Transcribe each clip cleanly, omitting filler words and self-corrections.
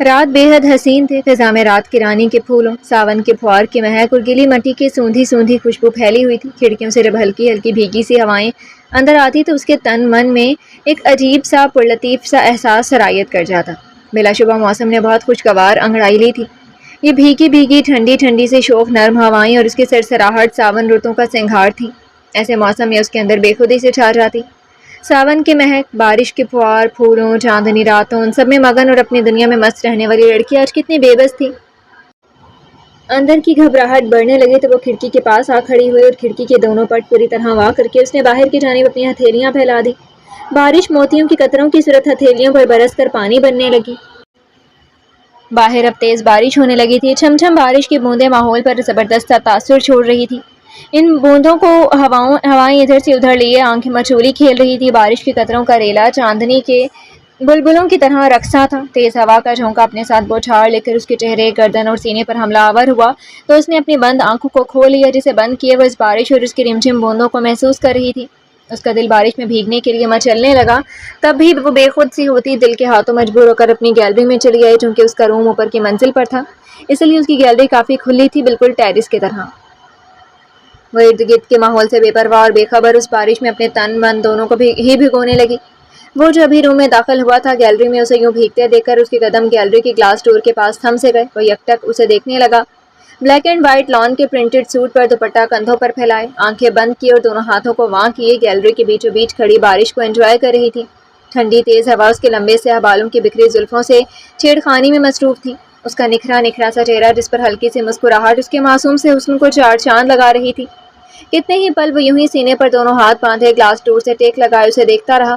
رات بے حد حسین تھے، فضا میں رات کی رانی کے پھولوں، ساون کے پھوار کی مہک اور گیلی مٹی کی سوندھی سوندھی خوشبو پھیلی ہوئی تھی۔ کھڑکیوں سے جب ہلکی ہلکی بھیگی سی ہوائیں اندر آتی تو اس کے تن من میں ایک عجیب سا پرلطیف سا احساس سرایت کر جاتا۔ بلا شبہ موسم نے بہت خوشگوار انگڑائی لی تھی۔ یہ بھیگی بھیگی ٹھنڈی ٹھنڈی سے شوخ نرم ہوائیں اور اس کی سرسراہٹ ساون رتوں کا سنگھار تھی۔ ایسے موسم میں اس کے اندر بے خودی سے چھا جاتی۔ ساون کی مہک، بارش کے پھوار، پھولوں، چاندنی راتوں، ان سب میں مگن اور اپنی دنیا میں مست رہنے والی لڑکی آج کتنی بے بس تھی۔ اندر کی گھبراہٹ بڑھنے لگی تو وہ کھڑکی کے پاس آ کھڑی ہوئی اور کھڑکی کے دونوں پٹ پوری طرح وا کر کے اس نے باہر کی جانب اپنی ہتھیلیاں پھیلا دی۔ بارش موتیوں کی قطروں کی صورت ہتھیلیوں پر برس کر پانی بننے لگی۔ باہر اب تیز بارش ہونے لگی تھی۔ چھم چھم بارش کی بوندیں ماحول پر زبردست تاثر چھوڑ رہی تھی۔ ان بوندوں کو ہوائیں ادھر سے ادھر لیے آنکھیں مچولی کھیل رہی تھی۔ بارش کے قطروں کا ریلا چاندنی کے بلبلوں کی طرح رقصاں تھا۔ تیز ہوا کا جھونکا اپنے ساتھ بوچھار لے کر اس کے چہرے، گردن اور سینے پر حملہ آور ہوا تو اس نے اپنی بند آنکھوں کو کھول لیا۔ جسے بند کیے وہ اس بارش اور اس کی رمجھم بوندوں کو محسوس کر رہی تھی۔ اس کا دل بارش میں بھیگنے کے لیے مچلنے لگا۔ تب بھی وہ بے خود سی ہوتی دل کے ہاتھوں مجبور ہو کر اپنی گیلری میں چلی آئی، چونکہ اس کا روم اوپر کی منزل پر تھا، اس لیے اس کی گیلری کافی کھلی تھی، بالکل ٹیرس کی طرح۔ وہ ارد گرد کے ماحول سے بے پرواہ اور بے خبر اس بارش میں اپنے تن من دونوں کو بھگونے لگی۔ وہ جو ابھی روم میں داخل ہوا تھا، گیلری میں اسے یوں بھیگتے دیکھ کر اس کے قدم گیلری کی گلاس ڈور کے پاس تھم سے گئے۔ وہ یک ٹک اسے دیکھنے لگا۔ بلیک اینڈ وائٹ لان کے پرنٹڈ سوٹ پر دوپٹہ کندھوں پر پھیلائے، آنکھیں بند کی اور دونوں ہاتھوں کو واں کیے گیلری کے بیچوں بیچ کھڑی بارش کو انجوائے کر رہی تھی۔ ٹھنڈی تیز ہوا اس کے لمبے سیاہ بالوں کی بکھری زلفوں سے چھیڑ خانی میں مصروف تھی۔ اس کا نکھرا نکھرا سا چہرہ جس پر ہلکی سی مسکراہٹ اس کے معصوم سے حسن کو چار چاند لگا رہی تھی۔ کتنے ہی پل وہ یوں ہی سینے پر دونوں ہاتھ باندھے گلاس ڈور سے ٹیک لگائے اسے دیکھتا رہا۔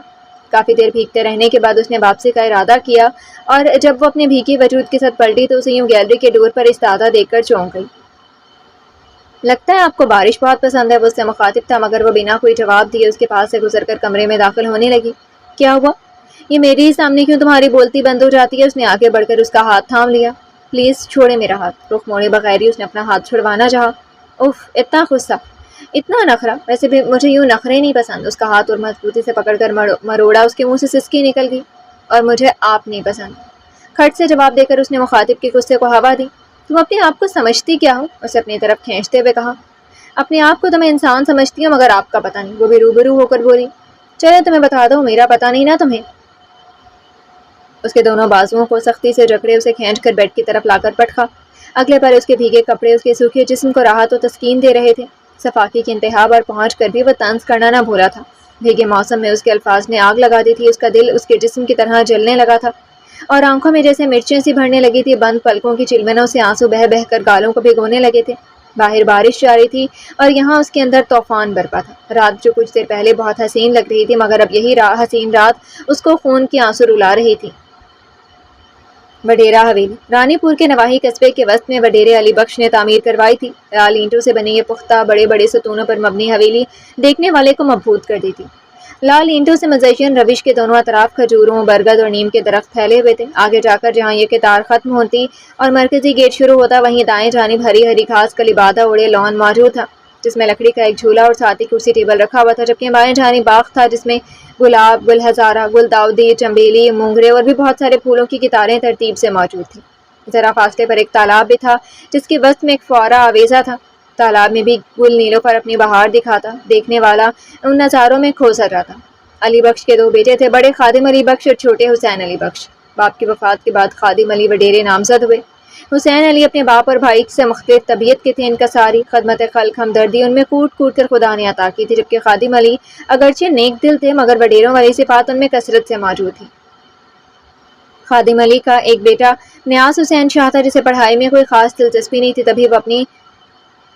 کافی دیر بھیگتے رہنے کے بعد اس نے واپسی کا ارادہ کیا اور جب وہ اپنے بھیگے وجود کے ساتھ پلٹی تو اسے یوں گیلری کے ڈور پر استادہ دیکھ کر چونک گئی۔ لگتا ہے آپ کو بارش بہت پسند ہے، وہ اس سے مخاطب تھا، مگر وہ بنا کوئی جواب دیے اس کے پاس سے گزر کر کمرے میں داخل ہونے لگی۔ کیا ہوا؟ یہ میرے ہی سامنے کیوں تمہاری بولتی بند ہو جاتی ہے؟ اس نے آگے بڑھ کر اس کا ہاتھ تھام لیا۔ پلیز چھوڑے میرا ہاتھ۔ رخ موڑے بغیر ہی اس نے اپنا ہاتھ چھڑوانا چاہا۔ اف، اتنا غصہ، اتنا نخرہ، ویسے بھی مجھے یوں نخرے نہیں پسند۔ اس کا ہاتھ اور مضبوطی سے پکڑ کر مروڑا، اس کے منہ سے سسکی نکل گئی۔ اور مجھے آپ نہیں پسند، کھٹ سے جواب دے کر اس نے مخاطب کے غصے کو ہوا دی۔ تم اپنے آپ کو سمجھتی کیا ہو؟ اسے اپنی طرف کھینچتے ہوئے کہا۔ اپنے آپ کو تو میں انسان سمجھتی ہوں، مگر آپ کا پتہ نہیں، وہ بھی روبرو ہو کر بولی۔ چلے تمہیں بتا دو، میرا پتہ نہیں نا تمہیں۔ اس کے دونوں بازوؤں کو سختی سے جکڑے اسے کھینچ کر بیڈ کی طرف لا کر پٹکا۔ اگلے پل اس کے بھیگے کپڑے اس کے سوکھے جسم کو راحت و تسکین دے رہے تھے۔ صفاقی کی انتہا پر پہنچ کر بھی وہ طنز کرنا نہ بھولا تھا۔ بھیگے موسم میں اس کے الفاظ نے آگ لگا دی تھی، اس کا دل اس کے جسم کی طرح جلنے لگا تھا اور آنکھوں میں جیسے مرچیں سی بھرنے لگی تھی۔ بند پلکوں کی چلمنوں سے آنسو بہہ بہہ کر گالوں کو بھگونے لگے تھے۔ باہر بارش جاری تھی اور یہاں اس کے اندر طوفان برپا تھا۔ رات جو کچھ دیر پہلے بہت حسین لگ رہی تھی، مگر اب یہی حسین رات اس کو خون کی آنسو رلا رہی تھی۔ وڈیرا حویلی رانی پور کے نواحی قصبے کے وسط میں وڈیرے علی بخش نے تعمیر کروائی تھی۔ لال اینٹوں سے بنی یہ پختہ بڑے بڑے ستونوں پر مبنی حویلی دیکھنے والے کو مبہوت کر دیتی۔ لال اینٹوں سے مزین روش کے دونوں اطراف کھجوروں، برگد اور نیم کے درخت پھیلے ہوئے تھے۔ آگے جا کر جہاں یہ قطار ختم ہوتی اور مرکزی گیٹ شروع ہوتا، وہیں دائیں جانب ہری ہری گھاس کا لبادہ اڑے لان موجود تھا، جس میں لکڑی کا ایک جھولا اور ساتھ ہی کرسی ٹیبل رکھا ہوا تھا، جبکہ بائیں جانب باغ تھا جس میں گلاب، گل ہزارہ، گل داؤدی، چنبیلی، مونگرے اور بھی بہت سارے پھولوں کی قطاریں ترتیب سے موجود تھیں۔ ذرا فاصلے پر ایک تالاب بھی تھا جس کے وسط میں ایک فوارہ آویزہ تھا۔ تالاب میں بھی گل نیلوفر اپنی بہار دکھاتا، دیکھنے والا ان نظاروں میں کھو سا جاتا۔ علی بخش کے دو بیٹے تھے، بڑے خادم علی بخش اور چھوٹے حسین علی بخش۔ باپ کی وفات کے بعد خادم علی وڈیرے نامزد ہوئے۔ حسین علی اپنے باپ اور بھائی سے مختلف طبیعت کے تھے، انکساری، خدمت خلق، ہمدردی ان میں کوٹ کوٹ کر خدا نے عطا کی تھی، جبکہ خادم علی اگرچہ نیک دل تھے، مگر وڈیروں والی صفات ان میں کثرت سے موجود تھی۔ خادم علی کا ایک بیٹا نیاز حسین شاہ تھا، جسے پڑھائی میں کوئی خاص دلچسپی نہیں تھی، تبھی وہ اپنی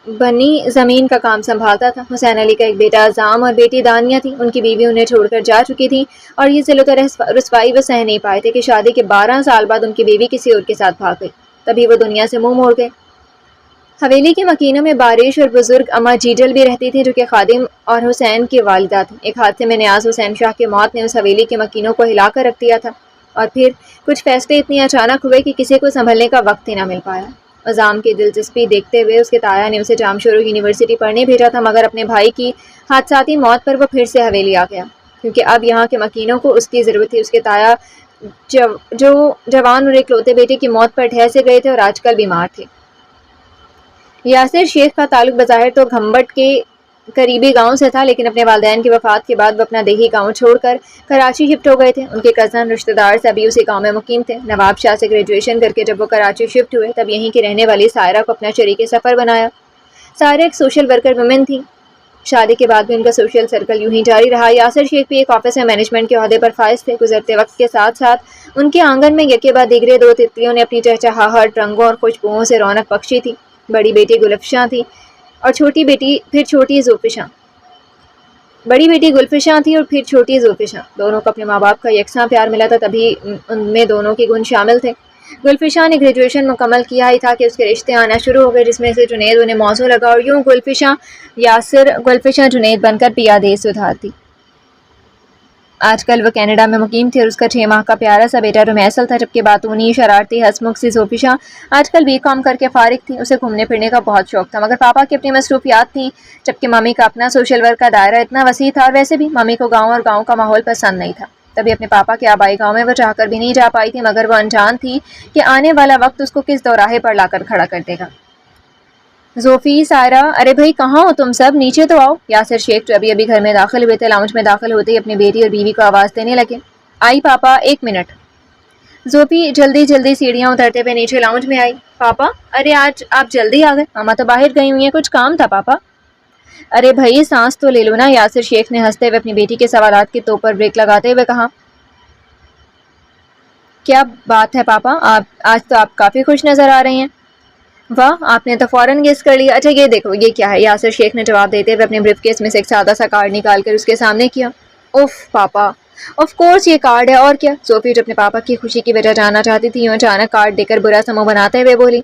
بنی زمین کا کام سنبھالتا تھا۔ حسین علی کا ایک بیٹا عزام اور بیٹی دانیہ تھی۔ ان کی بیوی انہیں چھوڑ کر جا چکی تھی اور یہ ذلت و رسوائی وہ سہ نہیں پائے تھے کہ شادی کے 12 سال بعد ان کی بیوی کسی اور کے ساتھ بھاگ گئی، تبھی وہ دنیا سے منہ موڑ گئے۔ حویلی کے مکینوں میں بارش اور بزرگ اماں جیجل بھی رہتی تھی، جو کہ خادم اور حسین کی والدہ تھیں۔ ایک حادثے میں نیاز حسین شاہ کی موت نے اس حویلی کے مکینوں کو ہلا کر رکھ دیا تھا، اور پھر کچھ فیصلے اتنی اچانک ہوئے کہ کسی کو سنبھلنے کا وقت ہی نہ مل پایا۔ عزام کی دلچسپی دیکھتے ہوئے اس کے تایا نے اسے جامشورو یونیورسٹی پڑھنے بھیجا تھا، مگر اپنے بھائی کی حادثاتی موت پر وہ پھر سے حویلی آ گیا، کیونکہ اب یہاں کے مکینوں کو اس کی ضرورت تھی۔ اس کے تایا جو جوان اور اکلوتے بیٹے کی موت پر ڈھہ سے گئے تھے اور آج کل بیمار تھے۔ یاسر شیخ کا تعلق بظاہر تو گھمبٹ کے قریبی گاؤں سے تھا، لیکن اپنے والدین کی وفات کے بعد وہ اپنا دیہی گاؤں چھوڑ کر کراچی شفٹ ہو گئے تھے۔ ان کے کزن رشتہ دار سبھی اسی گاؤں میں مقیم تھے۔ نواب شاہ سے گریجویشن کر کے جب وہ کراچی شفٹ ہوئے تب یہیں کی رہنے والی سائرہ کو اپنا شریک سفر بنایا۔ سائرہ ایک سوشل ورکر وومن تھی۔ شادی کے بعد بھی ان کا سوشل سرکل یوں ہی جاری رہا۔ یاسر شیخ بھی ایک آفس میں مینجمنٹ کے عہدے پر فائز تھے۔ گزرتے وقت کے ساتھ ساتھ ان کے آنگن میں یکے بعد دیگرے دو تتلیوں نے اپنی چہچہاہٹ، رنگوں اور خوشبوؤں سے رونق بخشی تھی۔ بڑی بیٹی گلفشاں تھی اور چھوٹی بیٹی پھر چھوٹی زوفشاں دونوں کو اپنے ماں باپ کا یکساں پیار ملا تھا، تبھی ان میں دونوں کے گن شامل تھے۔ گلفشاں نے گریجویشن مکمل کیا ہی تھا کہ اس کے رشتے آنا شروع ہو گئے، جس میں سے جنید انہیں موزوں لگا اور یوں گلفشاں جنید بن کر پیا دیس ادھارتی۔ آج کل وہ کینیڈا میں مقیم تھی اور اس کا 6 ماہ کا پیارا سا بیٹا رمیسل تھا، جبکہ باتونی شرارتی ہسمکھ سی زوفشاں آج کل BCom کر کے فارغ تھی۔ اسے گھومنے پھرنے کا بہت شوق تھا، مگر پاپا کی اپنی مصروفیات تھیں، جبکہ ممی کا اپنا سوشل ورک کا دائرہ اتنا وسیع تھا، اور ویسے بھی ممی کو گاؤں اور گاؤں کا ماحول پسند نہیں تھا۔ تبھی اپنے پاپا کے آبائی گاؤں میں وہ چاہ کر بھی نہیں جا پائی تھی، مگر وہ انجان تھی کہ آنے والا وقت اس کو کس دوراہے پر لا کر کھڑا کر دے گا۔ زوفی، سائرہ، ارے بھائی کہاں ہو تم سب، نیچے تو آؤ۔ یاسر شیخ جو ابھی گھر میں داخل ہوئے تھے، لاؤنج میں داخل ہوتے ہی اپنی بیٹی اور بیوی کو آواز دینے لگے۔ آئی پاپا، 1 منٹ۔ زوفی جلدی سیڑھیاں اترتے ہوئے نیچے لاؤنج میں آئی۔ پاپا، ارے آج آپ جلدی آ گئے، ماما تو باہر گئی ہوئی ہیں، کچھ کام تھا پاپا؟ ارے بھائی سانس تو لے لو نا، یاسر شیخ نے ہنستے ہوئے اپنی بیٹی کے سوالات کے تو پر بریک لگاتے ہوئے کہا۔ کیا بات ہے پاپا، آج تو آپ کافی خوش نظر آ رہے ہیں۔ واہ، آپ نے تو فوراً گیس کر لیا۔ اچھا یہ دیکھو، یہ کیا ہے؟ یاسر شیخ نے جواب دیتے ہوئے اپنے بریف کیس میں سے ایک سادہ سا کارڈ نکال کر اس کے سامنے کیا۔ اوف پاپا، آف کورس یہ کارڈ ہے، اور کیا؟ صوفی جو اپنے پاپا کی خوشی کی وجہ جاننا چاہتی تھی، یوں اچانک کارڈ دے کر برا سا منہ بناتے ہوئے بولی۔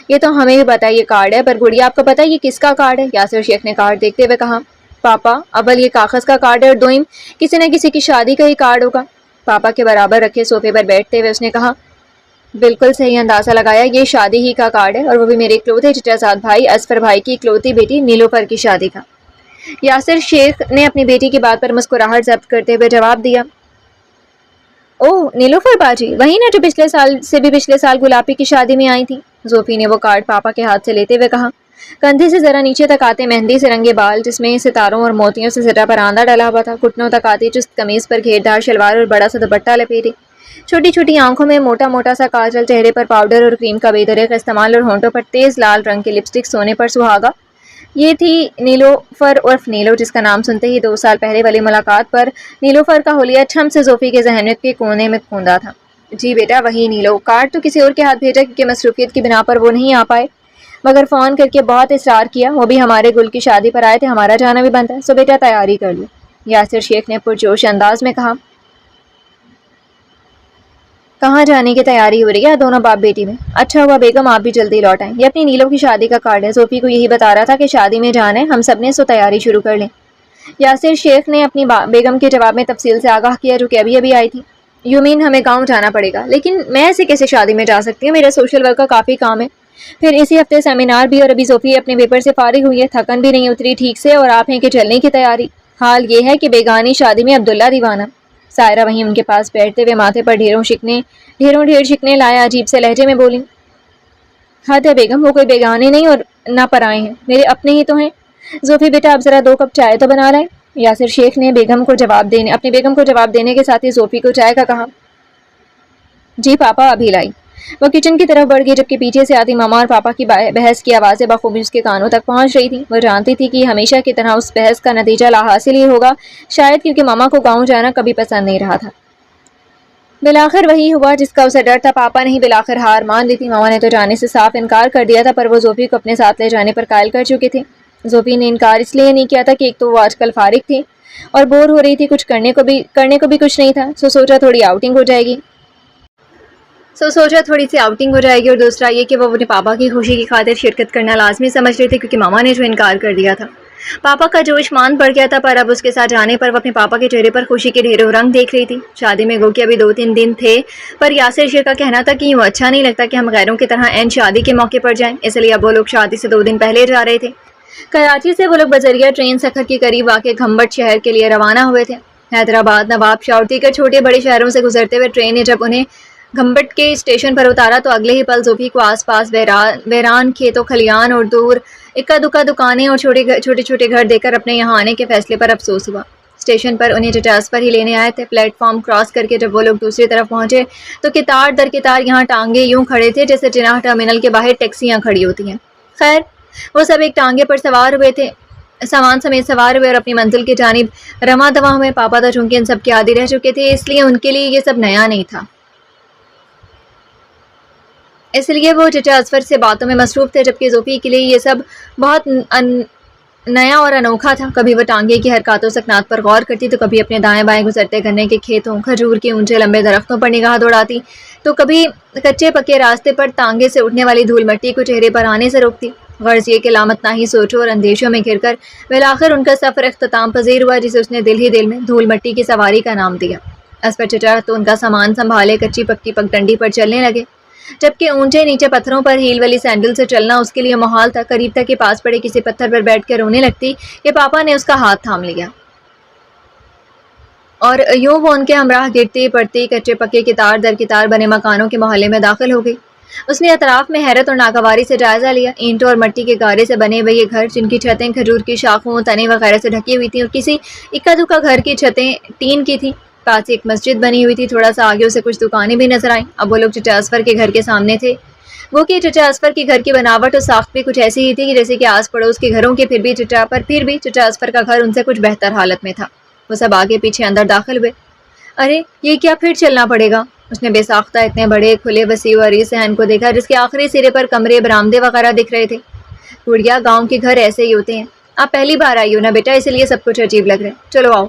یہ تو ہمیں بھی پتا یہ کارڈ ہے، پر گڑیا آپ کو پتا یہ کس کا کارڈ ہے؟ یاسر شیخ نے کارڈ دیکھتے ہوئے کہا۔ پاپا، اول یہ کاغذ کا کارڈ ہے اور دوئم کسی نہ کسی کی شادی کا ہی کارڈ ہوگا۔ پاپا کے برابر رکھے صوفے پر بیٹھتے ہوئے اس نے کہا۔ بالکل صحیح اندازہ لگایا، یہ شادی ہی کا کارڈ ہے، اور وہ بھی میرے اکلوتے چچا زاد بھائی اظفر بھائی کی اکلوتی بیٹی نیلوفر کی شادی کا۔ یاسر شیخ نے اپنی بیٹی کی بات پر مسکراہٹ ضبط کرتے ہوئے جواب دیا۔ اوہ نیلوفر باجی، وہی نا جو پچھلے سال گلابی کی شادی میں آئی تھی۔ زوفی نے وہ کارڈ پاپا کے ہاتھ سے لیتے ہوئے کہا۔ کندھے سے ذرا نیچے تک آتے مہندی سے رنگے بال، جس میں ستاروں اور موتیوں سے سٹا پراندہ ڈلا ہوا تھا، گھٹنوں تک آتی چست قمیض پر گھیردار شلوار اور بڑا سا دوپٹہ لپیٹے، چھوٹی چھوٹی آنکھوں میں موٹا سا کاجل، چہرے پر پاؤڈر اور کریم کا بے دریغ استعمال، اور ہونٹوں پر تیز لال رنگ کی لپسٹک، سونے پر سہاگا۔ یہ تھی نیلوفر عرف نیلو، جس کا نام سنتے ہی 2 سال پہلے والی ملاقات پر نیلوفر کا حلیہ چھم سے زوفی کے ذہن کے کونے میں کھوندا تھا۔ جی بیٹا وہی نیلو، کارڈ تو کسی اور کے ہاتھ بھیجا کیونکہ مصروفیت کی بنا پر وہ نہیں آ پائے، مگر فون کر کے بہت اصرار کیا، وہ بھی ہمارے گل کی شادی پر آئے تھے، ہمارا جانا بھی بنتا ہے، سو بیٹا تیاری کر لو، یاسر شیخ نے پرجوش انداز میں کہا۔ کہاں جانے کی تیاری ہو رہی ہے دونوں باپ بیٹی میں؟ اچھا ہوا بیگم آپ بھی جلدی لوٹ آئیں، یہ اپنی نیلو کی شادی کا کارڈ ہے، زوفی کو یہی بتا رہا تھا کہ شادی میں جانا ہے، ہم سب نے، سو تیاری شروع کر لیں۔ یاسر شیخ نے اپنی بیگم کے جواب میں تفصیل سے آگاہ کیا، جو کہ ابھی آئی تھی۔ یو مین ہمیں گاؤں جانا پڑے گا؟ لیکن میں ایسے کیسے شادی میں جا سکتی ہوں، میرا سوشل ورک کا کافی کام ہے، پھر اسی ہفتے سیمینار بھی، اور ابھی زوفی اپنے پیپر سے فارغ ہوئی ہے، تھکن بھی نہیں اتری ٹھیک سے، اور آپ ہیں کہ چلنے کی تیاری۔ حال یہ ہے کہ بیگانی شادی میں عبداللہ دیوانہ۔ سائرہ وہیں ان کے پاس بیٹھتے ہوئے ماتھے پر ڈھیر شکنے لائے عجیب سے لہجے میں بولی۔ حد ہے بیگم، وہ کوئی بیگانے نہیں اور نہ پرائے ہیں، میرے اپنے ہی تو ہیں۔ زوفی بیٹا اب ذرا 2 کپ چائے تو بنا لائیں۔ یاسر شیخ نے اپنی بیگم کو جواب دینے کے ساتھ ہی زوفی کو چائے کا کہا۔ جی پاپا ابھی لائی۔ وہ کچن کی طرف بڑھ گئی، جبکہ پیچھے سے آتی ماما اور پاپا کی بحث کی آوازیں بخوبی اس کے کانوں تک پہنچ رہی تھی۔ وہ جانتی تھی کہ ہمیشہ کی طرح اس بحث کا نتیجہ لا حاصل ہی ہوگا، شاید کیونکہ ماما کو گاؤں جانا کبھی پسند نہیں رہا تھا۔ بالآخر وہی ہوا جس کا اسے ڈر تھا، پاپا نے ہی بالآخر ہار مان لی تھی۔ ماما نے تو جانے سے صاف انکار کر دیا تھا، پر وہ زوفی کو اپنے ساتھ لے جانے پر قائل کر چکے تھے۔ زوفی نے انکار اس لیے نہیں کیا تھا کہ ایک تو وہ آج کل فارغ تھی اور بور ہو رہی تھی، کچھ کرنے کو بھی کچھ نہیں تھا، سوچا تھوڑی سی آؤٹنگ ہو جائے گی، اور دوسرا یہ کہ وہ اپنے پاپا کی خوشی کی خاطر شرکت کرنا لازمی سمجھ رہے تھے، کیونکہ ماما نے جو انکار کر دیا تھا۔ پاپا کا جوش مان پڑ گیا تھا، پر اب اس کے ساتھ جانے پر وہ اپنے پاپا کے چہرے پر خوشی کے ڈھیروں رنگ دیکھ رہی تھی۔ شادی میں گو کہ ابھی 2-3 دن تھے، پر یاسر شیخ کا کہنا تھا کہ یوں اچھا نہیں لگتا کہ ہم غیروں کی طرح عین شادی کے موقع پر جائیں، اس لیے اب وہ لوگ شادی سے 2 دن پہلے جا رہے تھے۔ کراچی سے وہ لوگ بذریعہ ٹرین سکھر کے قریب واقع گھمبٹ شہر کے لیے روانہ ہوئے تھے۔ حیدرآباد، نواب شاہ اور دیگر چھوٹے بڑے شہروں سے گزرتے ہوئے ٹرین نے جب انہیں گھمبٹ کے اسٹیشن پر اتارا تو اگلے ہی پل زوفی کو آس پاس ویران کھیتوں کھلیان اور دور اکا دکا دکانیں اور چھوٹے چھوٹے گھر دیکھ کر اپنے یہاں آنے کے فیصلے پر افسوس ہوا۔ اسٹیشن پر انہیں چچا اصفر ہی لینے آئے تھے۔ پلیٹ فارم کراس کر کے جب وہ لوگ دوسری طرف پہنچے تو قطار در قطار یہاں ٹانگے یوں کھڑے تھے جیسے جناح ٹرمینل کے باہر ٹیکسیاں کھڑی ہوتی ہیں۔ خیر وہ سب ایک ٹانگے پر سوار ہوئے تھے، سامان سمیت سوار ہوئے اور اپنی منزل کی جانب رواں دواں ہوئے۔ پاپا تو چونکہ ان سب کے عادی رہ چکے تھے اس لیے ان کے لیے یہ سب نیا نہیں تھا، اس لیے وہ چچا اصفر سے باتوں میں مصروف تھے، جبکہ زوفی کے لیے یہ سب بہت نیا اور انوکھا تھا۔ کبھی وہ ٹانگے کی حرکات و سکنات پر غور کرتی تو کبھی اپنے دائیں بائیں گزرتے گنے کے کھیتوں، کھجور کے اونچے لمبے درختوں پر نگاہ دوڑاتی تو کبھی کچے پکے راستے پر ٹانگے سے اٹھنے والی دھول مٹی کو چہرے پر آنے سے روکتی۔ غرض یہ کہ لامتناہی سوچوں اور اندیشوں میں گھر کر بالآخر ان کا سفر اختتام پذیر ہوا، جسے اس نے دل ہی دل میں دھول مٹی کی سواری کا نام دیا۔ اصفر چچا تو ان کا سامان سنبھالے کچی پکی پگڈنڈی پر چلنے لگے، جبکہ اونچے نیچے پتھروں پر ہیل والی سینڈل سے چلنا اس کے لیے محال تھا۔ قریب تک کہ پاس پڑے کسی پتھر پر بیٹھ کر رونے لگتی کہ پاپا نے اس کا ہاتھ تھام لیا، اور یوں وہ ان کے ہمراہ گرتی پڑتی کچے پکے قطار در قطار بنے مکانوں کے محلے میں داخل ہو گئی۔ اس نے اطراف میں حیرت اور ناگواری سے جائزہ لیا۔ اینٹوں اور مٹی کے گارے سے بنے ہوئے یہ گھر، جن کی چھتیں کھجور کی شاخوں، تنے وغیرہ سے ڈھکی ہوئی تھیں، اور کسی اکا دکا گھر کی چھتیں ٹین کی تھیں۔ پاس ایک مسجد بنی ہوئی تھی، تھوڑا سا آگے اسے کچھ دکانیں بھی نظر آئیں۔ اب وہ لوگ چچا اصفر کے گھر کے سامنے تھے۔ وہ کہ چچا اصفر کے گھر کی بناوٹ اور ساخت بھی کچھ ایسی ہی تھی کہ جیسے کہ آس پڑوس کے گھروں کے، پھر بھی چچا اصفر کا گھر ان سے کچھ بہتر حالت میں تھا۔ وہ سب آگے پیچھے اندر داخل ہوئے۔ ارے یہ کیا، پھر چلنا پڑے گا؟ اس نے بے ساختہ اتنے بڑے کھلے وسیع و عریض صحن کو دیکھا جس کے آخری سرے پر کمرے برآمدے وغیرہ دکھ رہے تھے۔ گڑیا گاؤں کے گھر ایسے ہی ہوتے ہیں، آپ پہلی بار آئی ہو نا بیٹا، اس لیے سب کچھ عجیب لگ رہا ہے، چلو آؤ۔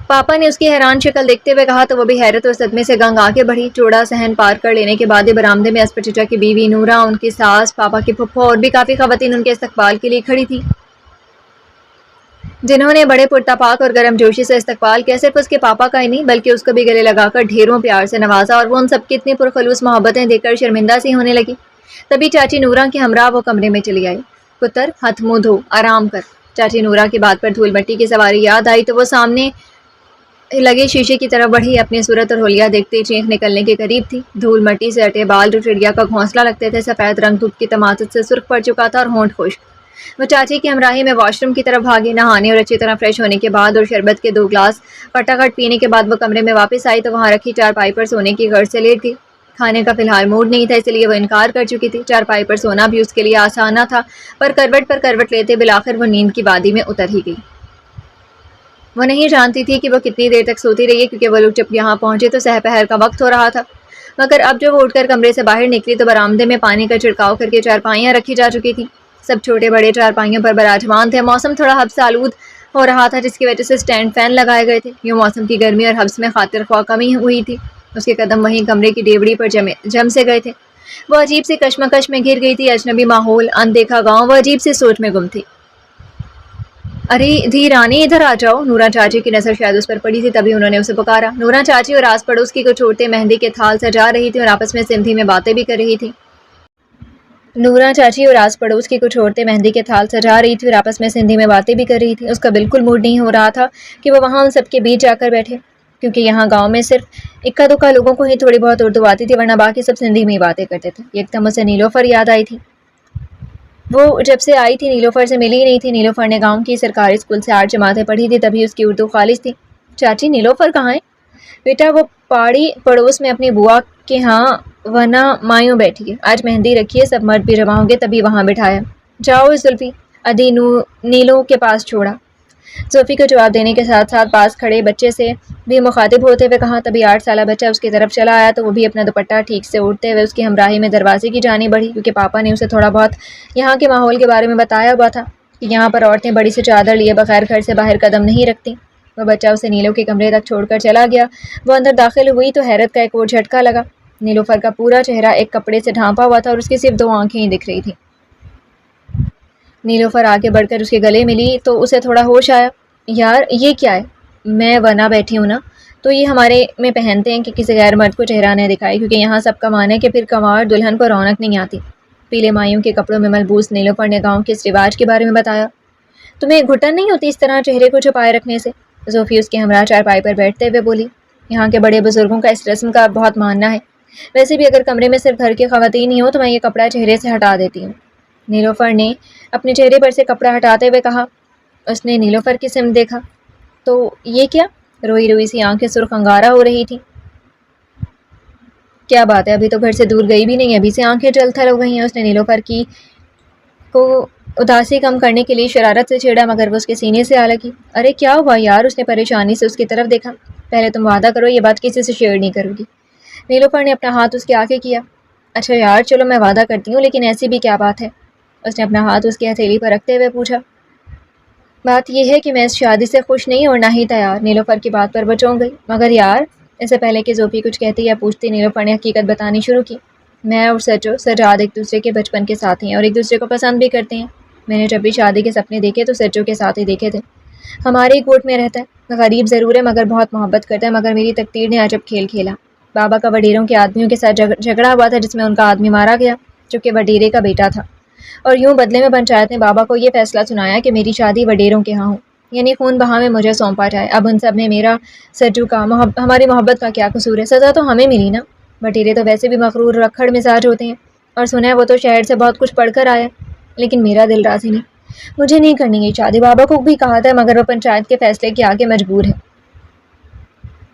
پاپا نے اس کی حیران شکل دیکھتے ہوئے کہا تو وہ بھی حیرت اور صدمے سے گنگ آگے بڑھی۔ چوڑا صحن پار کر لینے کے بعد برآمدے میں اصفر چچا کی بیوی نورا، ان کی ساس، پاپا کی پھپھو اور بھی کافی خواتین ان کے استقبال کے لیے کھڑی تھیں، جنہوں نے بڑے پرتپاک اور گرم جوشی سے استقبال کیا۔ صرف اس کے پاپا کا ہی نہیں بلکہ اس کو بھی گلے لگا کر ڈھیروں پیار سے نوازا، اور وہ ان سب کی اتنی پرخلوص محبتیں دیکھ کر شرمندہ سی ہونے لگی۔ تبھی چاچی نورا کے ہمراہ وہ کمرے میں چلی آئی۔ پتر ہاتھ منہ دھو، آرام کر۔ چاچی نورا کی بات پر دھول مٹی کی سواری یاد آئی تو وہ سامنے لگے شیشے کی طرف بڑھی۔ اپنی صورت اور حلیہ دیکھتے چینخ نکلنے کے قریب تھی۔ دھول مٹی سے اٹے بال جو چڑیا کا گھونسلہ لگتے تھے، سفید رنگ دھوپ کی تماثت سے سرخ پڑ چکا تھا اور ہونٹ خشک۔ وہ چاچی کی ہمراہی میں واش روم کی طرف بھاگی۔ نہانے اور اچھی طرح فریش ہونے کے بعد اور شربت کے 2 گلاس کھٹاکھٹ پینے کے بعد وہ کمرے میں واپس آئی تو وہاں رکھی چارپائی پر سونے کی غرض سے لیٹ گئی۔ کھانے کا فی الحال موڈ نہیں تھا، اس لیے وہ انکار کر چکی تھی۔ چارپائی پر سونا بھی اس کے لیے آسان نہ تھا، پر کروٹ لیتے بالآخر وہ نیند کی وادی میں اتر ہی گئی۔ وہ نہیں جانتی تھی کہ وہ کتنی دیر تک سوتی رہی، کیونکہ وہ لوگ جب یہاں پہنچے تو سہ پہر کا وقت ہو رہا تھا۔ مگر اب جب وہ اٹھ کر کمرے سے باہر نکلی تو برآمدے میں پانی کا چھڑکاؤ کر کے چارپائیاں رکھی جا چکی تھیں۔ سب چھوٹے بڑے چارپائیوں پر براجمان تھے۔ موسم تھوڑا حبس آلود ہو رہا تھا، جس کی وجہ سے اسٹینڈ فین لگائے گئے تھے۔ یوں موسم کی گرمی اور حبس میں خاطر خواہ کمی ہوئی تھی۔ اس کے قدم وہیں کمرے کی ڈیوڑی پر جم سے گئے تھے۔ وہ عجیب سی کشمکش میں گر گئی تھی۔ اجنبی ماحول، اندیکھا گاؤں، وہ عجیب سی سوچ میں گم تھی۔ ارے دھی رانی ادھر آ جاؤ۔ نورا چاچی کی نظر شاید اس پر پڑی تھی، تبھی انہوں نے اسے پکارا۔ نورا چاچی اور آس پڑوس کی کچھ عورتیں مہندی کے تھال سجا رہی تھیں اور آپس میں سندھی میں باتیں بھی کر رہی تھیں۔ اس کا بالکل موڈ نہیں ہو رہا تھا کہ وہ وہاں ان سب کے بیچ جا کر بیٹھے، کیونکہ یہاں گاؤں میں صرف اکا دکا لوگوں کو ہی تھوڑی بہت اردو آتی تھی، ورنہ باقی سب سندھی میں ہی باتیں کرتے تھے۔ یکدم اسے نیلوفر یاد آئی تھی۔ وہ جب سے آئی تھی نیلوفر سے ملی ہی نہیں تھی۔ نیلوفر نے گاؤں کی سرکاری اسکول سے 8 جماعتیں پڑھی تھی، تبھی اس کی اردو خالص تھی۔ چاچی نیلوفر کہاں ہے؟ بیٹا وہ پاڑی پڑوس میں اپنی بوا کے ہاں ونا مایوں بیٹھی ہے، آج مہندی رکھی ہے، سب مرد بھی جمع ہوں گے تبھی وہاں بٹھایا۔ جاؤ اس زلفی، ادھی نیلو کے پاس چھوڑا۔ زلفی کو جواب دینے کے ساتھ ساتھ پاس کھڑے بچے سے بھی مخاطب ہوتے ہوئے کہا، تبھی 8 سالہ بچہ اس کی طرف چلا آیا تو وہ بھی اپنا دوپٹہ ٹھیک سے اوڑھتے ہوئے اس کی ہمراہی میں دروازے کی جانب بڑھی، کیونکہ پاپا نے اسے تھوڑا بہت یہاں کے ماحول کے بارے میں بتایا ہوا تھا کہ یہاں پر عورتیں بڑی سی چادر لیے بغیر گھر سے باہر قدم نہیں رکھتی۔ وہ بچہ اسے نیلو کے کمرے تک چھوڑ کر چلا گیا۔ وہ اندر داخل ہوئی تو حیرت کا ایک اور جھٹکا لگا۔ نیلوفر کا پورا چہرہ ایک کپڑے سے ڈھانپا ہوا تھا اور اس کی صرف 2 آنکھیں ہی دکھ رہی تھیں۔ نیلوفر آگے بڑھ کر اس کے گلے ملی تو اسے تھوڑا ہوش آیا۔ یار یہ کیا ہے؟ میں ونا بیٹھی ہوں نا، تو یہ ہمارے میں پہنتے ہیں کہ کسی غیر مرد کو چہرہ نہ دکھائے، کیونکہ یہاں سب کا مان ہے کہ پھر کنوار دلہن کو رونق نہیں آتی۔ پیلے مایوں کے کپڑوں میں ملبوس نیلوفر نے گاؤں کے اس رواج کے بارے میں بتایا۔ تمہیں گھٹن نہیں ہوتی اس طرح چہرے کو چھپائے رکھنے سے؟ زوفی اس کے ہمراہ چارپائی پر بیٹھتے ہوئے بولی، یہاں کے بڑے بزرگوں کا اس رسم کا بہت ماننا ہے، ویسے بھی اگر کمرے میں صرف گھر کی خواتین ہی ہوں تو میں یہ کپڑا چہرے سے ہٹا دیتی ہوں۔ نیلوفر نے اپنے چہرے پر سے کپڑا ہٹاتے ہوئے کہا۔ اس نے نیلوفر کی سمت دیکھا تو یہ کیا؟ روئی روئی سی آنکھیں سرخ انگارہ ہو رہی تھیں۔ کیا بات ہے، ابھی تو گھر سے دور گئی بھی نہیں، ابھی سے آنکھیں جل تھل ہو گئی ہیں۔ اس نے نیلوفر کی کو اداسی کم کرنے کے لیے شرارت سے چھیڑا، مگر وہ اس کے سینے سے آ لگی۔ ارے کیا ہوا یار؟ اس نے پریشانی سے اس کی طرف دیکھا۔ پہلے تم وعدہ کرو یہ بات کسی سے شیئر نہیں کرو گی۔ نیلوفر نے اپنا ہاتھ اس کے آگے کیا۔ اچھا یار چلو میں وعدہ کرتی ہوں، لیکن ایسی بھی کیا بات ہے؟ اس نے اپنا ہاتھ اس کی ہتھیلی پر رکھتے ہوئے پوچھا۔ بات یہ ہے کہ میں اس شادی سے خوش نہیں اور نہ ہی تیار۔ نیلوفر کی بات پر وہ چونک گئی۔ مگر یار، اس سے پہلے کہ زوفی کچھ کہتی یا پوچھتی، نیلوفر نے حقیقت بتانی شروع کی۔ میں اور سجاد ایک دوسرے کے بچپن کے ساتھی ہیں اور ایک دوسرے کو پسند بھی کرتے ہیں۔ میں نے جب بھی شادی کے سپنے دیکھے تو سجو کے ساتھ ہی دیکھے تھے۔ ہمارے ہی گوٹ میں رہتا ہے، غریب ضرور ہے مگر بہت محبت کرتا ہے، مگر میری تقدیر نے عجب کھیل کھیلا۔ بابا کا وڈیروں کے آدمیوں کے ساتھ جھگڑا ہوا تھا جس میں ان کا آدمی مارا گیا جو کہ وڈیرے کا بیٹا تھا، اور یوں بدلے میں پنچایت نے بابا کو یہ فیصلہ سنایا کہ میری شادی وڈیروں کے ہاں ہو، یعنی خون بہا میں مجھے سونپا جائے۔ اب ان سب میں میرا سجو کا ہماری محبت کا کیا قصور ہے؟ سزا تو ہمیں ملی نا۔ وڈیرے تو ویسے بھی مغرور رکھڑ مزاج ہوتے ہیں، اور سنا ہے وہ تو شہر سے بہت کچھ پڑھ کر آیا، لیکن میرا دل راضی نہیں، مجھے نہیں کرنی یہ شادی۔ بابا کو بھی کہا تھا مگر وہ پنچایت کے فیصلے کے آگے مجبور ہے۔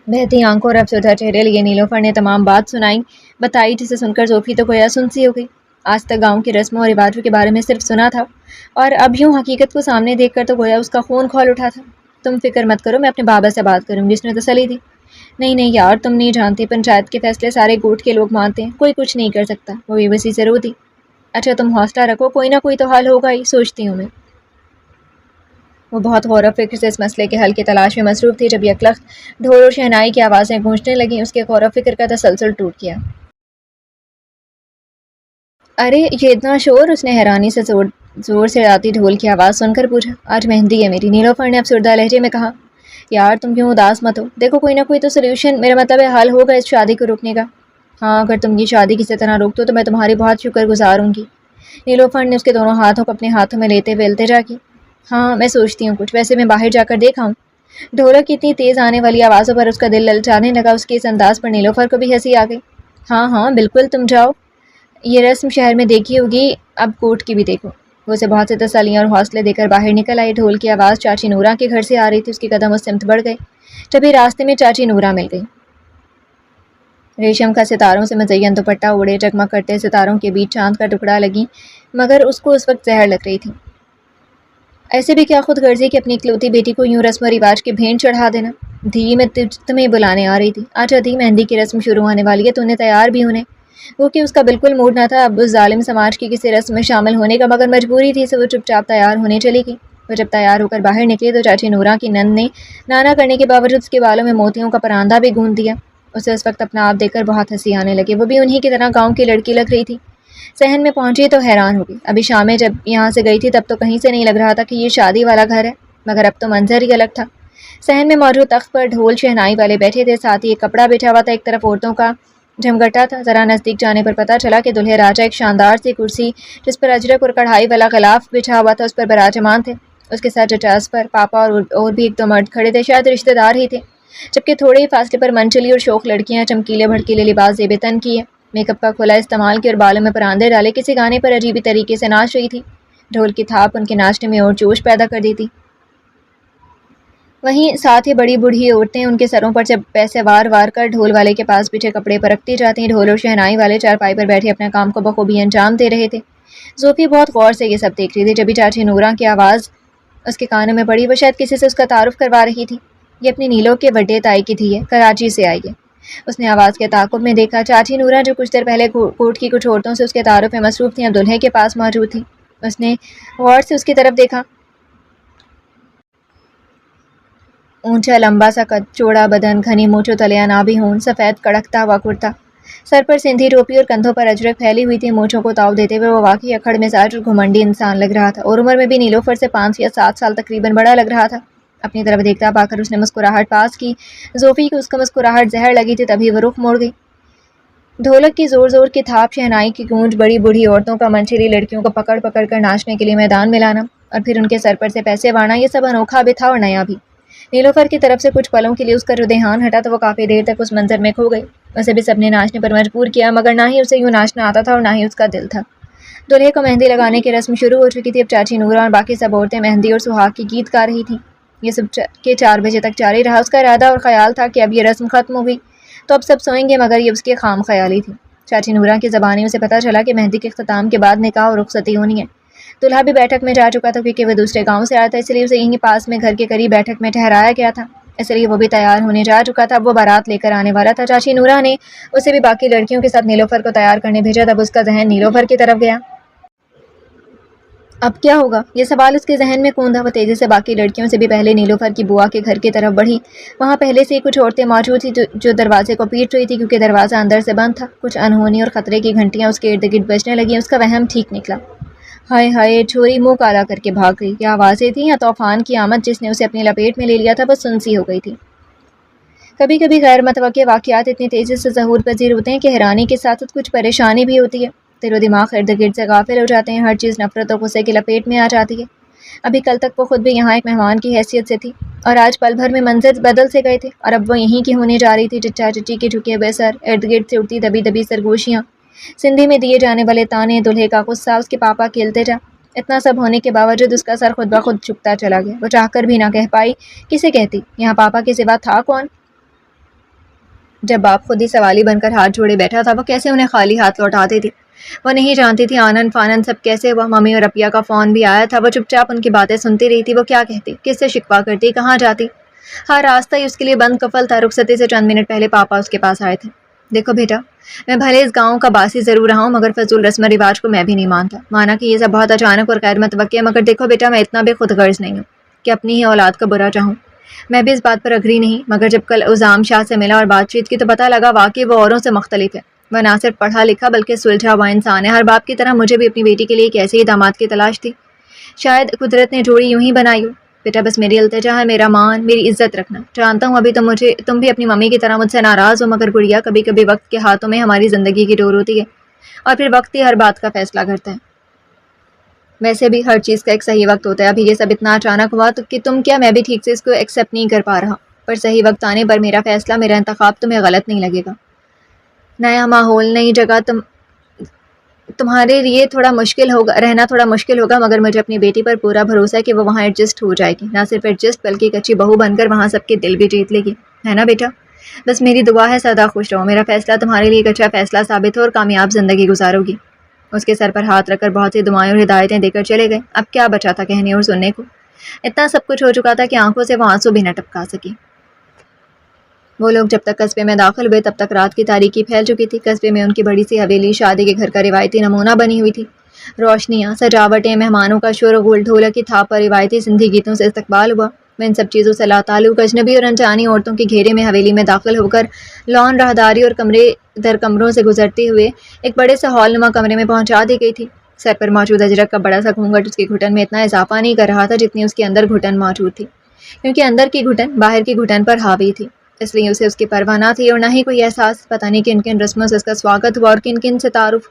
بہتی آنکھوں اور افسردہ چہرے لیے نیلوفر نے تمام بات بتائی، جسے سن کر زوفی تو گویا سن سی ہو گئی۔ آج تک گاؤں کی رسموں اور رواجوں کے بارے میں صرف سنا تھا، اور اب یوں حقیقت کو سامنے دیکھ کر تو گویا اس کا خون کھول اٹھا تھا۔ تم فکر مت کرو، میں اپنے بابا سے بات کروں گی، اس نے تسلی دی۔ نہیں نہیں یار، تم نہیں جانتی، پنچایت کے فیصلے سارے گوٹ کے لوگ مانتے ہیں، کوئی کچھ نہیں کر سکتا۔ وہ بےبسی سے رو دی۔ اچھا تم حوصلہ رکھو، کوئی نہ کوئی تو حل ہوگا ہی، سوچتی ہوں میں۔ وہ بہت غور و فکر سے اس مسئلے کے حل کی تلاش میں مصروف تھی جب یکلخت ڈھول اور شہنائی کی آوازیں گونجنے لگیں۔ اس کے غور و فکر کا تسلسل ٹوٹ گیا۔ ارے یہ اتنا شور؟ اس نے حیرانی سے زور سے آتی ڈھول کی آواز سن کر پوچھا۔ آج مہندی ہے میری، نیلوفر نے افسردہ لہجے میں کہا۔ یار تم کیوں اداس مت ہو، دیکھو کوئی نہ کوئی تو سلیوشن، میرا مطلب ہے حل ہوگا اس شادی کو روکنے کا۔ ہاں اگر تم یہ شادی کسی طرح روک دو تو میں تمہاری بہت شکر گزار ہوں گی۔ نیلوفر نے اس کے دونوں ہاتھوں کو اپنے ہاتھوں میں لیتے ہوئے التجا کی۔ ہاں میں سوچتی ہوں کچھ، ویسے میں باہر جا کر دیکھ آؤں۔ ڈھولک کی اتنی تیز آنے والی آوازوں پر اس کا دل للچانے لگا۔ اس کے اس انداز پر نیلوفر کو بھی ہنسی آ گئی۔ ہاں ہاں بالکل، تم جاؤ، یہ رسم شہر میں دیکھی ہوگی، اب کوٹ کی بھی دیکھو۔ وہ اسے بہت سے تسلیاں اور حوصلے دے کر باہر نکل آئی۔ ڈھول کی آواز چاچی نورا کے گھر سے آ رہی تھی۔ اس کے قدم اس سمت بڑھ گئے، تبھی راستے میں چاچی نورا مل گئی۔ ریشم کا ستاروں سے مزین دوپٹہ اوڑھے جگمگ کرتے ستاروں کے بیچ چاند کا ٹکڑا لگی، مگر اس کو اس وقت زہر لگ رہی تھی۔ ایسے بھی کیا خود غرضی کہ اپنی اکلوتی بیٹی کو یوں رسم و رواج کے بھین چڑھا دینا۔ دھی میں تمہیں بلانے آ رہی تھی، آجا دھی، مہندی کی رسم شروع ہونے والی ہے، تو انہیں تیار بھی ہونے۔ وہ کہ اس کا بالکل موڈ نہ تھا اب اس ظالم سماج کی کسی رسم میں شامل ہونے کا، مگر مجبوری تھی سے وہ چپ چاپ تیار ہونے چلی گئی۔ وہ جب تیار ہو کر باہر نکلی تو چاچی نورا کی نند نے نانا کرنے کے باوجود اس کے بالوں میں موتیوں کا پراندہ بھی گوندھ دیا۔ اسے اس وقت اپنا آپ دیکھ کر بہت ہنسی آنے لگی۔ وہ بھی انہی کی طرح گاؤں کی لڑکی لگ رہی تھی۔ صحن میں پہنچی تو حیران ہو گئی۔ ابھی شام میں جب یہاں سے گئی تھی تب تو کہیں سے نہیں لگ رہا تھا کہ یہ شادی والا گھر ہے، مگر اب تو منظر ہی الگ تھا۔ صحن میں موجود تخت پر ڈھول شہنائی والے بیٹھے تھے، ساتھ ہی ایک کپڑا بچھا ہوا تھا، ایک طرف عورتوں کا جھمگٹا تھا۔ ذرا نزدیک جانے پر پتہ چلا کہ دلہے راجہ ایک شاندار سی کرسی جس پر اجرک اور کڑھائی والا غلاف بچھا ہوا تھا اس پر براجمان تھے۔ اس کے ساتھ ججاز پر پاپا اور بھی ایک دو مرد کھڑے تھے، شاید رشتہ دار ہی تھے، جبکہ تھوڑے ہی فاصلے پر منچلی اور شوخ لڑکیاں چمکیلے بھڑکیلے لباس زیب تن کیے، میک اپ کا کھلا استعمال کیا اور بالوں میں پراندے ڈالے کسی گانے پر عجیبی طریقے سے ناچ رہی تھی۔ ڈھول کی تھاپ ان کے ناچنے میں اور جوش پیدا کر دیتی۔ وہیں ساتھ ہی بڑی بوڑھی عورتیں ان کے سروں پر جب پیسے وار وار کر ڈھول والے کے پاس بچھے کپڑے پر رکھتی جاتی۔ ڈھول اور شہنائی والے چارپائی پر بیٹھے اپنے کام کو بخوبی انجام دے رہے تھے۔ زوفی بہت غور سے یہ سب دیکھ رہی تھی۔ جبھی چاچی نورا کی آواز اس کے کانوں میں پڑی، وہ شاید کسی سے اس کا تعارف کروا رہی تھی۔ یہ اپنی نیلو کے وڈے تائی کی دھی ہے، کراچی سے آئی ہے۔ اس نے آواز کے تعاقب میں دیکھا۔ چاچی نورا جو کچھ دیر پہلے کوٹ کی کچھ عورتوں سے اس کے تعارف میں مصروف تھیں اب دلہے کے پاس موجود تھی۔ اس نے غور سے اس کی طرف دیکھا۔ اونچا لمبا سا قد، چوڑا بدن، گھنی مونچھ و تلیاں نابی ہون، سفید کڑکتا ہوا کرتا، سر پر سندھی ٹوپی اور کندھوں پر اجرک پھیلی ہوئی تھی۔ مونچھوں کو تاؤ دیتے ہوئے وہ واقعی اکھڑ مزاج اور گھمنڈی انسان لگ رہا تھا، اور عمر میں بھی نیلوفر سے 5 یا 7 سال تقریباً بڑا لگ رہا تھا۔ اپنی طرف دیکھتا پا کر اس نے مسکراہٹ پاس کی۔ زوفی کو اس کا مسکراہٹ زہر لگی تھی، تبھی وہ رخ موڑ گئی۔ ڈھولک کی زور زور کی تھاپ، شہنائی کی گونج، بڑی بوڑھی عورتوں کا منچلی لڑکیوں کو پکڑ پکڑ کر ناچنے کے لیے میدان میں لانا، اور پھر ان کے سر پر سے پیسے وانا، یہ سب انوکھا بھی تھا اور نیا بھی۔ نیلوفر کی طرف سے کچھ پلوں کے لیے اس کا رجحان ہٹا تو وہ کافی دیر تک اس منظر میں کھو گئی۔ اسے بھی سب نے ناچنے پر مجبور کیا، مگر نہ ہی اسے یوں ناچنا آتا تھا اور نہ ہی اس کا دل تھا۔ دولہے کو مہندی لگانے کی رسم شروع ہو چکی تھی۔ اب چاچی نورا اور باقی سب عورتیں مہندی اور سہاگ کی گیت گا رہی تھیں۔ یہ سب کے 4 بجے تک جاری رہا۔ اس کا ارادہ اور خیال تھا کہ اب یہ رسم ختم ہوئی تو اب سب سوئیں گے، مگر یہ اس کی خام خیالی تھی۔ چاچی نورا کی زبانی اسے پتہ چلا کہ مہندی کے اختتام کے بعد نکاح اور رخصتی ہونی ہے۔ دولہا بھی بیٹھک میں جا چکا تھا، کیونکہ وہ دوسرے گاؤں سے آیا تھا، اس لیے اسے یہیں پاس میں گھر کے قریب بیٹھک میں ٹھہرایا گیا تھا، اس لیے وہ بھی تیار ہونے جا چکا تھا۔ اب وہ بارات لے کر آنے والا تھا۔ چاچی نورا نے اسے بھی باقی لڑکیوں کے ساتھ نیلوفر کو تیار کرنے بھیجا۔ تب اس کا ذہن نیلوفر کی طرف گیا۔ اب کیا ہوگا، یہ سوال اس کے ذہن میں کوندا۔ وہ تیزی سے باقی لڑکیوں سے بھی پہلے نیلوفر کی بوا کے گھر کی طرف بڑھی۔ وہاں پہلے سے ہی کچھ عورتیں موجود تھیں جو دروازے کو پیٹ رہی تھی، کیونکہ دروازہ اندر سے بند تھا۔ کچھ انہونی اور خطرے کی گھنٹیاں اس کے ارد گرد بجنے لگیں۔ اس کا وہم ٹھیک نکلا۔ ہائے ہائے، چھوری منہ کالا کر کے بھاگ گئی۔ یہ آوازیں تھیں یا طوفان کی آمد جس نے اسے اپنی لپیٹ میں لے لیا تھا؟ وہ سنسی ہو گئی تھی۔ کبھی کبھی غیر متوقع واقعات اتنی تیزی سے ظہور پذیر ہوتے ہیں کہ حیرانی کے ساتھ کچھ پریشانی بھی ہوتی ہے۔ دل و دماغ ارد گرد سے غافل ہو جاتے ہیں، ہر چیز نفرت اور غصے کی لپیٹ میں آ جاتی ہے۔ ابھی کل تک وہ خود بھی یہاں ایک مہمان کی حیثیت سے تھی، اور آج پل بھر میں منظر بدل سے گئے تھے، اور اب وہ یہیں کی ہونے جا رہی تھی۔ چچا چچی کے جھکے ہوئے سر، ارد گرد سے اڑتی دبی دبی سرگوشیاں، سندھی میں دیے جانے والے تانے، دولہے کا غصہ، اس کے پاپا کے التجا، اتنا سب ہونے کے باوجود اس کا سر خود بخود جھکتا چلا گیا۔ وہ چاہ کر بھی نہ کہہ پائی، کسے کہتی؟ یہاں پاپا کے سوا تھا کون؟ جب باپ خود ہی سوالی بن کر ہاتھ جوڑے بیٹھا تھا، وہ کیسے انہیں خالی ہاتھ لوٹاتی تھی؟ وہ نہیں جانتی تھی آنن فانن سب کیسے ہوا۔ ممی اور اپیا کا فون بھی آیا تھا، وہ چپ چاپ ان کی باتیں سنتی رہی تھی۔ وہ کیا کہتی، کس سے شکوہ کرتی، کہاں جاتی؟ ہر راستہ ہی اس کے لیے بند قفل تھا۔ رخصتی سے چند منٹ پہلے پاپا اس کے پاس آئے تھے۔ دیکھو بیٹا، میں بھلے اس گاؤں کا باسی ضرور رہا ہوں، مگر فضول رسم و رواج کو میں بھی نہیں مانتا۔ مانا کہ یہ سب بہت اچانک اور غیر متوقع ہے، مگر دیکھو بیٹا، میں اتنا بھی خود غرض نہیں ہوں کہ اپنی ہی اولاد کا برا چاہوں۔ میں بھی اس بات پر اگری نہیں، مگر جب کل عظام شاہ سے ملا اور بات چیت کی تو پتہ لگا واقعی وہ اوروں سے مختلف ہے۔ وہ نہ صرف پڑھا لکھا بلکہ سلجھا ہوا انسان ہے۔ ہر باپ کی طرح مجھے بھی اپنی بیٹی کے لیے ایک ایسے ہی داماد کی تلاش تھی۔ شاید قدرت نے جوڑی یوں ہی بنائی ہو۔ بیٹا بس میری التجا ہے، میرا مان، میری عزت رکھنا۔ جانتا ہوں ابھی تم بھی اپنی ممی کی طرح مجھ سے ناراض ہو، مگر گڑیا کبھی کبھی وقت کے ہاتھوں میں ہماری زندگی کی ڈور ہوتی ہے، اور پھر وقت ہی ہر بات کا فیصلہ کرتا ہے۔ ویسے بھی ہر چیز کا ایک صحیح وقت ہوتا ہے۔ ابھی یہ سب اتنا اچانک ہوا تو کہ تم کیا، میں بھی ٹھیک سے اس کو ایکسیپٹ نہیں کر پا رہا، پر صحیح وقت آنے پر میرا فیصلہ، میرا انتخاب تمہیں غلط نہیں لگے گا۔ نیا ماحول، نئی جگہ، تمہارے لیے رہنا تھوڑا مشکل ہوگا، مگر مجھے اپنی بیٹی پر پورا بھروسہ ہے کہ وہ وہاں ایڈجسٹ ہو جائے گی۔ نہ صرف ایڈجسٹ بلکہ ایک اچھی بہو بن کر وہاں سب کے دل بھی جیت لے گی، ہے نا بیٹا؟ بس میری دعا ہے سدا خوش رہو، میرا فیصلہ تمہارے لیے ایک اچھا فیصلہ ثابت ہو اور کامیاب زندگی گزارو گی۔ اس کے سر پر ہاتھ رکھ کر بہت سی دعائیں اور ہدایتیں دے کر چلے گئے۔ اب کیا بچا تھا کہنے اور سننے کو؟ اتنا سب کچھ ہو چکا تھا کہ آنکھوں سے وہ آنسو بھی نہ ٹپکا سکی۔ وہ لوگ جب تک قصبے میں داخل ہوئے تب تک رات کی تاریکی پھیل چکی تھی۔ قصبے میں ان کی بڑی سی حویلی شادی کے گھر کا روایتی نمونہ بنی ہوئی تھی۔ روشنیاں، سجاوٹیں، مہمانوں کا شور و غل، ڈھولک کی تھاپ اور روایتی سندھی گیتوں سے استقبال ہوا۔ وہ ان سب چیزوں سے لاتعلق اجنبی اور انجانی عورتوں کے گھیرے میں حویلی میں داخل ہو کر لان راہداری اور کمرے در کمروں سے گزرتے ہوئے ایک بڑے سے ہال نما کمرے میں پہنچا دی گئی تھی۔ سر پر موجود اجرک کا بڑا سا گھونگھٹ اس کے گھٹن میں اتنا اضافہ نہیں کر رہا تھا جتنی اس کے اندر گھٹن موجود تھی، کیونکہ اندر کی گھٹن باہر کی گھٹن پر حاوی تھی، اس لیے اسے اس کی پرواہ نہ تھی اور نہ ہی کوئی احساس۔ پتہ نہیں کن کن رسموں سے اس کا سواگت ہوا اور کن کن سے تعارف۔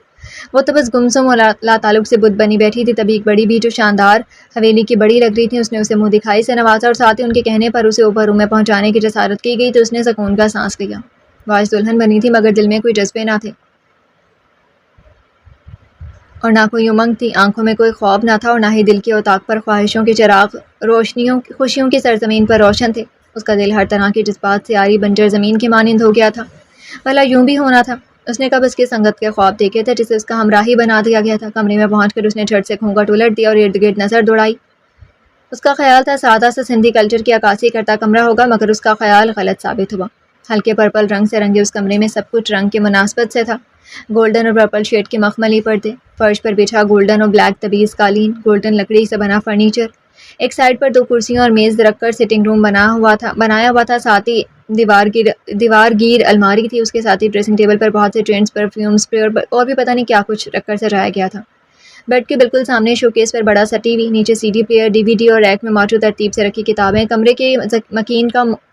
وہ تو بس گمسم اور لا تعلق سے بت بنی بیٹھی تھی۔ تبھی ایک بڑی بھی جو شاندار حویلی کی بڑی لگ رہی تھی، اس نے اسے منہ دکھائی سے نوازا اور ساتھ ہی ان کے کہنے پر اسے اوپر روم میں پہنچانے کی جسارت کی گئی تو اس نے سکون کا سانس لیا۔ وہ آج دلہن بنی تھی، مگر دل میں کوئی جذبے نہ تھے اور نہ کوئی امنگ تھی، آنکھوں میں کوئی خواب نہ تھا اور نہ ہی دل کے اوتاق پر خواہشوں کے چراغ خوشیوں کی سرزمین پر روشن تھے۔ اس کا دل ہر طرح کے جذبات سے آری بنجر زمین کے مانند ہو گیا تھا۔ بھلا یوں بھی ہونا تھا؟ اس نے کب اس کی سنگت کے خواب دیکھے تھے جسے اس کا ہمراہی بنا دیا گیا تھا؟ کمرے میں پہنچ کر اس نے جھٹ سے گھونگھٹ الٹ دیا اور ارد گرد نظر دوڑائی۔ اس کا خیال تھا سادہ سا سندھی کلچر کی عکاسی کرتا کمرہ ہوگا، مگر اس کا خیال غلط ثابت ہوا۔ ہلکے پرپل رنگ سے رنگے اس کمرے میں سب کچھ رنگ کے مناسبت سے تھا۔ گولڈن اور پرپل شیڈ کے مخملی پردے، فرش پر بچھا گولڈن اور بلیک تبیز قالین، گولڈن لکڑی سے بنا فرنیچر، ایک سائڈ پر 2 کرسیوں اور میز رکھ کر سٹنگ روم بنایا ہوا تھا، ساتھ ہی دیوار گیر الماری تھی، اس کے ساتھ ہی ڈریسنگ ٹیبل پر بہت سے ٹرینڈز، پرفیوم، اسپرے اور بھی پتہ نہیں کیا کچھ رکھ کر سجایا گیا تھا۔ بیڈ کے بالکل سامنے شوکیس پر بڑا سا ٹی وی، نیچے سی ڈی پلیئر، ڈی وی ڈی اور ریک میں موجود ترتیب سے رکھی کتابیں، کمرے کے مکین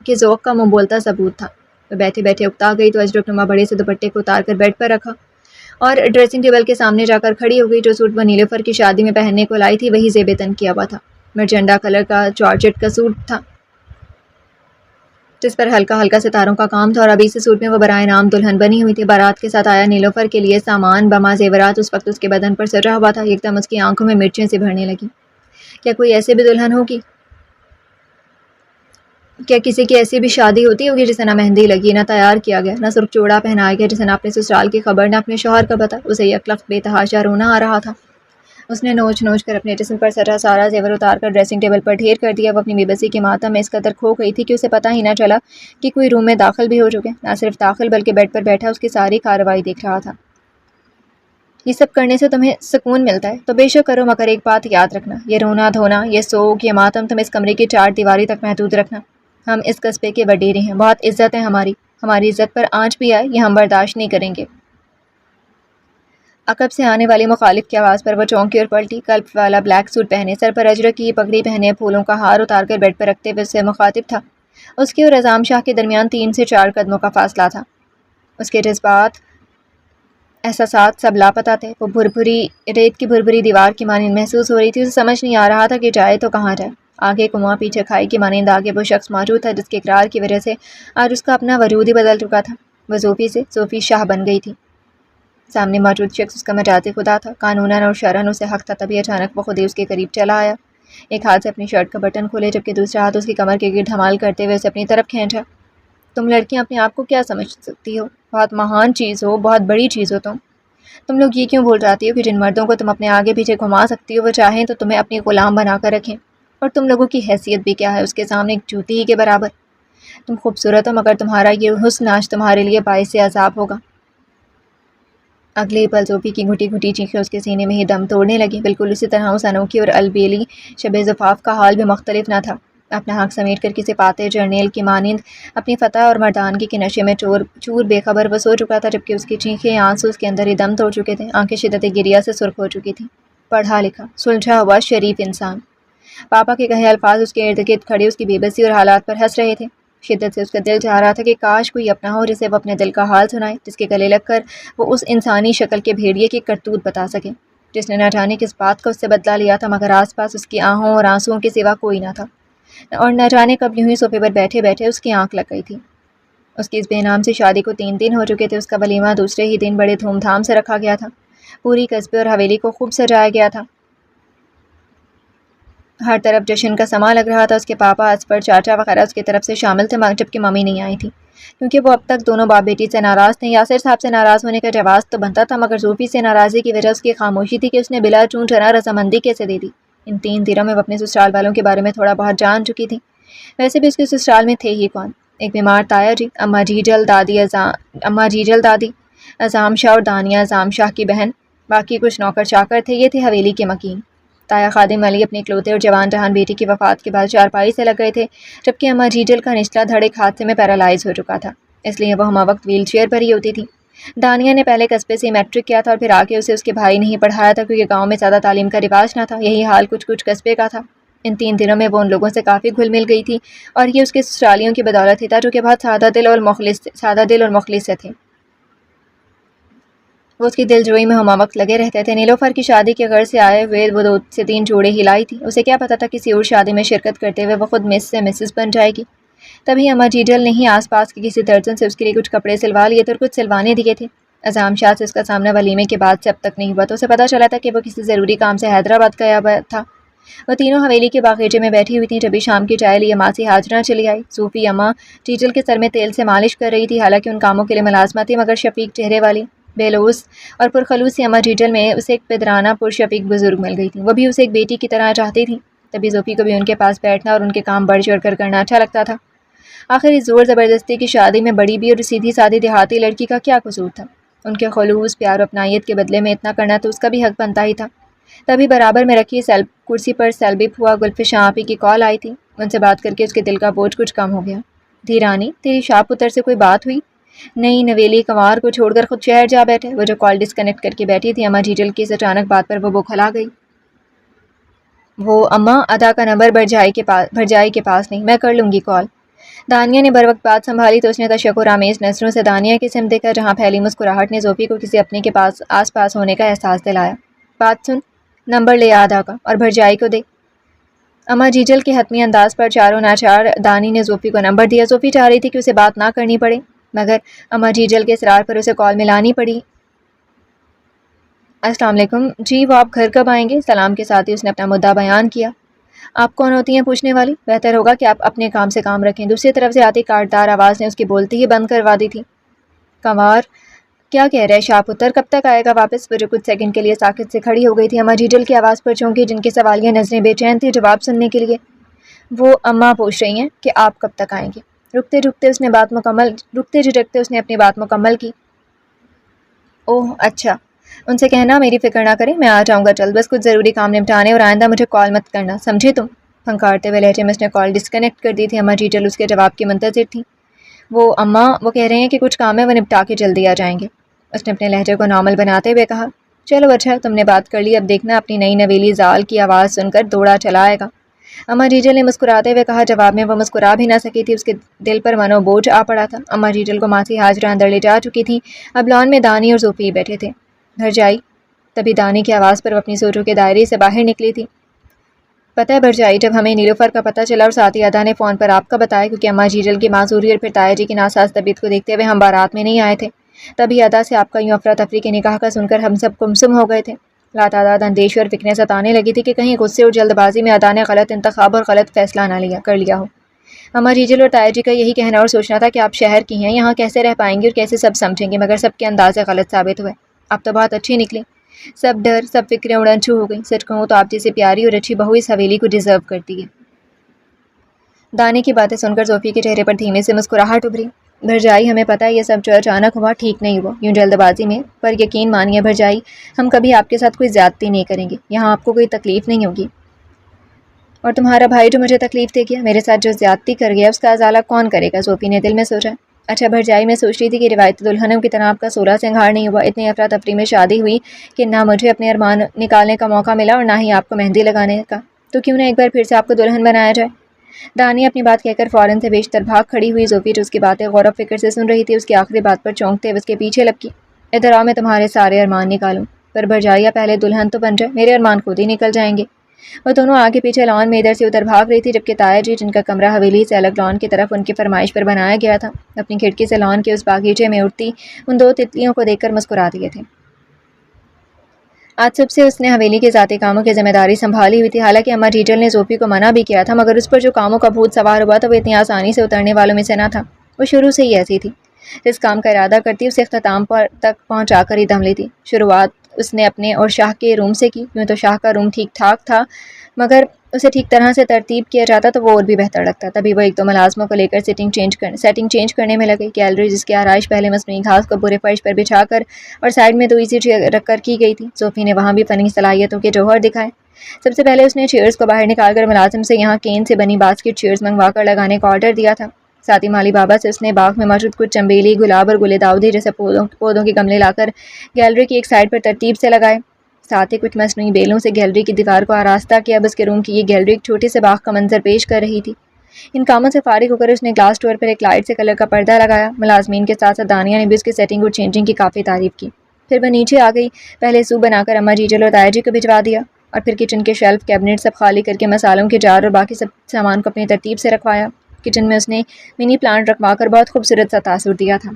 کے ذوق کا منہ بولتا ثبوت تھا۔ وہ بیٹھے بیٹھے اکتا گئی تو اجرک نما بڑے سے دوپٹے کو اتار کر بیڈ پر رکھا اور ڈریسنگ ٹیبل کے سامنے جا کر کھڑی ہو گئی۔ جو سوٹ وہ نیلوفر کی شادی میں پہننے کو لائی تھی وہی زیب تن کیا ہوا تھا، مرجنڈا کلر کا جارجٹ کا سوٹ تھا۔ جس پر ہلکا ہلکا ستاروں کا کام تھا، اور ابھی سے سوٹ میں وہ برائے نام دلہن بنی ہوئی تھی۔ بارات کے ساتھ آیا نیلوفر کے لیے سامان بما زیورات اس وقت اس کے بدن پر سجا ہوا تھا۔ یکدم اس کی آنکھوں میں مرچیں سے بھرنے لگی۔ کیا کوئی ایسے بھی دلہن ہوگی؟ کیا کسی کی ایسی بھی شادی ہوتی ہوگی جسے نہ مہندی لگی، نہ تیار کیا گیا، نہ سرخ چوڑا پہنایا گیا، جسے نہ اپنے سسرال کی خبر، نہ اپنے شوہر کا پتہ؟ اسے یکلخت بے تحاشا رونا آ رہا تھا۔ اس نے نوچ نوچ کر اپنے جسم پر سجا سارا زیور اتار کر ڈریسنگ ٹیبل پر ڈھیر کر دیا۔ وہ اپنی بے بسی کے ماتم میں اس قدر کھو گئی تھی کہ اسے پتہ ہی نہ چلا کہ کوئی روم میں داخل بھی ہو چکے۔ نہ صرف داخل بلکہ بیڈ پر بیٹھا اس کی ساری کارروائی دیکھ رہا تھا۔ یہ سب کرنے سے تمہیں سکون ملتا ہے تو بے شک کرو، مگر ایک بات یاد رکھنا، یہ رونا دھونا، یہ سوگ، یہ ماتم تم اس کمرے کی 4 دیواری تک محدود رکھنا۔ ہم اس قصبے کے وڈیرے ہیں، بہت عزت ہے ہماری عزت پر آنچ بھی آئے یہ ہم برداشت نہیں کریں گے۔ عقب سے آنے والی مخالف کی آواز پر وہ چونکی اور پلٹی۔ کلپ والا بلیک سوٹ پہنے، سر پر اجرک کی پگڑی پہنے، پھولوں کا ہار اتار کر بیڈ پر رکھتے ہوئے اس سے مخاطب تھا۔ اس کے اور اعظام شاہ کے درمیان 3 سے 4 قدموں کا فاصلہ تھا۔ اس کے جذبات، احساسات سب لاپتہ تھے۔ وہ ریت کی بھربھری دیوار کی مانند محسوس ہو رہی تھی۔ اسے سمجھ نہیں آ رہا تھا کہ جائے تو کہاں جائے۔ آگے کنواں، پیچھے کھائی کی مانند آگے وہ شخص موجود تھا جس کے اقرار کی وجہ سے آج اس کا اپنا وجود ہی بدل چکا تھا۔ وہ صوفی شاہ بن گئی تھی۔ سامنے موجود شخص اس کا مجاز خدا تھا۔ قانوناً اور شرعاً اسے حق تھا، تبھی اچانک وہ خود ہی اس کے قریب چلا آیا۔ ایک ہاتھ سے اپنی شرٹ کا بٹن کھولے جبکہ دوسرا ہاتھ اس کی کمر کے گرد حمال کرتے ہوئے اسے اپنی طرف کھینچا۔ تم لڑکیاں اپنے آپ کو کیا سمجھ سکتی ہو؟ بہت مہان چیز ہو، بہت بڑی چیز ہو تم لوگ یہ کیوں بھول جاتی ہو کہ جن مردوں کو تم اپنے آگے پیچھے گھما سکتی ہو وہ چاہیں تو تمہیں اپنی غلام بنا کر رکھیں، اور تم لوگوں کی حیثیت بھی کیا ہے اس کے سامنے، ایک جوتی ہی کے برابر۔ تم خوبصورت ہو مگر تمہارا یہ حسن آج تمہارے لیے باعث عذاب ہوگا۔ اگلے ہی پل صوفی کی گھٹی گھٹی چیخیں اس کے سینے میں ہی دم توڑنے لگیں۔ بالکل اسی طرح اس انوکھی اور البیلی شب زفاف کا حال بھی مختلف نہ تھا۔ اپنا حق سمیٹ کر کسی پاتے جرنیل کی مانند اپنی فتح اور مردانگی کے نشے میں چور بے خبر وہ سو چکا تھا، جبکہ اس کی چیخیں آنسو اس کے اندر ہی دم توڑ چکے تھے۔ آنکھیں شدت گریہ سے سرخ ہو چکی تھیں۔ پڑھا لکھا، سلجھا ہوا شریف انسان۔ پاپا کے کہے الفاظ اس کے ارد گرد کھڑے اس کی بے بسی اور حالات پر ہنس رہے تھے۔ شدت سے اس کا دل چاہ رہا تھا کہ کاش کوئی اپنا ہو جسے وہ اپنے دل کا حال سنائے، جس کے گلے لگ کر وہ اس انسانی شکل کے بھیڑیے کی کرتوت بتا سکے، جس نے نہ جانے کس بات کا اس سے بدلہ لیا تھا مگر آس پاس اس کی آہوں اور آنسوؤں کے سوا کوئی نہ تھا، اور نہ جانے کب یوں ہی صوفے پر بیٹھے بیٹھے اس کی آنکھ لگ گئی تھی۔ اس کی اس بے نام سے شادی کو 3 دن ہو چکے تھے۔ اس کا ولیمہ دوسرے ہی دن بڑے دھوم دھام سے رکھا گیا تھا۔ پوری قصبے اور حویلی کو خوب سجایا گیا تھا۔ ہر طرف جشن کا سماں لگ رہا تھا۔ اس کے پاپا، اسپر، چاچا وغیرہ اس کی طرف سے شامل تھے، جبکہ ممی نہیں آئی تھی کیونکہ وہ اب تک دونوں باپ بیٹی سے ناراض تھے۔ یاسر صاحب سے ناراض ہونے کا جواز تو بنتا تھا، مگر صوفی سے ناراضی کی وجہ اس کی خاموشی تھی کہ اس نے بلا چون چرا رضامندی کیسے دے دی۔ ان 3 دنوں میں وہ اپنے سسرال والوں کے بارے میں تھوڑا بہت جان چکی تھی۔ ویسے بھی اس کے سسرال میں تھے ہی کون؟ ایک بیمار تایا جی، اماں جیجل دادی، اعظام شاہ اور دانیہ اعظام شاہ کی بہن، باقی کچھ نوکر چاکر تھے۔ یہ تھے حویلی کے مکین۔ تایا خادم علی اپنی اکلوتے اور جوان جہان بیٹی کی وفات کے بعد چارپائی سے لگ گئے تھے، جبکہ اماں جیجل کا نچلا دھڑ ایک حادثے میں پیرالائز ہو چکا تھا، اس لیے وہ ہمہ وقت ویل چیئر پر ہی ہوتی تھی۔ دانیہ نے پہلے قصبے سے میٹرک کیا تھا اور پھر آگے اسے اس کے بھائی نے ہی پڑھایا تھا، کیونکہ گاؤں میں زیادہ تعلیم کا رواج نہ تھا۔ یہی حال کچھ قصبے کا تھا۔ ان 3 دنوں میں وہ ان لوگوں سے کافی گھل مل گئی تھی، اور یہ اس کے سسرالیوں کی بدولت ہی تھا جو کہ بہت سادہ دل اور مخلص سے تھے۔ وہ اس کی دل جوئی میں ہمہ وقت لگے رہتے تھے۔ نیلوفر کی شادی کے غرض سے آئے ہوئے وہ 2 سے 3 جوڑے ہی لائی تھی۔ اسے کیا پتا تھا کسی اور شادی میں شرکت کرتے ہوئے وہ خود مس سے مسز بن جائے گی۔ تبھی اماں جیجل نے ہی آس پاس کے کسی درزن سے اس کے لیے کچھ کپڑے سلوا لیے تھے اور کچھ سلوانے دیے تھے۔ اعظام شاہ سے اس کا سامنا ولیمے کے بعد سے اب تک نہیں ہوا، تو اسے پتہ چلا تھا کہ وہ کسی ضروری کام سے حیدرآباد گیا ہوا تھا۔ وہ تینوں حویلی کے باغیچے میں بیٹھی ہوئی تھیں، جبھی شام کی چائے لیے ماسی ہاجرہ چلی آئی۔ صوفی اماں جیجل کے سر میں تیل سے مالش کر رہی تھی، حالانکہ ان کاموں کے لیے ملازمہ تھی، مگر شفیق چہرے والی، بے لوث اور پرخلوص سی اماں جیجل میں اسے ایک پدرانہ پرشفیق بزرگ مل گئی تھی۔ وہ بھی اسے ایک بیٹی کی طرح چاہتی تھی، تبھی صوفی کو بھی ان کے پاس بیٹھنا اور ان کے کام بڑھ چڑھ کر کرنا اچھا لگتا تھا۔ آخر اس زور زبردستی کی شادی میں بڑی بھی اور سیدھی سادی دیہاتی لڑکی کا کیا قصور تھا؟ ان کے خلوص، پیار و اپنائیت کے بدلے میں اتنا کرنا تو اس کا بھی حق بنتا ہی تھا۔ تبھی برابر میں رکھی کرسی پر سیلبی پھوا گلفشاں آپی کی کال آئی تھی۔ ان سے بات کر کے اس کے دل کا بوجھ کچھ کم ہو گیا۔ دھیرانی، تیری شاہ پتر سے کوئی بات ہوئی؟ نہیں، نویلی کنوار کو چھوڑ کر خود شہر جا بیٹھے۔ وہ جو کال ڈسکنیکٹ کر کے بیٹھی تھی، اماں جیجل کی اس اچانک بات پر وہ بکھلا گئی۔ وہ اماں، ادا کا نمبر بھرجائی کے پاس نہیں، میں کر لوں گی کال۔ دانیہ نے بر وقت بات سنبھالی تو اس نے تشکر آمیز نظروں سے دانیہ کی سمت دیکھا، جہاں پھیلی مسکراہٹ نے صوفی کو کسی اپنے کے آس پاس ہونے کا احساس دلایا۔ بات سن، نمبر لے آ ادا کا اور بھرجائی کو دے۔ اما جیجل کے حتمی انداز پر چاروں ناچار دانی نے زوفی کو نمبر دیا۔ زوفی چاہ رہی تھی کہ اسے بات نہ کرنی پڑے، مگر اما جیجل کے اصرار پر اسے کال ملانی پڑی۔ السلام علیکم جی، وہ آپ گھر کب آئیں گے؟ سلام کے ساتھ ہی اس نے اپنا مدعا بیان کیا۔ آپ کون ہوتی ہیں پوچھنے والی؟ بہتر ہوگا کہ آپ اپنے کام سے کام رکھیں۔ دوسری طرف سے آتی کاٹدار آواز نے اس کی بولتی ہی بند کروا دی تھی۔ کنوار کیا کہہ رہے شاہ پتر، کب تک آئے گا واپس؟ وہ جو کچھ سیکنڈ کے لیے ساکت سے کھڑی ہو گئی تھی اما جیجل کی آواز پر چونکی، جن کے سوالیہ نظریں بے چین تھی جواب سننے کے لیے۔ وہ اماں پوچھ رہی ہیں کہ آپ کب تک آئیں گے؟ رکتے جھجکتے اس نے اپنی بات مکمل کی۔ اوہ اچھا، ان سے کہنا میری فکر نہ کریں، میں آ جاؤں گا جلد، بس کچھ ضروری کام نپٹانے اور آئندہ مجھے کال مت کرنا، سمجھے تم؟ پھنکارتے ہوئے لہجے میں اس نے کال ڈسکنیکٹ کر دی تھی۔ اما جیجل اس کے جواب کی منتظر تھی۔ وہ اماں وہ کہہ رہے ہیں کہ کچھ کام ہے، وہ نپٹا کے جلدی آ جائیں گے، اس نے اپنے لہجے کو نارمل بناتے ہوئے کہا۔ چلو اچھا، تم نے بات کر لی، اب دیکھنا اپنی نئی نویلی زال کی آواز سن کر دوڑا چلا آئے گا، اما جیجل نے مسکراتے ہوئے کہا۔ جواب میں وہ مسکرا بھی نہ سکی تھی، اس کے دل پر منو بوجھ آ پڑا تھا۔ اما جیجل کو ماسی ہاجرہ اندر لے جا چکی تھی، اب لان میں دانی اور زوفی بیٹھے تھے۔ گھر جائی، تبھی دانی کی آواز پر وہ اپنی سوچوں کے دائرے سے باہر نکلی تھی۔ پتہ ہے بھرجائی، جب ہمیں نیلوفر کا پتہ چلا اور ساتھی ادا نے فون پر آپ کا بتایا، کیونکہ اما جیجل کی معذوری اور پھر تایا جی کی ناساز طبیعت کو دیکھتے ہوئے ہم بارات میں نہیں آئے تھے، تبھی ادا سے آپ کا یوں افراتفری کے نکاح کا سن کر ہم سب گمسم ہو گئے تھے۔ لاتعداد اندیشے اور فکریں ستانے لگی تھی کہ کہیں غصے اور جلد بازی میں ادا نے غلط انتخاب اور غلط فیصلہ نہ کر لیا ہو۔ اما جیجل اور تایا جی کا یہی کہنا اور سوچنا تھا کہ آپ شہر کی ہیں، یہاں کیسے رہ پائیں گی اور کیسے سب سمجھیں گے، مگر سب کے اندازے غلط ثابت ہوئے۔ آپ تو بہت اچھی نکلی، سب ڈر سب فکریں اڑن چھو ہو گئیں۔ سچ کہوں تو آپ جیسے پیاری اور اچھی بہو اس حویلی کو ڈیزرو کرتی ہے۔ دانی کی باتیں سن کر زوفی کے چہرے پر دھیمے سے مسکراہٹ ابھری۔ بھرجائی، ہمیں پتہ ہے یہ سب جو اچانک ہوا ٹھیک نہیں ہوا، یوں جلد بازی میں، پر یقین مانیے بھرجائی، ہم کبھی آپ کے ساتھ کوئی زیادتی نہیں کریں گے، یہاں آپ کو کوئی تکلیف نہیں ہوگی۔ اور تمہارا بھائی جو مجھے تکلیف دے گیا، میرے ساتھ جو زیادتی کر گیا، اس کا ازالہ کون کرے گا؟ زوفی نے دل میں سوچا۔ اچھا بھرجائی، میں سوچ رہی تھی کہ روایتی دلہنوں کی طرح آپ کا 16 سنگھار نہیں ہوا، اتنی افراتفری میں شادی ہوئی کہ نہ مجھے اپنے ارمان نکالنے کا موقع ملا اور نہ ہی آپ کو مہندی لگانے کا، تو کیوں نہ ایک بار پھر سے آپ کو دلہن بنایا جائے؟ دانی اپنی بات کہہ کر فوراً سے بیشتر بھاگ کھڑی ہوئی۔ زوفی جو اس کی باتیں غور و فکر سے سن رہی تھی، اس کی آخری بات پر چونکتے ہوئے اس کے پیچھے لپکی۔ ادھر آؤ، میں تمہارے سارے ارمان نکالوں۔ پر بھرجائیہ، پہلے دلہن تو بن جائے، میرے ارمان خود ہی نکل جائیں گے۔ وہ دونوں آگے پیچھے لان میں ادھر سے ادھر بھاگ رہی تھی، جبکہ تایا جی، جن کا کمرہ حویلی سے الگ لان کی طرف ان کی فرمائش پر بنایا گیا تھا، اپنی کھڑکی سے لان کے اس باغیچے میں اڑتی ان دو تتلیوں کو دیکھ کر مسکرا دیے تھے۔ آج صبح سے اس نے حویلی کے ذاتی کاموں کی ذمہ داری سنبھالی ہوئی تھی۔ حالانکہ اما جیجل نے زوفی کو منع بھی کیا تھا، مگر اس پر جو کاموں کا بھوت سوار ہوا تھا وہ اتنی آسانی سے اترنے والوں میں سے نہ تھا۔ وہ شروع سے ہی ایسی تھی، جس کام کا ارادہ کرتی اسے اختتام تک پہنچا کر ہی دم لیتی۔ شروعات اس نے اپنے اور شاہ کے روم سے کی۔ یوں تو شاہ کا روم ٹھیک ٹھاک تھا، مگر اسے ٹھیک طرح سے ترتیب کیا جاتا تو وہ اور بھی بہتر لگتا۔ تبھی وہ ایک دو ملازموں کو لے کر سیٹنگ چینج کرنے میں لگی۔ گیلری، جس کی آرائش پہلے مصنوعی گھاس کو پورے فرش پر بچھا کر اور سائڈ میں 2 ایزی چیئر رکھ کر کی گئی تھی، زوفی نے وہاں بھی فنی صلاحیتوں کے جوہر دکھائے۔ سب سے پہلے اس نے چیئرز کو باہر نکال کر ملازم سے یہاں کین سے بنی باسکٹ چیئرز منگوا کر لگانے کا آرڈر دیا تھا۔ ساتھ ہی مالی بابا سے اس نے باغ میں موجود کچھ چنبیلی، گلاب اور گل داؤدی جیسے پودوں کے گملے لا کر گیلری کی ایک سائڈ پر ترتیب سے لگائے۔ ساتھ ہی کچھ مصنوعی بیلوں سے گیلری کی دیوار کو آراستہ کیا۔ اب اس کے روم کی یہ گیلری ایک چھوٹے سے باغ کا منظر پیش کر رہی تھی۔ ان کاموں سے فارغ ہو کر اس نے گلاس ڈور پر ایک لائٹ سے کلر کا پردہ لگایا۔ ملازمین کے ساتھ ساتھ دانیہ نے بھی اس کی سیٹنگ اور چینجنگ کی کافی تعریف کی۔ پھر وہ نیچے آ گئی، پہلے سوپ بنا کر اما جیجل اور تایا جی کو بھجوا دیا، اور پھر کچن کے شیلف، کیبنٹ سب خالی کر کے مسالوں کے جار اور باقی سب سامان کو اپنی ترتیب سے رکھوایا۔ کچن میں اس نے منی پلانٹ رکھوا کر بہت خوبصورت سا تاثر دیا تھا۔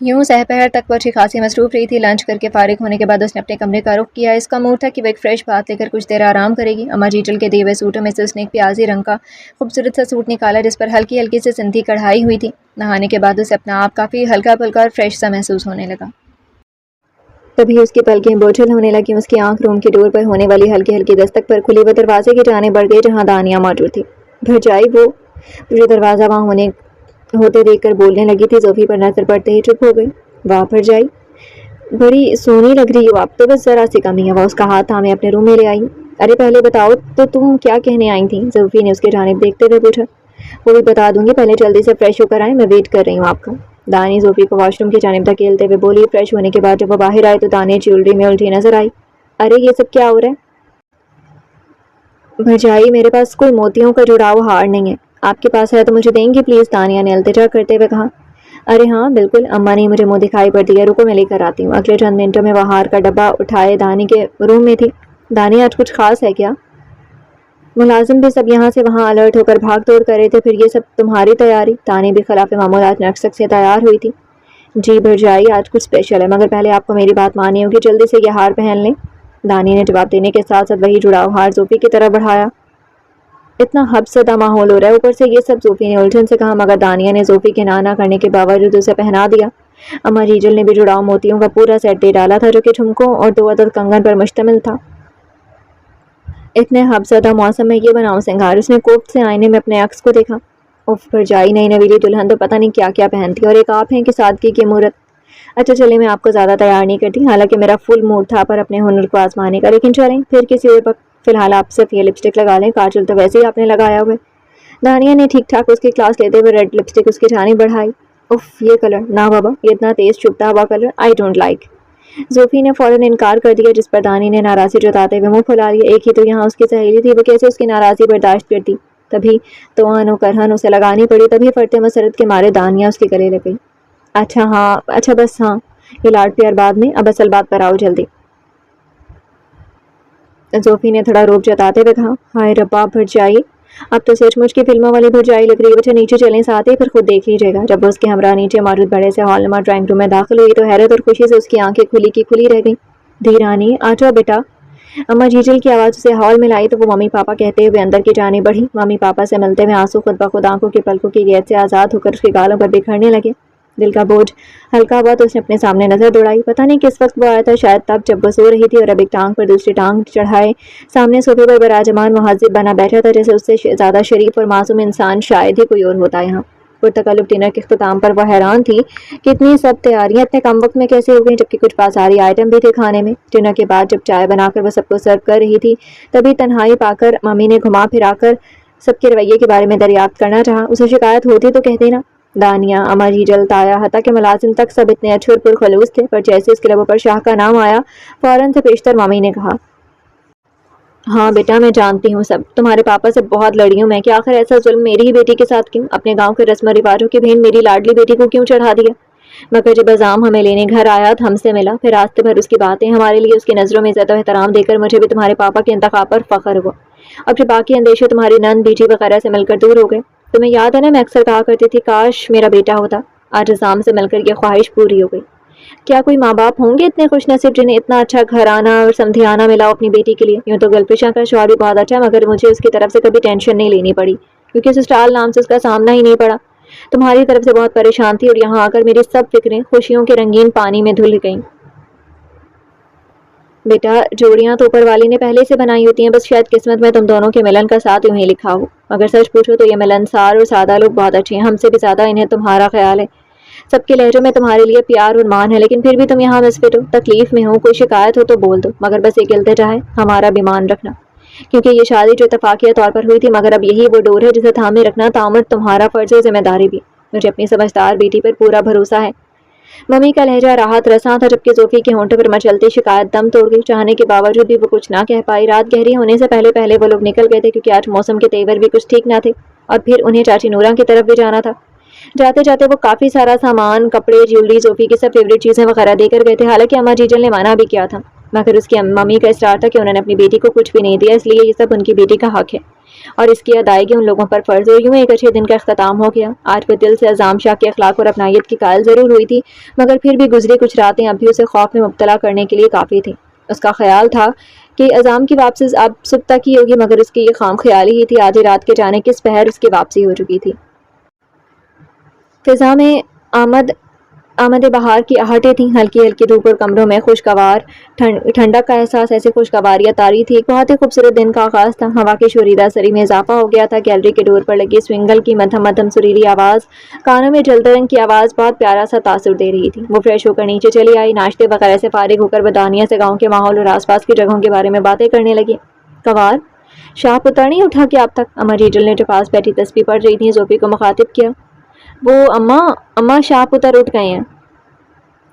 یوں سہ پہر تک وہ اچھی خاصی مصروف رہی تھی۔ لنچ کر کے فارغ ہونے کے بعد اس نے اپنے کمرے کا رخ کیا۔ اس کا موڈ تھا کہ وہ ایک فریش بات لے کر کچھ دیر آرام کرے گی۔ اما جیجل کے دیے ہوئے سوٹوں میں سے اس نے ایک پیازی رنگ کا خوبصورت سا سوٹ نکالا، جس پر ہلکی ہلکی سے سندھی کڑھائی ہوئی تھی۔ نہانے کے بعد اسے اپنا آپ کافی ہلکا پھلکا اور فریش سا محسوس ہونے لگا۔ تبھی اس کی پلکیں بوجھل ہونے لگیں۔ اس کی آنکھ روم کی ڈور پر ہونے والی ہلکی ہلکی دستک پر کھلی۔ وہ دروازے کی جانب بڑھ گئی جہاں دانیہ موجود تھی۔ بھرجائی، وہ جو دروازہ وہاں ہوتے دیکھ کر بولنے لگی تھی، زوفی پر نظر پڑتے ہی چپ ہو گئی۔ واہ بھرجائی، بڑی سونی لگ رہی ہو آپ تو، بس ذرا سی کمی ہے۔ وہ اس کا ہاتھ تھامے اپنے روم میں لے آئی۔ ارے پہلے بتاؤ تو تم کیا کہنے آئی تھیں؟ زوفی نے اس کی جانب دیکھتے ہوئے پوچھا۔ وہ بھی بتا دوں گی، پہلے جلدی سے فریش ہو کر آئیں، میں ویٹ کر رہی ہوں آپ کا۔ دانی زوفی کو واش روم کی جانب دھکیلتے ہوئے بولی۔ فریش ہونے کے بعد جب وہ باہر آئے تو دانی جیولری میں الجھی نظر آئی۔ ارے یہ سب کیا ہو رہا ہے؟ بھرجائی، میرے پاس کوئی موتیوں کا جڑاؤ ہار نہیں ہے، آپ کے پاس ہے تو مجھے دیں گی پلیز؟ دانیہ نے التجا کرتے ہوئے کہا۔ ارے ہاں بالکل، اماں نے مجھے منہ دکھائی پر دیا، رکو میں لے کر آتی ہوں۔ اگلے چند منٹوں میں وہ ہار کا ڈبہ اٹھائے دانی کے روم میں تھی۔ دانی، آج کچھ خاص ہے کیا؟ ملازم بھی سب یہاں سے وہاں الرٹ ہو کر بھاگ توڑ کر رہے تھے. پھر یہ سب تمہاری تیاری؟ تانی بھی خلاف معمولات نقصد سے تیار ہوئی تھی. جی بھرجائی، آج کچھ اسپیشل ہے، مگر پہلے آپ کو میری بات ماننی ہوگی. جلدی سے یہ ہار پہن لیں. دانی نے جواب دینے کے ساتھ ساتھ وہی جڑاؤ ہار زوفی کی طرف بڑھایا. اتنا حبسدہ ماحول ہو رہا ہے، اوپر سے یہ سب. زوفی نے الجھن سے کہا، مگر دانیہ نے زوفی کے نہ کرنے کے باوجود اسے پہنا دیا. اما جیجل نے بھی جڑاؤ موتیوں کا پورا سیٹ دے ڈالا تھا، جو کہ جھمکوں اور 2 عدد کنگن پر مشتمل تھا. اتنے حبسدہ موسم میں یہ بناؤ سنگار. اس نے کوفت سے آئینے میں اپنے عکس کو دیکھا. اف بھرجائی، نئی نویلی دلہن تو پتہ نہیں کیا کیا پہنتی، اور ایک آپ ہیں کہ سادگی کی مورت. اچھا چلیں، میں آپ کو زیادہ تیار نہیں کرتی، حالانکہ میرا فل موڈ تھا پر اپنے ہنر کو آزمانے کا. لیکن چلیں پھر کسی اور وقت. فی الحال آپ صرف یہ لپسٹک لگا لیں، کاجل تو ویسے ہی آپ نے لگایا ہوئے. دانیہ نے ٹھیک ٹھاک اس کی کلاس لیتے ہوئے ریڈ لپسٹک اس کی جانب بڑھائی. اف یہ کلر نہ بابا، یہ اتنا تیز چبھتا ہوا کلر آئی ڈونٹ لائک. زوفی نے فوراً انکار کر دیا، جس پر دانی نے ناراضی جتاتے ہوئے منہ پھلا لیا. ایک ہی تو یہاں اس کی سہیلی تھی، وہ کیسے اس کی ناراضی برداشت کرتی؟ تبھی توان و کرہن اسے لگانی پڑی. تبھی فرتے مسرت کے مارے دانیہ اس کے گلے لگ گئی. اچھا ہاں، اچھا بس ہاں، یہ لاڈ پیار بعد میں، اب اصل بات پر آؤ جلدی. زوفی نے تھوڑا روب جتاتے ہوئے کہا. ہائے ربا بھرجائی، اب تو سچ مچ کی فلموں والی بھرجائی لگ رہی ہے. بچہ نیچے چلیں ساتھ ہی، پھر خود دیکھ لیجیے گا. جب وہ اس کے ہمراہ نیچے موجود بڑے سے ہال نما ڈرائنگ روم میں داخل ہوئی تو حیرت اور خوشی سے اس کی آنکھیں کھلی کی کھلی رہ گئیں. دھیرانی آ جاؤ بیٹا. اما جیجل کی آواز اسے ہال میں لائی تو وہ ممی پاپا کہتے ہوئے اندر کی جانب بڑھی. ممی پاپا سے ملتے ہوئے آنسو خود بخود آنکھوں کی پلکوں کی گیٹ سے آزاد ہو کر اس کے گالوں پر بکھرنے لگے. دل کا بوجھ ہلکا ہوا تو اس نے اپنے سامنے نظر دوڑائی. پتہ نہیں کس وقت وہ آیا تھا، شاید تب جب وہ سو رہی تھی اور اب ایک ٹانگ پر دوسری ٹانگ چڑھائے سامنے صوفے پر براجمان مہذب بنا بیٹھا تھا، جیسے اس سے زیادہ شریف اور معصوم انسان شاید ہی کوئی اور ہوتا یہاں. پرتکلف ڈنر کے اختتام پر وہ حیران تھی کہ اتنی سب تیاریاں اتنے کم وقت میں کیسے ہو گئیں، جبکہ کچھ بازاری آئٹم بھی تھے کھانے میں. ڈنر کے بعد جب چائے بنا کر وہ سب کو سرو کر رہی تھی تبھی تنہائی پا کر ممی نے گھما پھرا کر سب کے رویے کے بارے میں دریافت کرنا چاہا. اسے شکایت ہوتی تو کہتے نا. دانیہ، اما جیجل، تایا، حتیٰ کہ ملازم تک سب اتنے اچھے اور پرخلوص تھے، پر جیسے اس کے لبوں پر شاہ کا نام آیا فوراً سے پیشتر مامی نے کہا. ہاں بیٹا، میں جانتی ہوں سب. تمہارے پاپا سے بہت لڑی ہوں میں کہ آخر ایسا ظلم میری ہی بیٹی کے ساتھ کیوں؟ اپنے گاؤں کے رسم و رواجوں کی بہن میری لاڈلی بیٹی کو کیوں چڑھا دیا؟ مگر جب عزام ہمیں لینے گھر آیا تو ہم سے ملا، پھر راستے بھر اس کی باتیں، ہمارے لیے اس کی نظروں میں عزت و احترام دے کر مجھے بھی تمہارے پاپا کے انتخاب پر فخر ہوا. اور پھر باقی اندیشے تمہاری نند بیٹی وغیرہ سے مل کر دور ہو گئے. تمہیں یاد ہے نا، میں اکثر کہا کرتی تھی کاش میرا بیٹا ہوتا. آج عزام سے مل کر یہ خواہش پوری ہو گئی. کیا کوئی ماں باپ ہوں گے اتنے خوش نصیب جنہیں اتنا اچھا گھرانہ اور سمدھیانہ ملا اپنی بیٹی کے لیے؟ یوں تو گلفشاں کا شوہر بھی بہت اچھا، مگر مجھے اس کی طرف سے کبھی ٹینشن نہیں لینی پڑی، کیونکہ سسرال نام سے اس کا سامنا ہی نہیں پڑا. تمہاری طرف سے بہت پریشان تھی اور یہاں آ کر میری سب فکریں خوشیوں کے رنگین پانی میں دھل گئیں. بیٹا، جوڑیاں تو اوپر والی نے پہلے سے بنائی ہوتی ہیں، بس شاید قسمت میں تم دونوں کے ملن کا ساتھ یوں ہی لکھا ہو. اگر سچ پوچھو تو یہ ملنسار اور سادہ لوگ بہت اچھے ہیں، ہم سے بھی زیادہ انہیں تمہارا خیال ہے. سب کے لہجوں میں تمہارے لیے پیار اور مان ہے، لیکن پھر بھی تم یہاں مسفٹ ہو. تکلیف میں ہو، کوئی شکایت ہو تو بول دو، مگر بس ایک التجا ہے، ہمارا بھی مان رکھنا. کیونکہ یہ شادی جو اتفاقیہ طور پر ہوئی تھی، مگر اب یہی وہ ڈور ہے جسے تھامے رکھنا تعمر تمہارا فرض اور ذمہ داری بھی. مجھے اپنی سمجھدار بیٹی پر پورا بھروسہ ہے. ممی کا لہجہ راحت رساں تھا، جبکہ زوفی کے ہونٹوں پر مچلتی شکایت دم توڑ گئی. چاہنے کے باوجود بھی وہ کچھ نہ کہہ پائی. رات گہری ہونے سے پہلے پہلے وہ لوگ نکل گئے تھے، کیونکہ آج موسم کے تیور بھی کچھ ٹھیک نہ تھے، اور پھر انہیں چاچی نورا کی طرف بھی جانا تھا. جاتے جاتے وہ کافی سارا سامان، کپڑے، جیولری، زوفی کی سب فیوریٹ چیزیں وغیرہ دے کر گئے تھے. حالانکہ اما جیجل نے منع بھی کیا تھا، مگر اس کی ممی کا اصرار تھا کہ انہوں نے اپنی بیٹی کو کچھ بھی نہیں دیا، اس لیے یہ سب ان کی بیٹی کا حق ہے اور اس کی ادائیگی ان لوگوں پر فرض. اور یوں ایک اچھے دن کا اختتام ہو گیا. آج وہ دل سے عزام شاہ کے اخلاق اور اپنائیت کی قائل ضرور ہوئی تھی، مگر پھر بھی گزری کچھ راتیں اب بھی اسے خوف میں مبتلا کرنے کے لیے کافی تھیں. اس کا خیال تھا کہ عزام کی واپسی اب صبح تک ہی ہوگی، مگر اس کی یہ خام خیالی ہی تھی. آدھی رات کے جانے کس پہر اس کی واپسی ہو چکی تھی. فضا میں آمد بہار کی آہٹیں تھیں، ہلکی ہلکی دھوپ اور کمروں میں خوشگوار ٹھنڈک کا احساس. ایسی خوشگواریت طاری تھی. ایک بہت ہی خوبصورت دن کا آغاز تھا. ہوا کی شوریدہ سری میں اضافہ ہو گیا تھا. گیلری کے ڈور پر لگی سوئنگل کی مدھم مدھم سریلی آواز، کانوں میں جلدرنگ کی آواز بہت پیارا سا تاثر دے رہی تھی. وہ فریش ہو کر نیچے چلی آئی. ناشتے وغیرہ سے فارغ ہو کر وہ دانیہ سے گاؤں کے ماحول اور آس پاس کی جگہوں کے بارے میں باتیں کرنے لگی. کوار شاہ پتر نہیں اٹھا کیا اب تک؟ اما جیجل نے جو پاس بیٹھی تسبیح پڑھ رہی تھی زوفی کو مخاطب کیا. وہ اماں شاہ پتر اٹھ گئے ہیں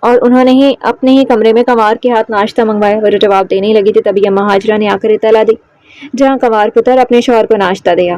اور انہوں نے ہی اپنے ہی کمرے میں کنوار کے ہاتھ ناشتہ منگوایا. وہ جو جواب دینے لگی تھی تبھی اماں ہاجرہ نے آ کر اطلاع دی. جہاں کنوار پتر اپنے شوہر کو ناشتہ دیا.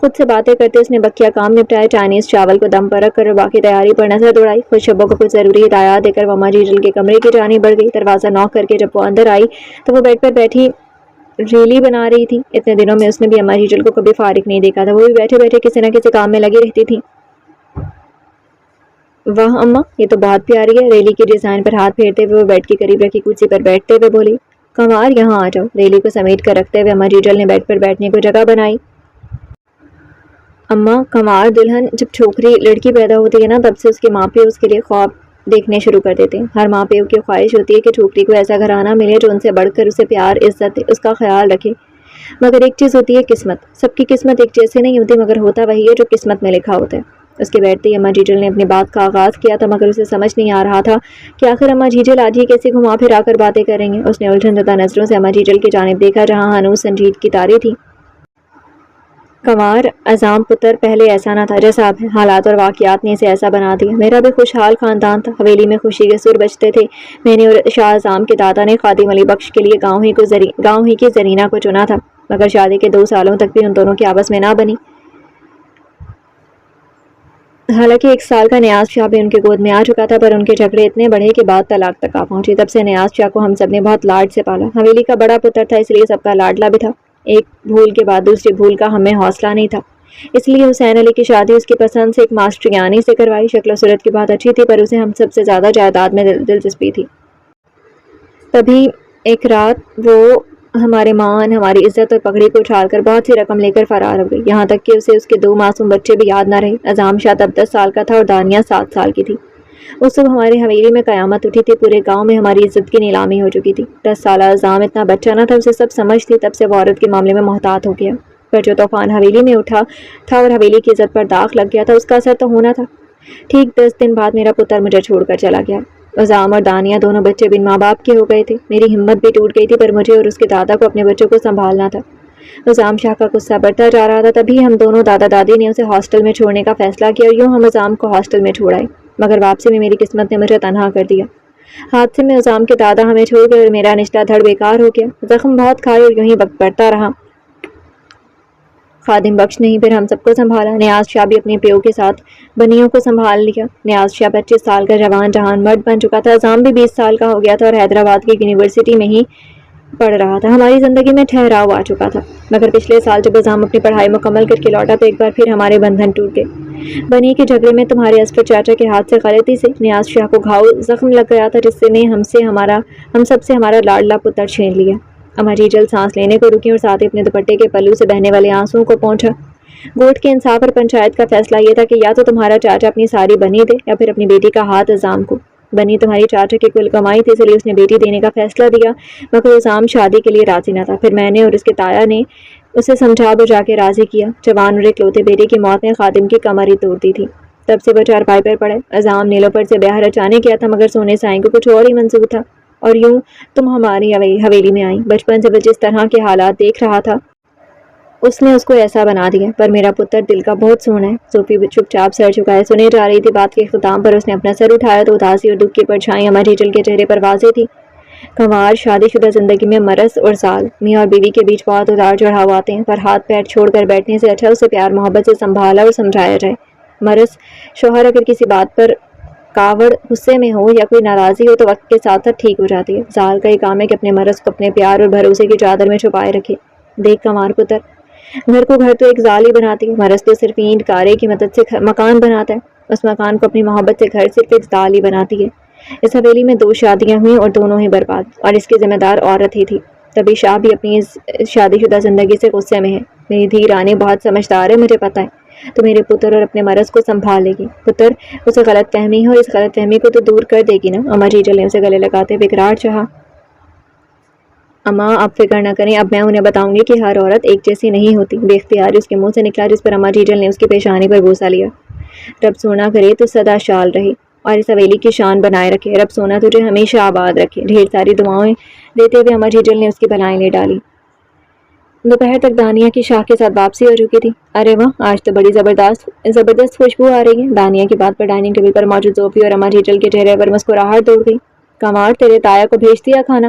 خود سے باتیں کرتے اس نے بقیہ کام نپٹایا، چائنیز چاول کو دم پر رکھ کر باقی تیاری پر نظر دوڑائی۔ خود شبوں کو کچھ ضروری ہدایات دے کر وہ اما جیجل کے کمرے کی جانب بڑھ گئی۔ دروازہ نوک کر کے جب وہ اندر آئی تو وہ بیڈ پر بیٹھی ریلی بنا رہی تھی۔ اتنے دنوں میں اس نے بھی اما جیجل کو کبھی فارغ نہیں دیکھا تھا، وہ بھی بیٹھے بیٹھے کسی نہ کسی کام میں لگی رہتی تھی۔ واہ اماں، یہ تو بہت پیاری ہے، ریلی کی ڈیزائن پر ہاتھ پھیرتے ہوئے وہ بیڈ کے قریب رکھی کرسی پر بیٹھتے ہوئے بولی۔ کنوار یہاں آ جاؤ، ریلی کو سمیٹ کر رکھتے ہوئے اما جیجل نے بیڈ پر بیٹھنے کو جگہ بنائی۔ اماں، کنوار دلہن جب چھوکری لڑکی پیدا ہوتی ہے نا، تب سے اس کے ماں پیو اس کے لیے خواب دیکھنے شروع کر دیتے ہیں۔ ہر ماں پیو کی خواہش ہوتی ہے کہ چھوکری کو ایسا گھرانہ ملے جو ان سے بڑھ کر اسے پیار، عزت، اس کا خیال رکھے۔ مگر ایک چیز ہوتی ہے قسمت، سب کی قسمت ایک جیسے نہیں ہوتی، مگر ہوتا وہی ہے جو قسمت میں لکھا ہوتا ہے۔ اس کے بیٹھتے ہی اما جیجل نے اپنی بات کا آغاز کیا تھا، مگر اسے سمجھ نہیں آ رہا تھا کہ آخر اما جیجل آج ہی کیسے گھما پھرا کر باتیں کریں گے۔ اس نے الجھن زدہ نظروں سے اما جیجل کی جانب دیکھا جہاں ہنوز سنجید کی تاری تھی۔ کنوار عظام پتر، پہلے ایسا نہ تھا جیسا اب ہے، حالات اور واقعات نے اسے ایسا بنا دیا۔ میرا بھی خوشحال خاندان تھا، حویلی میں خوشی کے سر بجتے تھے۔ میں نے اور شاہ عظام کے دادا نے خادم علی بخش کے لیے گاؤں ہی کی زرینہ کو چنا تھا، مگر شادی کے 2 سالوں تک بھی ان دونوں کی آپس میں نہ بنی۔ حالانکہ 1 سال کا نیاز شاہ بھی ان کے گود میں آ چکا تھا، پر ان کے جھگڑے اتنے بڑھے کہ بات طلاق تک آ پہنچی۔ تب سے نیاز شاہ کو ہم سب نے بہت لاڈ سے پالا۔ حویلی کا بڑا پتر تھا، اس لیے سب کا لاڈلا بھی تھا۔ ایک بھول کے بعد دوسری بھول کا ہمیں حوصلہ نہیں تھا، اس لیے حسین علی کی شادی اس کی پسند سے ایک ماسٹریانی سے کروائی۔ شکل و صورت کی بات اچھی تھی، پر اسے ہم سب سے زیادہ جائیداد میں دلچسپی تھی۔ تبھی ایک رات وہ ہمارے مان، ہماری عزت اور پگڑی کو اچھال کر بہت سی رقم لے کر فرار ہو گئی، یہاں تک کہ اسے اس کے 2 معصوم بچے بھی یاد نہ رہے۔ عظام شاہ تب 10 سال کا تھا اور دانیہ 7 سال کی تھی۔ اس صبح ہماری حویلی میں قیامت اٹھی تھی، پورے گاؤں میں ہماری عزت کی نیلامی ہو چکی تھی۔ 10 سالہ عظام اتنا بچہ نہ تھا، اسے سب سمجھ تھی، تب سے وہ عورت کے معاملے میں محتاط ہو گیا۔ پر جو طوفان حویلی میں اٹھا تھا اور حویلی کی عزت پر داغ لگ گیا تھا، اس کا اثر تو ہونا تھا۔ ٹھیک 10 دن بعد میرا پتر مجھے چھوڑ کر چلا گیا۔ عظام اور دانیہ دونوں بچے بن ماں باپ کے ہو گئے تھے۔ میری ہمت بھی ٹوٹ گئی تھی، پر مجھے اور اس کے دادا کو اپنے بچوں کو سنبھالنا تھا۔ عظام شاہ کا غصہ بڑھتا جا رہا تھا، تبھی ہم دونوں دادا دادی نے اسے ہاسٹل میں چھوڑنے کا فیصلہ کیا، اور یوں ہم عظام کو ہاسٹل میں چھوڑ آئے۔ مگر واپسی میں میری قسمت نے مجھے تنہا کر دیا۔ حادثے میں عظام کے دادا ہمیں چھوڑ گئے اور میرا رشتہ دھڑ بیکار ہو گیا۔ زخم بہت کھائے اور یوں ہی وقت بڑھتا رہا۔ خادم بخش نے ہی پھر ہم سب کو سنبھالا۔ نیاز شاہ بھی اپنے پیو کے ساتھ بنیوں کو سنبھال لیا۔ نیاز شاہ 25 سال کا جوان جہان مرد بن چکا تھا، عظام بھی 20 سال کا ہو گیا تھا اور حیدرآباد کی یونیورسٹی میں ہی پڑھ رہا تھا۔ ہماری زندگی میں ٹھہراؤ آ چکا تھا، مگر پچھلے سال جب عظام اپنی پڑھائی مکمل کر کے لوٹا تو ایک بار پھر ہمارے بندھن ٹوٹ گئے۔ بنی کے جھگڑے میں تمہارے اسفر چاچا کے ہاتھ سے غلطی سے نیاز شاہ کو گھاؤ زخم لگ گیا تھا، جس نے ہم سب سے ہمارا لاڈلا پتر چھین لیا۔ اما جیجل سانس لینے کو رکی اور ساتھ ہی اپنے دوپٹے کے پلو سے بہنے والے آنسوؤں کو پونچھا۔ گوٹ کے انصاف اور پنچایت کا فیصلہ یہ تھا کہ یا تو تمہارا چاچا اپنی ساری بنی دے یا پھر اپنی بیٹی کا ہاتھ عظام کو۔ بنی تمہاری چاچا کی کل کمائی تھی، اس لیے اس نے بیٹی دینے کا فیصلہ دیا، مگر عظام شادی کے لیے راضی نہ تھا۔ پھر میں نے اور اس کے تایا نے اسے سمجھا بجھا کے راضی کیا۔ جوان اور اکلوتے بیٹے کی موت نے خادم کی کمر ہی توڑ دی تھی۔ تب سے وہ چارپائی پر پڑے۔ عظام نیلوفر سے بیاہ رچانے کیا تھا، مگر سونے سائیں کو کچھ اور ہی منظور تھا، اور یوں تم ہماری حویلی میں آئی۔ بچپن سے وہ جس طرح کے حالات دیکھ رہا تھا اس نے اس کو ایسا بنا دیا۔ پر میرا پتر دل کا بہت سونا ہے۔ صوفی چپ چاپ سر جھکائے سنے جا رہی تھی۔ بات کے اختتام پر اس نے اپنا سر اٹھایا تو اداسی اور دکھ کی پرچھائیں اما جیجل کے چہرے پر واضح تھی۔ کنوار، شادی شدہ زندگی میں مرض اور زال، میاں اور بیوی کے بیچ بہت اتار چڑھاؤ آتے ہیں، پر ہاتھ پیر چھوڑ کر بیٹھنے سے اچھا اسے پیار محبت سے سنبھالا اور سمجھایا جائے۔ مرض، شوہر اگر کسی بات پر کاوڑ، غصے میں ہو یا کوئی ناراضی ہو تو وقت کے ساتھ ساتھ ٹھیک ہو جاتی ہے۔ زال کا یہ کام ہے کہ اپنے مرض کو اپنے پیار اور بھروسے کی چادر میں چھپائے رکھے۔ دیکھ کنوار پتر، گھر کو گھر تو ایک زال ہی بناتی ہے، مرض تو صرف اینٹ کارے کی مدد سے مکان بناتا ہے، اس مکان کو اپنی محبت سے گھر صرف ایک زال ہی بناتی ہے۔ اس حویلی میں 2 شادیاں ہوئیں اور دونوں ہی برباد، اور اس کی ذمہ دار عورت ہی تھی۔ تبھی شاہ بھی اپنی شادی شدہ زندگی سے غصے میں ہے۔ میری دھی رانی بہت سمجھدار ہے، مجھے پتہ ہے، تو میرے پتر اور اپنے مرض کو سنبھال لے گی۔ پتر، اسے غلط فہمی ہے اور اس غلط فہمی کو تو دور کر دے گی نا؟ اما جیجل نے اسے گلے لگاتے ہوئے اقرار چاہا۔ اماں، آپ فکر نہ کریں، اب میں انہیں بتاؤں گی کہ ہر عورت ایک جیسی نہیں ہوتی۔ بے اختیار اس کے منہ سے نکلا، جس پر اما جیجل نے اس کی پیشانی پر بوسہ لیا۔ رب سونا کرے تو سدا شال رہے اور اس حویلی کی شان بنائے رکھے۔ رب سونا تجھے ہمیشہ آباد رکھے۔ ڈھیر ساری دعائیں دیتے ہوئے اما جیجل نے اس کی بلائیں لے ڈالی۔ دوپہر تک دانیہ کی شاہ کے ساتھ واپسی ہو چکی تھی۔ ارے واہ، آج تو بڑی زبردست خوشبو آ رہی ہے۔ دانیہ کی بات پر ڈائننگ ٹیبل پر موجود صوفی اور اما جیجل کے چہرے پر مسکراہٹ دوڑ گئی۔ کنوار، تیرے تایا کو بھیج دیا کھانا؟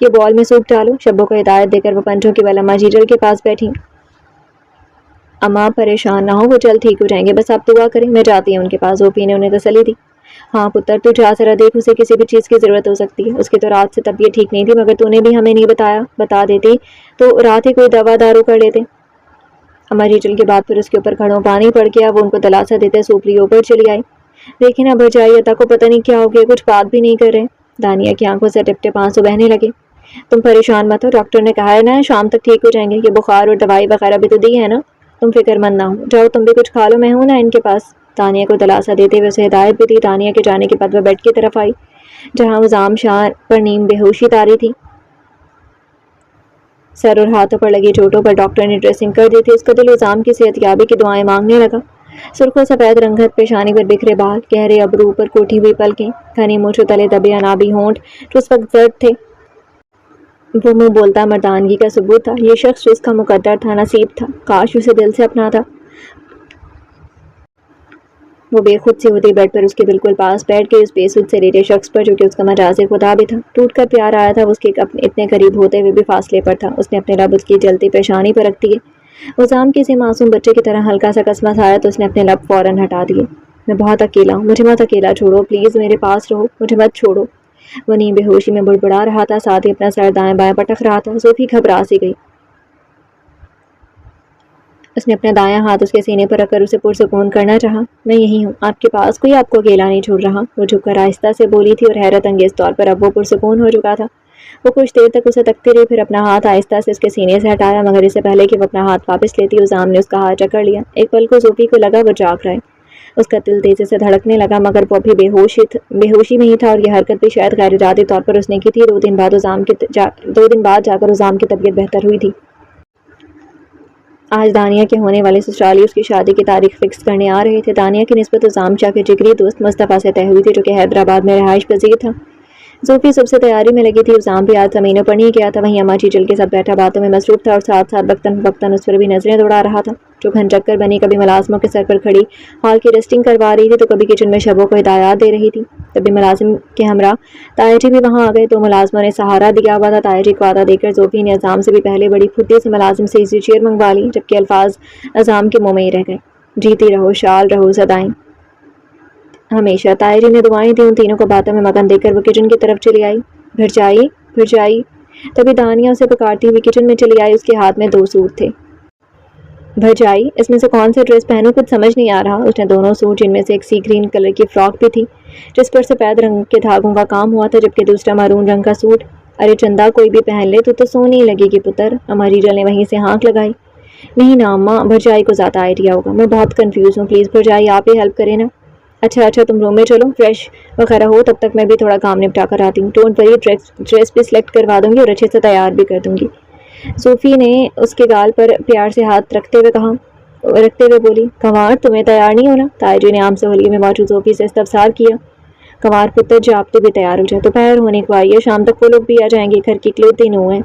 یہ بال میں سوپ ڈالو۔ شبو کو ہدایت دے کر وہ پنجوں کی بل اماں جیجل کے پاس بیٹھی۔ اماں پریشان نہ ہو، وہ جلد ٹھیک ہو جائیں گے، بس آپ دعا کریں، میں جاتی ہوں ان کے پاس۔ زوفی نے انہیں تسلی دی۔ ہاں پتر تو جا ذرا دیکھ، اسے کسی بھی چیز کی ضرورت ہو سکتی ہے، اس کی تو رات سے طبیعت ٹھیک نہیں تھی، مگر تو نے بھی ہمیں نہیں بتایا، بتا دیتی تو رات ہی کوئی دوا دارو کر لیتے۔ اماں جیجل کے بعد پھر اس کے اوپر کھڑوں پانی پڑ گیا۔ وہ ان کو دلاسا دیتے سوپلی اوپر چلی آئی۔ دیکھیں نا بھرجائی، عطا کو پتہ نہیں کیا ہو گیا، کچھ بات بھی نہیں کر رہے۔ دانیہ کی آنکھوں سے ٹپ ٹپ آنسو بہنے لگے۔ تم پریشان مت ہو، ڈاکٹر نے کہا ہے نا شام تک ٹھیک ہو جائیں گے، یہ بخار اور دوائی وغیرہ بھی تو دی ہے نا، تم فکر مند نہ ہو، جاؤ تم بھی کچھ کھا لو، میں ہوں نا ان کے پاس۔ دانیہ کو دلاسا دیتے ہوئے اسے ہدایت بھی دی۔ دانیہ کے جانے کے بعد وہ بیڈ کی طرف آئی جہاں عظام شاہ پر نیم بے ہوشی تاری تھی۔ سر اور ہاتھوں پر لگی چوٹوں پر ڈاکٹر نے ڈریسنگ کر دی تھی۔ اس کا دل عظام کی صحت یابی کی دعائیں مانگنے لگا۔ سرخ و سفید رنگت، پیشانی پر بکھرے بال، گہرے ابرو، اوپر کوٹھی ہوئی پلکیں، گھنی مونچھوں تلے دبے انابی ہونٹ جو اس وقت زرد تھے۔ وہ منہ بولتا مردانگی کا ثبوت تھا۔ یہ شخص جو اس کا مقدر تھا، نصیب تھا، کاش اسے دل سے اپنا تھا۔ وہ بے خود سی ہوتی بیڈ پر اس کے بالکل پاس بیٹھ گئی، اس بے سود سے لیٹے شخص پر جو کہ اس کا مجاز خدا بھی تھا۔ ٹوٹ کر پیار آیا تھا، وہ اس کے اتنے قریب ہوتے ہوئے بھی فاصلے پر تھا۔ اس نے اپنے لب اس کی جلتی پیشانی پر رکھ دیے۔ عظام کسی معصوم بچے کی طرح ہلکا سا کسمس آیا تو اس نے اپنے لب فوراً ہٹا دیے۔ میں بہت اکیلا ہوں، مجھے مت اکیلا چھوڑو، پلیز میرے پاس رہو، مجھے مت چھوڑو۔ وہ نیم بے ہوشی میں بڑبڑا رہا تھا، ساتھ ہی اپنا سر دائیں بائیں پٹک رہا تھا۔ زوفی گھبرا سی گئی۔ اس نے اپنا دایاں ہاتھ اس کے سینے پر رکھ کر اسے پرسکون کرنا چاہا۔ میں یہی ہوں آپ کے پاس، کوئی آپ کو اکیلا نہیں چھوڑ رہا، وہ جھک کر آہستہ سے بولی تھی، اور حیرت انگیز طور پر اب وہ پرسکون ہو چکا تھا۔ وہ کچھ دیر تک اسے تکتی رہی، پھر اپنا ہاتھ آہستہ سے اس کے سینے سے ہٹایا، مگر اس سے پہلے کہ وہ اپنا ہاتھ واپس لیتی عظام نے اس کا ہاتھ جکڑ لیا۔ ایک پل کو زوفی کو لگا وہ جاگ رہا ہے۔ اس کا دل تیزی سے دھڑکنے لگا، مگر وہ ابھی بے ہوشی میں ہی تھا، اور یہ حرکت بھی شاید غیر ارادی طور پر اس نے کی تھی۔ 2 دن بعد جا کر عظام کی طبیعت بہتر ہوئی تھی۔ آج دانیہ کے ہونے والے سسرالی اس کی شادی کی تاریخ فکس کرنے آ رہے تھے۔ دانیہ کی نسبت عظام شاہ کے جگری دوست مصطفیٰ سے طے ہوئی تھی، جو کہ حیدرآباد میں رہائش پذیر تھا۔ زوفی سب سے تیاری میں لگی تھی، عظام بھی آج زمینوں پر نہیں گیا تھا، وہیں اماں جیجل کے ساتھ بیٹھا باتوں میں مصروف تھا، اور ساتھ ساتھ وقتاً فوقتاً اس پر بھی نظریں دوڑا رہا تھا، جو گھن چکر بنی کبھی ملازموں کے سر پر کھڑی ہال کی ڈسٹنگ کروا رہی تھی تو کبھی کچن میں شبوں کو ہدایات دے رہی تھی۔ کبھی ملازم کے ہمراہ تایا جی بھی وہاں آ گئے تو ملازموں نے سہارا دیا ہوا تھا۔ تایا جی کو وعدہ دے کر زوفی نے عظام سے بھی پہلے بڑی پھٹی سے ملازم سے ایزی چیئر منگوا لی، جبکہ الفاظ عظام کے منہ میں ہی رہ گئے، جیتی رہو، شال رہو سدائیں ہمیشہ۔ تایا جی نے دعائیں دی۔ ان تینوں کو باتوں میں مگن دیکھ کر وہ کچن کی طرف چلی آئی۔ بھرجائی تبھی دانیہ اسے پکارتی ہوئی کچن میں چلی آئی۔ اس کے ہاتھ میں 2 سوٹ تھے۔ بھرجائی اس میں سے کون سے ڈریس پہنوں، کچھ سمجھ نہیں آ رہا۔ اس نے دونوں سوٹ، جن میں سے ایک سی گرین کلر کی فراک بھی تھی جس پر سفید رنگ کے دھاگوں کا کام ہوا تھا، جبکہ دوسرا مارون رنگ کا سوٹ۔ ارے چندا کوئی بھی پہن لے تو سونی لگے گی پتر، اماں جیجل نے وہیں سے ہانک لگائی۔ نہیں نا اماں، بھرجائی کو زیادہ آئیڈیا ہوگا، میں بہت کنفیوز ہوں، پلیز بھرجائی آپ ہی ہیلپ کریں نا۔ اچھا تم روم میں چلو، فریش وغیرہ ہو، تب تک میں بھی تھوڑا کام نپٹا کر آتی ہوں۔ ڈونٹ وری، ڈریس بھی سلیکٹ کروا دوں گی اور اچھے سے تیار بھی کر دوں گی۔ زوفی نے اس کے گال پر پیار سے ہاتھ رکھتے ہوئے بولی، کنوار تمہیں تیار نہیں ہونا؟ تایا جی نے عام سہولیے میں موجود زوفی سے استفسار کیا۔ کنوار پتر جا اب تو بھی تیار ہو جائے، دوپہر ہونے کو آئی ہے، شام تک وہ لوگ بھی آ جائیں گے، گھر کی اکلوتی نوں ہے،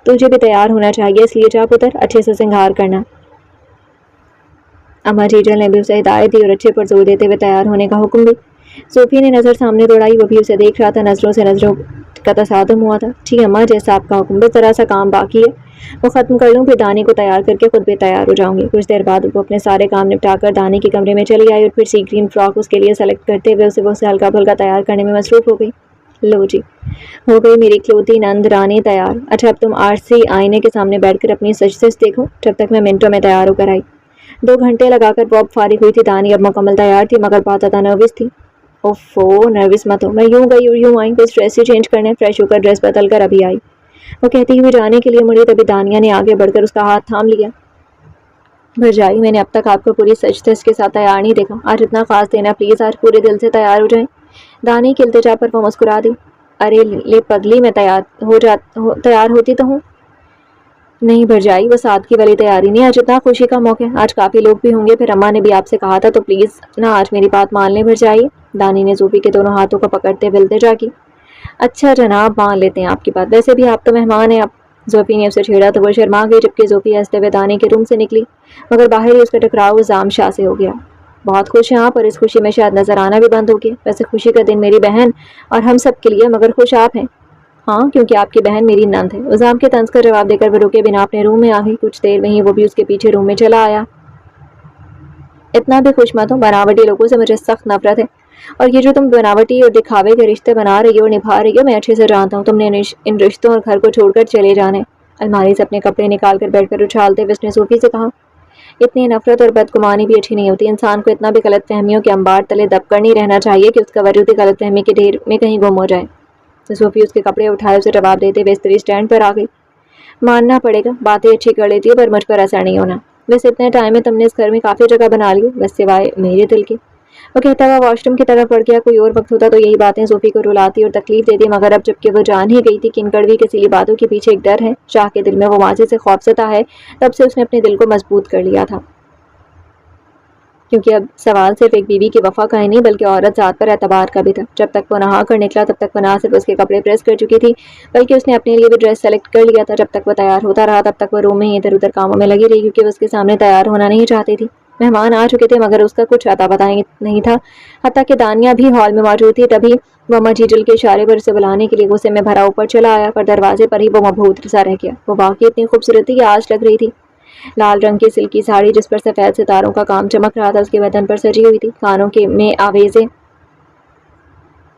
تجھے بھی تیار ہونا چاہیے، اس لیے جا پتر، اچھے سے سنگھار کرنا۔ اماں جیجل نے بھی اسے ہدایت دی اور اچھے پر زور دیتے ہوئے تیار ہونے کا حکم دی۔ زوفی نے نظر سامنے دوڑائی، وہ بھی اسے دیکھ رہا تھا، نظروں سے نظروں کا تصادم ہوا تھا۔ جی اماں، جیسا آپ کا حکم، بس ذرا سا کام باقی ہے، وہ ختم کر لوں، پھر دانی کو تیار کر کے خود بھی تیار ہو جاؤں گی۔ کچھ دیر بعد وہ اپنے سارے کام نپٹا کر دانی کے کمرے میں چلی آئی، اور پھر سی گرین فراک اس کے لیے سلیکٹ کرتے ہوئے اسے ہلکا پھلکا تیار کرنے میں مصروف ہو گئی۔ لو جی، ہو گئی میری کلوتی نند رانی تیار۔ اچھا اب تم آرسی آئینے کے سامنے بیٹھ کر اپنی سچ دیکھو، جب تک میں منٹوں میں تیار ہو کر آئی۔ 2 گھنٹے لگا کر وہ اب فارغ ہوئی تھی۔ دانی اب مکمل تیار تھی، مگر بہت زیادہ نروس تھی۔ اوفو، نروس مت ہو، میں یوں گئی اور یوں آئی، بس ڈریس ہی چینج کرنے، فریش ہو کر ڈریس بدل کر ابھی آئی، وہ کہتی ہوئی جانے کے لیے مڑی، تبھی دانیہ نے آگے بڑھ کر اس کا ہاتھ تھام لیا۔ بھرجائی، میں نے اب تک آپ کو پوری سچ کے ساتھ تیار نہیں دیکھا، آج اتنا خاص دینا، پلیز آج پورے دل سے تیار ہو جائیں۔ دانی کے التجا پر وہ مسکرا دی۔ ارے لے پگلی، میں تیار ہوتی تو ہوں۔ نہیں بھرجائی، وہ سادگی والی تیاری نہیں، آج اتنا خوشی کا موقع ہے، آج کافی لوگ بھی ہوں گے، پھر اماں نے بھی آپ سے کہا تھا، تو پلیز نا آج میری بات مان لیں بھرجائی۔ دانی نے زوفی کے دونوں ہاتھوں کو پکڑتے ہوئے التجا کی۔ اچھا جناب، مان لیتے ہیں آپ کی بات، ویسے بھی آپ تو مہمان ہیں۔ اب زوفی نے اسے چھیڑا تو وہ شرما گئی، جبکہ زوفی ہنستے ہوئے دانی کے روم سے نکلی، مگر باہر ہی اس کا ٹکراؤ عظام شاہ سے ہو گیا۔ بہت خوش ہیں آپ، اور اس خوشی میں شاید نظر آنا بھی بند ہو گیا، ویسے خوشی کا دن میری بہن اور ہم سب کے لیے، مگر خوش آپ ہیں۔ ہاں، کیونکہ آپ کی بہن میری نند ہے۔ عزام کے طنز کا جواب دے کر وہ رکے بنا اپنے روم میں آ گئی۔ کچھ دیر میں ہی وہ بھی اس کے پیچھے روم میں چلا آیا۔ اتنا بھی خوش مت ہو، بناوٹی لوگوں سے مجھے سخت نفرت ہے، اور یہ جو تم بناوٹی اور دکھاوے کے رشتے بنا رہی ہو اور نبھا رہی ہو، میں اچھے سے جانتا ہوں تم نے ان رشتوں اور گھر کو چھوڑ کر چلے جانے۔ الماری سے اپنے کپڑے نکال کر بیڈ پر اچھالتے ہوئے اس نے صوفی سے کہا، اتنی نفرت اور بدگمانی بھی اچھی نہیں ہوتی۔ انسان کو اتنا بھی غلط فہمیوں کے انبار تلے دب کر نہیں رہنا چاہیے کہ اس کا وجود ہی غلط فہمی کے ڈھیر میں کہیں گم ہو جائے۔ تو صوفی اس کے کپڑے اٹھائے اسے جواب دیتے ہوئے استری اسٹینڈ پر آ گئی۔ ماننا پڑے گا، باتیں اچھی کر لیتی ہے پر مجھ پر اثر نہیں ہونا۔ بس اتنے ٹائم میں تم نے اس گھر میں کافی جگہ بنا لی، بس سوائے میرے دل کے۔ وہ کہتا ہوا واش روم کی طرف بڑھ گیا۔ کوئی اور وقت ہوتا تو یہی باتیں صوفی کو رلاتی اور تکلیف دیتی، مگر اب جب کہ وہ جان ہی گئی تھی کہ ان کڑوی کسیلی باتوں کے پیچھے ایک ڈر ہے، شاہ کے دل میں وہ ماضی سے خوفزدہ ہے، تب سے اس نے اپنے دل کو مضبوط کر لیا تھا۔ کیونکہ اب سوال صرف ایک بیوی کی وفا کا ہی نہیں بلکہ عورت ذات پر اعتبار کا بھی تھا۔ جب تک وہ نہا کر نکلا تب تک وہ نہ صرف اس کے کپڑے پریس کر چکی تھی بلکہ اس نے اپنے لیے بھی ڈریس سلیکٹ کر لیا تھا۔ جب تک وہ تیار ہوتا رہا تب تک وہ روم میں ہی ادھر ادھر کاموں میں لگی رہی، کیونکہ وہ اس کے سامنے تیار ہونا نہیں چاہتی تھی۔ مہمان آ چکے تھے مگر اس کا کچھ اتا پتہ نہیں تھا، حتیٰ کہ دانیہ بھی ہال میں موجود تھی۔ تبھی وہ اما جیجل کے اشارے پر اسے بلانے کے لیے غصے میں بھرا اوپر چلا آیا، پر دروازے پر ہی وہ مبہوت سا رہ گیا۔ وہ واقعی اتنی خوبصورت تھی کہ آج لگ رہی تھی۔ لال رنگ کی سلکی ساڑی جس پر سفید ستاروں کا کام چمک رہا تھا اس کے بدن پر سجی ہوئی تھی۔ کانوں کے میں آویزے،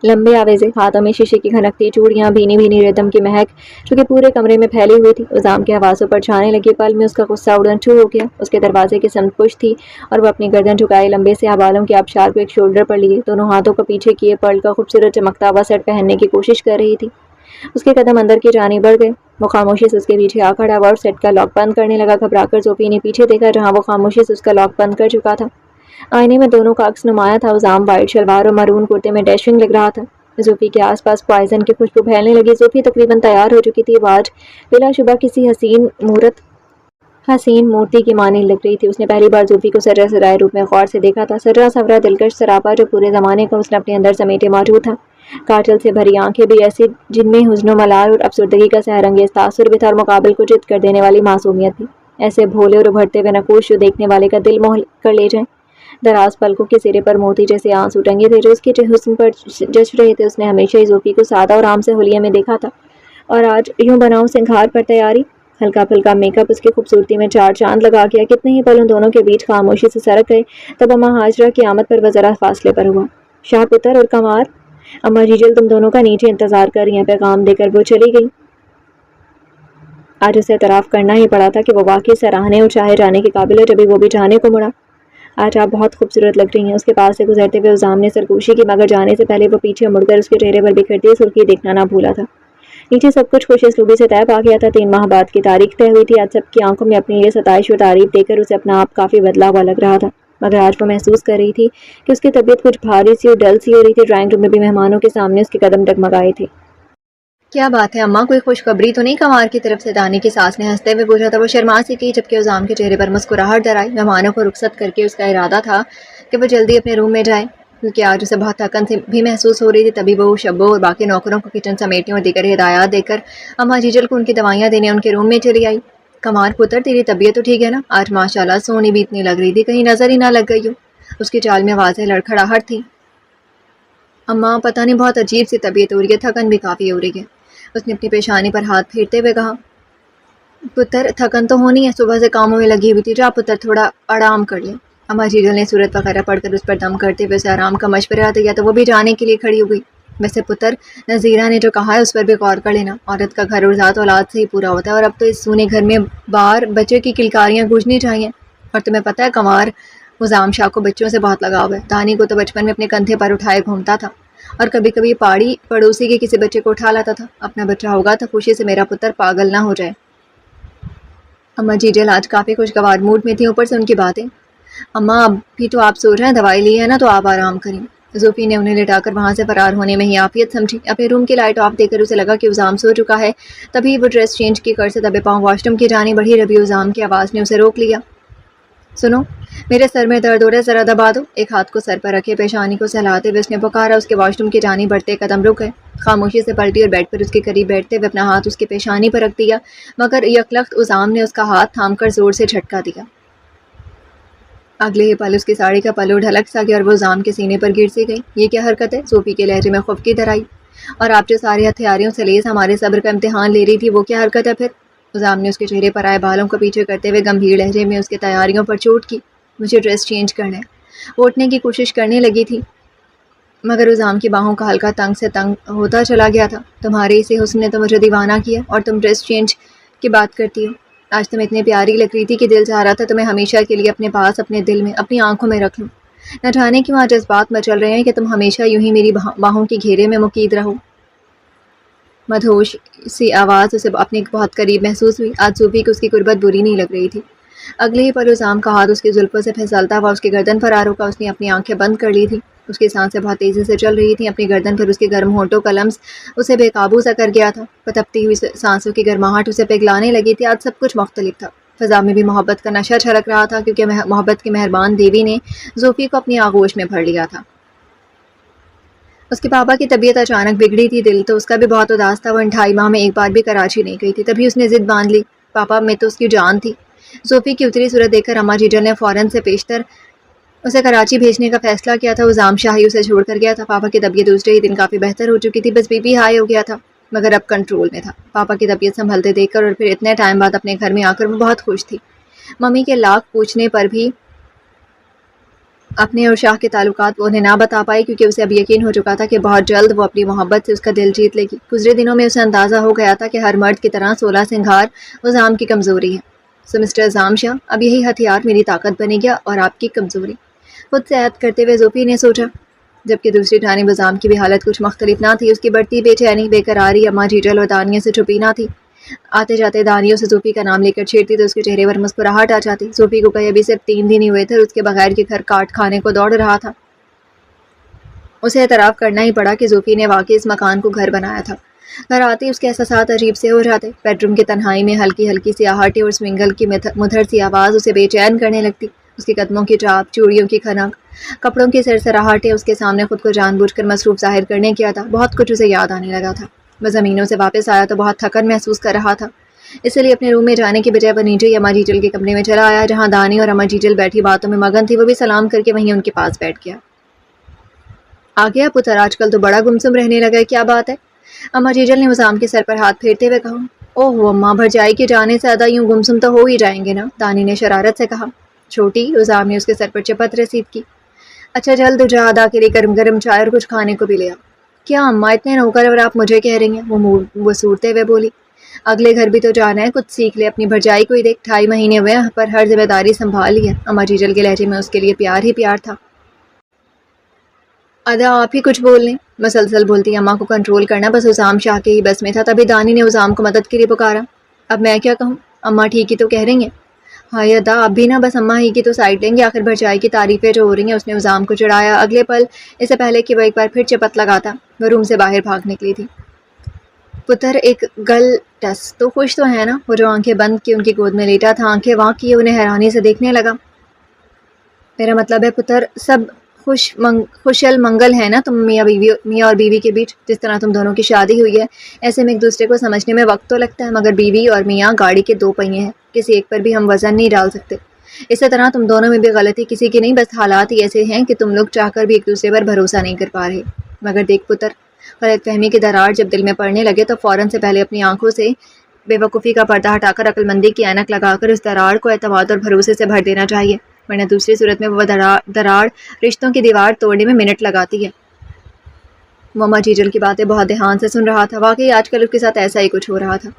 لمبے آویزے، ہاتھوں میں شیشے کی کھنکتی چوڑیاں، بھینی بھینی ریدم کی مہک جو کہ پورے کمرے میں پھیلی ہوئی تھی عزام کے حواسوں پر چھانے لگی۔ پل میں اس کا غصہ اڑن چھو ہو گیا۔ اس کے دروازے کی سمت پش تھی اور وہ اپنی گردن جھکائے لمبے سیاہ بالوں کے آبشار کو ایک شولڈر پر لیے دونوں ہاتھوں کو پیچھے کیے پرل کا خوبصورت چمکتا ہوا سیٹ پہننے کی کوشش کر رہی تھی۔ اس کے قدم اندر کی جانب بڑھ گئے۔ وہ خاموشی سے اس کے پیچھے آ کھڑا ہوا اور سیٹ کا لاک بند کرنے لگا۔ گھبرا کر صوفی نے پیچھے دیکھا جہاں وہ خاموشی سے اس کا لاک بند کر چکا تھا۔ آئینے میں دونوں کا عکس نمایاں تھا۔ عزام وائٹ شلوار اور مرون کرتے میں ڈیشنگ لگ رہا تھا۔ صوفی کے آس پاس پوائزن کی خوشبو پھیلنے لگی۔ صوفی تقریباً تیار ہو چکی تھی۔ وہ آج بلا شبہ کسی حسین مورتی کی مانند لگ رہی تھی۔ اس نے پہلی بار صوفی کو سرا سرائے روپ میں غور سے دیکھا تھا، سرا سورا دلکش سراپا جو پورے زمانے کا اس نے اپنے اندر سمیٹے موجود تھا۔ کاجل سے بھری آنکھیں بھی ایسی جن میں حزن و ملال اور افسردگی کا سحر انگیز تاثر بھی تھا، اور مقابل کو جد کر دینے والی معصومیت بھی، ایسے بھولے اور ابھرتے ہوئے نقوش جو دیکھنے والے کا دل موہ کر لے جائیں۔ دراز پلکوں کے سرے پر موتی جیسے آنسو ٹنگے تھے جو اس کے حسن پر جچ رہے تھے۔ اس نے ہمیشہ ہی صوفی کو سادہ اور عام سے حلیے میں دیکھا تھا، اور آج یوں بناؤ سنگھار پر تیاری، ہلکا پھلکا میک اپ اس کی خوبصورتی میں چار چاند لگا گیا۔ کتنے ہی پل ان دونوں کے بیچ خاموشی سے سرک گئے، تب اما ہاجرہ کی آمد پر وہ ذرا فاصلے پر ہوا۔ شاہ پتر اور کمار، اما جیجل تم دونوں کا نیچے انتظار کر رہی ہیں، پیغام دے کر وہ چلی گئی۔ آج اسے اعتراف کرنا ہی پڑا تھا کہ وہ واقعی سراہنے اور چاہے جانے کے قابل ہے، جبھی وہ بھی جانے کو مڑا۔ آج آپ بہت خوبصورت لگ رہی ہیں۔ اس کے پاس سے گزرتے ہوئے عزام نے سرگوشی کی، مگر جانے سے پہلے وہ پیچھے مڑ کر اس کے چہرے پر بکھرتی سرخی دیکھنا نہ بھولا تھا۔ نیچے سب کچھ خوش اسلوبی سے طے پا گیا تھا۔ 3 ماہ بعد کی تاریخ طے ہوئی تھی۔ آج سب کی آنکھوں میں اپنی یہ ستائش اور تعریف دے کر اسے اپنا آپ کافی بدلا ہوا لگ رہا تھا، مگر آج وہ محسوس کر رہی تھی کہ اس کی طبیعت کچھ بھاری سی اور ڈل سی ہو رہی تھی۔ ڈرائنگ روم میں بھی مہمانوں کے سامنے اس کے قدم ڈگمگائے تھے۔ کیا بات ہے اماں، کوئی خوشخبری تو نہیں؟ کمار کی طرف سے دانی کی ساس نے ہنستے ہوئے پوچھا تھا۔ وہ شرما سی گئی جبکہ عزام کے چہرے پر مسکراہٹ در آئی۔ مہمانوں کو رخصت کر کے اس کا ارادہ تھا کہ وہ جلدی اپنے روم میں جائے، کیونکہ آج اسے بہت تھکن بھی محسوس ہو رہی تھی۔ تبھی وہ شبو اور باقی نوکروں کو کچن سمیٹنے اور دیگر ہدایات دے کر اما جیجل کو ان کی دوائیاں دینے ان کے روم میں چلی آئی۔ کمار پتر، تیری طبیعت تو ٹھیک ہے نا؟ آج ماشاءاللہ سونی بھی اتنی لگ رہی تھی، کہیں نظر ہی نہ لگ گئی ہو۔ اس کی چال میں واضح لڑکھڑاہٹ تھی۔ اماں پتہ نہیں بہت عجیب سی طبیعت ہو رہی ہے، تھکن بھی کافی ہو رہی ہے۔ اس نے اپنی پیشانی پر ہاتھ پھیرتے ہوئے کہا۔ پتر تھکن تو ہونی ہے، صبح سے کاموں میں لگی ہوئی تھی، جا پتر تھوڑا آرام کر لے۔ اما جیجل نے صورت وغیرہ پڑھ کر اس پر دم کرتے ہوئے اسے آرام کا مشورہ دیا تو وہ بھی جانے کے لیے کھڑی ہو گئی۔ ویسے پتر، نذیرہ نے جو کہا ہے اس پر بھی غور کر لینا، عورت کا گھر اور ذات اولاد سے ہی پورا ہوتا ہے، اور اب تو اس سونے گھر میں بار بچے کی کلکاریاں گونجنی چاہیے۔ اور تمہیں پتہ ہے کمار، عزام شاہ کو بچوں سے بہت لگاؤ ہے۔ دانی کو تو بچپن میں اپنے کندھے پر اٹھائے گھومتا تھا، اور کبھی کبھی پاڑی پڑوسی کے کسی بچے کو اٹھا لاتا تھا۔ اپنا بچہ ہوگا تو خوشی سے میرا پتر پاگل نہ ہو جائے۔ اما جیجل آج کافی خوشگوار موڈ میں تھی، اوپر سے ان کی باتیں۔ اماں اب بھی تو آپ سو رہے ہیں، دوائی لی ہے نا، تو آپ آرام کریں۔ زوفی نے انہیں لٹا کر وہاں سے فرار ہونے میں ہی عافیت سمجھی۔ اپنے روم کی لائٹ آف دیکھ کر اسے لگا کہ عزام سو چکا ہے۔ تبھی وہ ڈریس چینج کی کر سے دبے پاؤں واش روم کی جانب بڑھی۔ ربی عزام کی آواز نے اسے روک لیا۔ سنو، میرے سر میں درد ہو رہا ہے، ذرا دبا دو۔ ایک ہاتھ کو سر پر رکھے پیشانی کو سہلاتے ہوئے اس نے پکارا۔ اس کے واش روم کی جانب بڑھتے قدم رک گئے۔ خاموشی سے پلٹی اور بیڈ پر اس کے قریب بیٹھتے ہوئے اپنا ہاتھ اس کی پیشانی پر رکھ دیا، مگر یکلخت عزام نے اس کا ہاتھ تھام کر زور سے جھٹکا دیا۔ اگلے ہی پل اس کی ساڑی کا پلو ڈھلک سا گیا اور وہ عزام کے سینے پر گر سی گئی۔ یہ کیا حرکت ہے؟ صوفی کے لہجے میں خفگی در آئی۔ اور آپ جو سارے ہتھیاریوں سے لیس ہمارے صبر کا امتحان لے رہی تھی، وہ کیا حرکت ہے پھر؟ حزام نے اس کے چہرے پر آئے بالوں کو پیچھے کرتے ہوئے گمبھیر لہجے میں اس کے تیاریوں پر چوٹ کی۔ مجھے ڈریس چینج کرنا ہے۔ وہ اٹھنے کی کوشش کرنے لگی تھی مگر حزام کی باہوں کا حلقہ تنگ سے تنگ ہوتا چلا گیا تھا۔ تمہارے اسی حسن نے تو مجھے دیوانہ کیا، اور تم ڈریس چینج کی بات کرتی ہو۔ آج تم اتنی پیاری لگ رہی تھی کہ دل چاہ رہا تھا تمہیں ہمیشہ کے لیے اپنے پاس، اپنے دل میں، اپنی آنکھوں میں رکھ لوں۔ نہ جانے کیوں آج جذبات مچل رہے ہیں کہ تم ہمیشہ یوں ہی میری باہوں کے گھیرے میں مقید رہو۔ مدہوش سی آواز اسے اپنے بہت قریب محسوس ہوئی۔ آج صوفی کو اس کی قربت بری نہیں لگ رہی تھی۔ اگلے ہی پل حزام کا ہاتھ اس کی زلفوں سے پھسلتا ہوا اس کی گردن پر آ رکا۔ اس نے اپنی آنکھیں بند کر لی تھی۔ اس کی سانسیں بہت تیزی سے چل رہی تھیں۔ اپنی گردن پر اس کے گرم ہونٹوں کا لمس اسے بے قابو سا کر گیا تھا۔ پتپتی ہوئی سانسوں کی گرماہٹ اسے پگھلانے لگی تھی۔ آج سب کچھ مختلف تھا۔ فضا میں بھی محبت کا نشہ چھلک رہا تھا، کیونکہ محبت کی مہربان دیوی نے زوفی کو اپنی آغوش میں بھر لیا تھا۔ اس کے پاپا کی طبیعت اچانک بگڑی تھی۔ دل تو اس کا بھی بہت اداس تھا۔ وہ 2.5 ماہ میں ایک بار بھی کراچی نہیں گئی تھی۔ تبھی اس نے ضد باندھ لی، پاپا میں تو اس کی جان تھی۔ زوفی کی اتری صورت دیکھ کر اماں جیجل نے فوراً سے پیشتر اسے کراچی بھیجنے کا فیصلہ کیا تھا۔ حزام شاہی اسے چھوڑ کر گیا تھا۔ پاپا کی طبیعت دوسرے ہی دن کافی بہتر ہو چکی تھی، بس بی پی ہائی ہو گیا تھا، مگر اب کنٹرول میں تھا۔ پاپا کی طبیعت سنبھلتے دیکھ کر اور پھر اتنے ٹائم بعد اپنے گھر میں آ کر وہ بہت خوش تھی۔ ممی کے لاکھ پوچھنے پر بھی اپنے اور شاہ کے تعلقات وہ انہیں نہ بتا پائی، کیونکہ اسے اب یقین ہو چکا تھا کہ بہت جلد وہ اپنی محبت سے اس کا دل جیت لے گی۔ گزرے دنوں میں اسے اندازہ ہو گیا تھا کہ ہر مرد کی طرح 16 سنگھار حزام کی کمزوری ہے۔ سو مسٹر حزام شاہ، اب یہی ہتھیار میری طاقت بنے گا اور آپ کی کمزوری، خود سے عہد کرتے ہوئے زوفی نے سوچا، جبکہ دوسری جانب حزام کی بھی حالت کچھ مختلف نہ تھی۔ اس کی بڑھتی بے چینی، بے قراری اماں جیجل اور دانیہ سے چھپی نہ تھی۔ آتے جاتے دانیوں سے زوفی کا نام لے کر چھیڑتی تو اس کے چہرے پر مسکراہٹ آ جاتی۔ زوفی کو کہیں ابھی صرف 3 دن ہی ہوئے تھے اور اس کے بغیر کے گھر کاٹ کھانے کو دوڑ رہا تھا۔ اسے اعتراف کرنا ہی پڑا کہ زوفی نے واقعی اس مکان کو گھر بنایا تھا۔ گھر آتے اس کے احساسات عجیب سے ہو جاتے۔ بیڈ روم کی تنہائی میں ہلکی ہلکی سی آہٹیں اور سوئنگل کی مدھر سی آواز اسے بے چین کرنے لگتی۔ اس کے قدموں کی چاپ، چوڑیوں کی کھنک، کپڑوں کی سرسراہٹیں اس کے سامنے خود کو جان بوجھ کر مصروف ظاہر کرنے کیا تھا۔ بہت کچھ اسے یاد آنے لگا تھا۔ وہ زمینوں سے واپس آیا تو بہت تھکن محسوس کر رہا تھا، اس لیے اپنے روم میں جانے کی بجائے وہ نیچے ہی اماں جیجل کے کمرے میں چلا آیا، جہاں دانی اور اماں جیجل بیٹھی باتوں میں مگن تھی۔ وہ بھی سلام کر کے وہیں ان کے پاس بیٹھ گیا۔ آ گیا پتر، آج کل تو بڑا گمسم رہنے لگا ہے، کیا بات ہے؟ اماں جیجل نے حزام کے سر پر ہاتھ پھیرتے ہوئے کہا۔ اوہ اماں، بھرجائی کے جانے سے زیادہ یوں گمسم تو ہو ہی جائیں گے نا، دانی نے شرارت سے کہا۔ چھوٹی، حزام نے اس کے سر پر چپت رسید کی۔ اچھا جلد جا، ادا کے لیے گرم گرم چائے اور کچھ کھانے کو بھی لے آ۔ کیا اماں، اتنے نوکر اور آپ مجھے کہہ رہی ہیں؟ وہ سورتے ہوئے بولی۔ اگلے گھر بھی تو جانا ہے، کچھ سیکھ لے، اپنی بھرجائی کو ہی دیکھ، 2.5 مہینے ہوئے پر ہر ذمہ داری سنبھال لی ہے۔ اماں جیجل کے لہجے میں اس کے لیے پیار ہی پیار تھا۔ ادا آپ ہی کچھ بول لیں، مسلسل بولتی اماں کو کنٹرول کرنا بس حزام شاہ کے ہی بس میں تھا۔ تبھی دانی نے حزام کو مدد کے لیے پکارا۔ اب میں کیا کہوں؟ اماں ٹھیک ہی تو کہہ رہی ہیں۔ ہائے ادا، اب بھی نہ بس اماں ہی کی تو سائڈ لیں گے، آخر بھرجائی کی تعریفیں جو ہو رہی ہیں۔ اس نے حزام کو چڑھایا۔ اگلے پل اس سے پہلے کہ وہ ایک بار پھر چپت لگاتا، وہ روم سے باہر بھاگ نکلی تھی۔ پتر ایک گل ٹس تو خوش تو ہے نا؟ وہ جو آنکھیں بند کی ان کی گود میں لیٹا تھا، آنکھیں واں کیے انہیں حیرانی سے دیکھنے لگا۔ میرا مطلب ہے پتر، سب خوشل منگل ہے نا تم میاں اور بیوی کے بیچ؟ جس طرح تم دونوں کی شادی ہوئی ہے، ایسے میں ایک دوسرے کو سمجھنے میں وقت تو لگتا ہے، مگر بیوی اور میاں گاڑی کے 2 پہیے ہیں، کسی ایک پر بھی ہم وزن نہیں ڈال سکتے۔ اسی طرح تم دونوں میں بھی غلطی کسی کی نہیں، بس حالات ہی ایسے ہیں کہ تم لوگ چاہ کر بھی ایک دوسرے پر بھروسہ نہیں کر پا رہے۔ مگر دیکھ پتر، غلط فہمی کی دراڑ جب دل میں پڑنے لگے تو فوراً سے پہلے اپنی آنکھوں سے بے وقوفی کا پردہ ہٹا کر عقل مندی کی اینک لگا کر اس دراڑ کو اعتماد اور بھروسے سے بھر دینا چاہیے، ورنہ دوسری صورت میں وہ دراڑ رشتوں کی دیوار توڑنے میں منٹ لگاتی ہے۔ وہ اماں جیجل کی باتیں بہت دھیان سے سن رہا تھا۔ واقعی آج کل اس کے ساتھ ایسا ہی کچھ ہو رہا تھا۔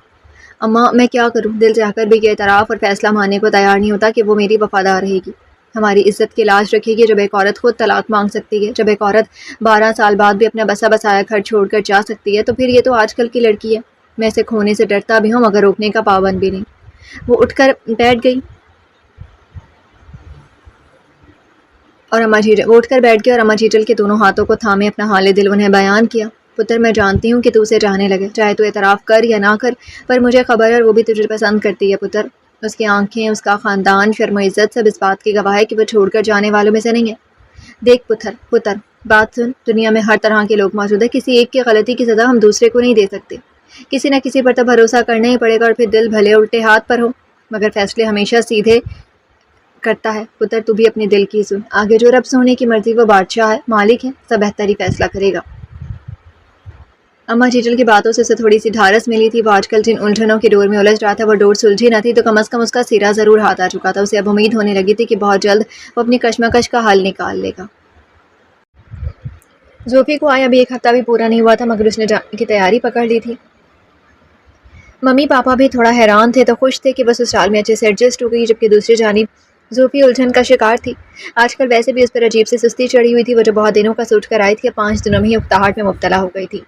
اماں میں کیا کروں، دل چاہ کر بھی یہ اعتراف اور فیصلہ ماننے کو تیار نہیں ہوتا کہ وہ میری وفادار رہے گی، ہماری عزت کی لاج رکھے گی۔ جب ایک عورت خود طلاق مانگ سکتی ہے، جب ایک عورت 12 سال بعد بھی اپنا بسا بسایا گھر چھوڑ کر جا سکتی ہے، تو پھر یہ تو آج کل کی لڑکی ہے۔ میں اسے کھونے سے ڈرتا بھی ہوں، مگر روکنے کا پابند بھی نہیں۔ وہ اٹھ کر بیٹھ گئی اور اماں جیجل کے دونوں ہاتھوں کو تھامے اپنا حال دل انہیں بیان کیا۔ پتر میں جانتی ہوں کہ تو اسے چاہنے لگے، چاہے تو اعتراف کر یا نہ کر، پر مجھے خبر ہے وہ بھی تجھے پسند کرتی ہے پتر۔ اس کی آنکھیں، اس کا خاندان، شرم و عزت سب اس بات کی گواہ ہے کہ وہ چھوڑ کر جانے والوں میں سے نہیں ہے۔ دیکھ پتر بات سن، دنیا میں ہر طرح کے لوگ موجود ہیں، کسی ایک کی غلطی کی سزا ہم دوسرے کو نہیں دے سکتے، کسی نہ کسی پر تو بھروسہ کرنا ہی پڑے گا، اور پھر دل بھلے الٹے ہاتھ پر ہو مگر فیصلے ہمیشہ سیدھے کرتا ہے۔ پتر تو بھی اپنے دل کی سن، آگے جو رب سونے کی مرضی، وہ بادشاہ ہے، مالک ہے، سب بہتر ہی فیصلہ کرے گا۔ اماں جیجل کی باتوں سے اسے تھوڑی سی ڈھارس ملی تھی. وہ آج کل جن الجھنوں کے ڈور میں الجھ رہا تھا وہ ڈور سلجھی نہ تھی تو کم از کم اس کا سرا ضرور ہاتھ آ چکا تھا. اسے اب امید ہونے لگی تھی کہ بہت جلد وہ اپنی کشمکش کا حل نکال لے گا. زوفی کو آیا ابھی ایک ہفتہ بھی پورا نہیں ہوا تھا مگر اس نے جانے کی تیاری پکڑ لی تھی. ممی پاپا بھی تھوڑا حیران تھے تو خوش تھے کہ وہ سسرال میں اچھے سے ایڈجسٹ ہو گئی. جبکہ دوسری جانب زوفی الجھن کا شکار تھی. آج کل ویسے بھی اس پر عجیب سی سستی چڑھی ہوئی تھی. وہ جو بہت دنوں کا سوچ کر آئی تھی اب 5 دنوں میں ہی اکتاہٹ میں مبتلا ہو گئی تھی.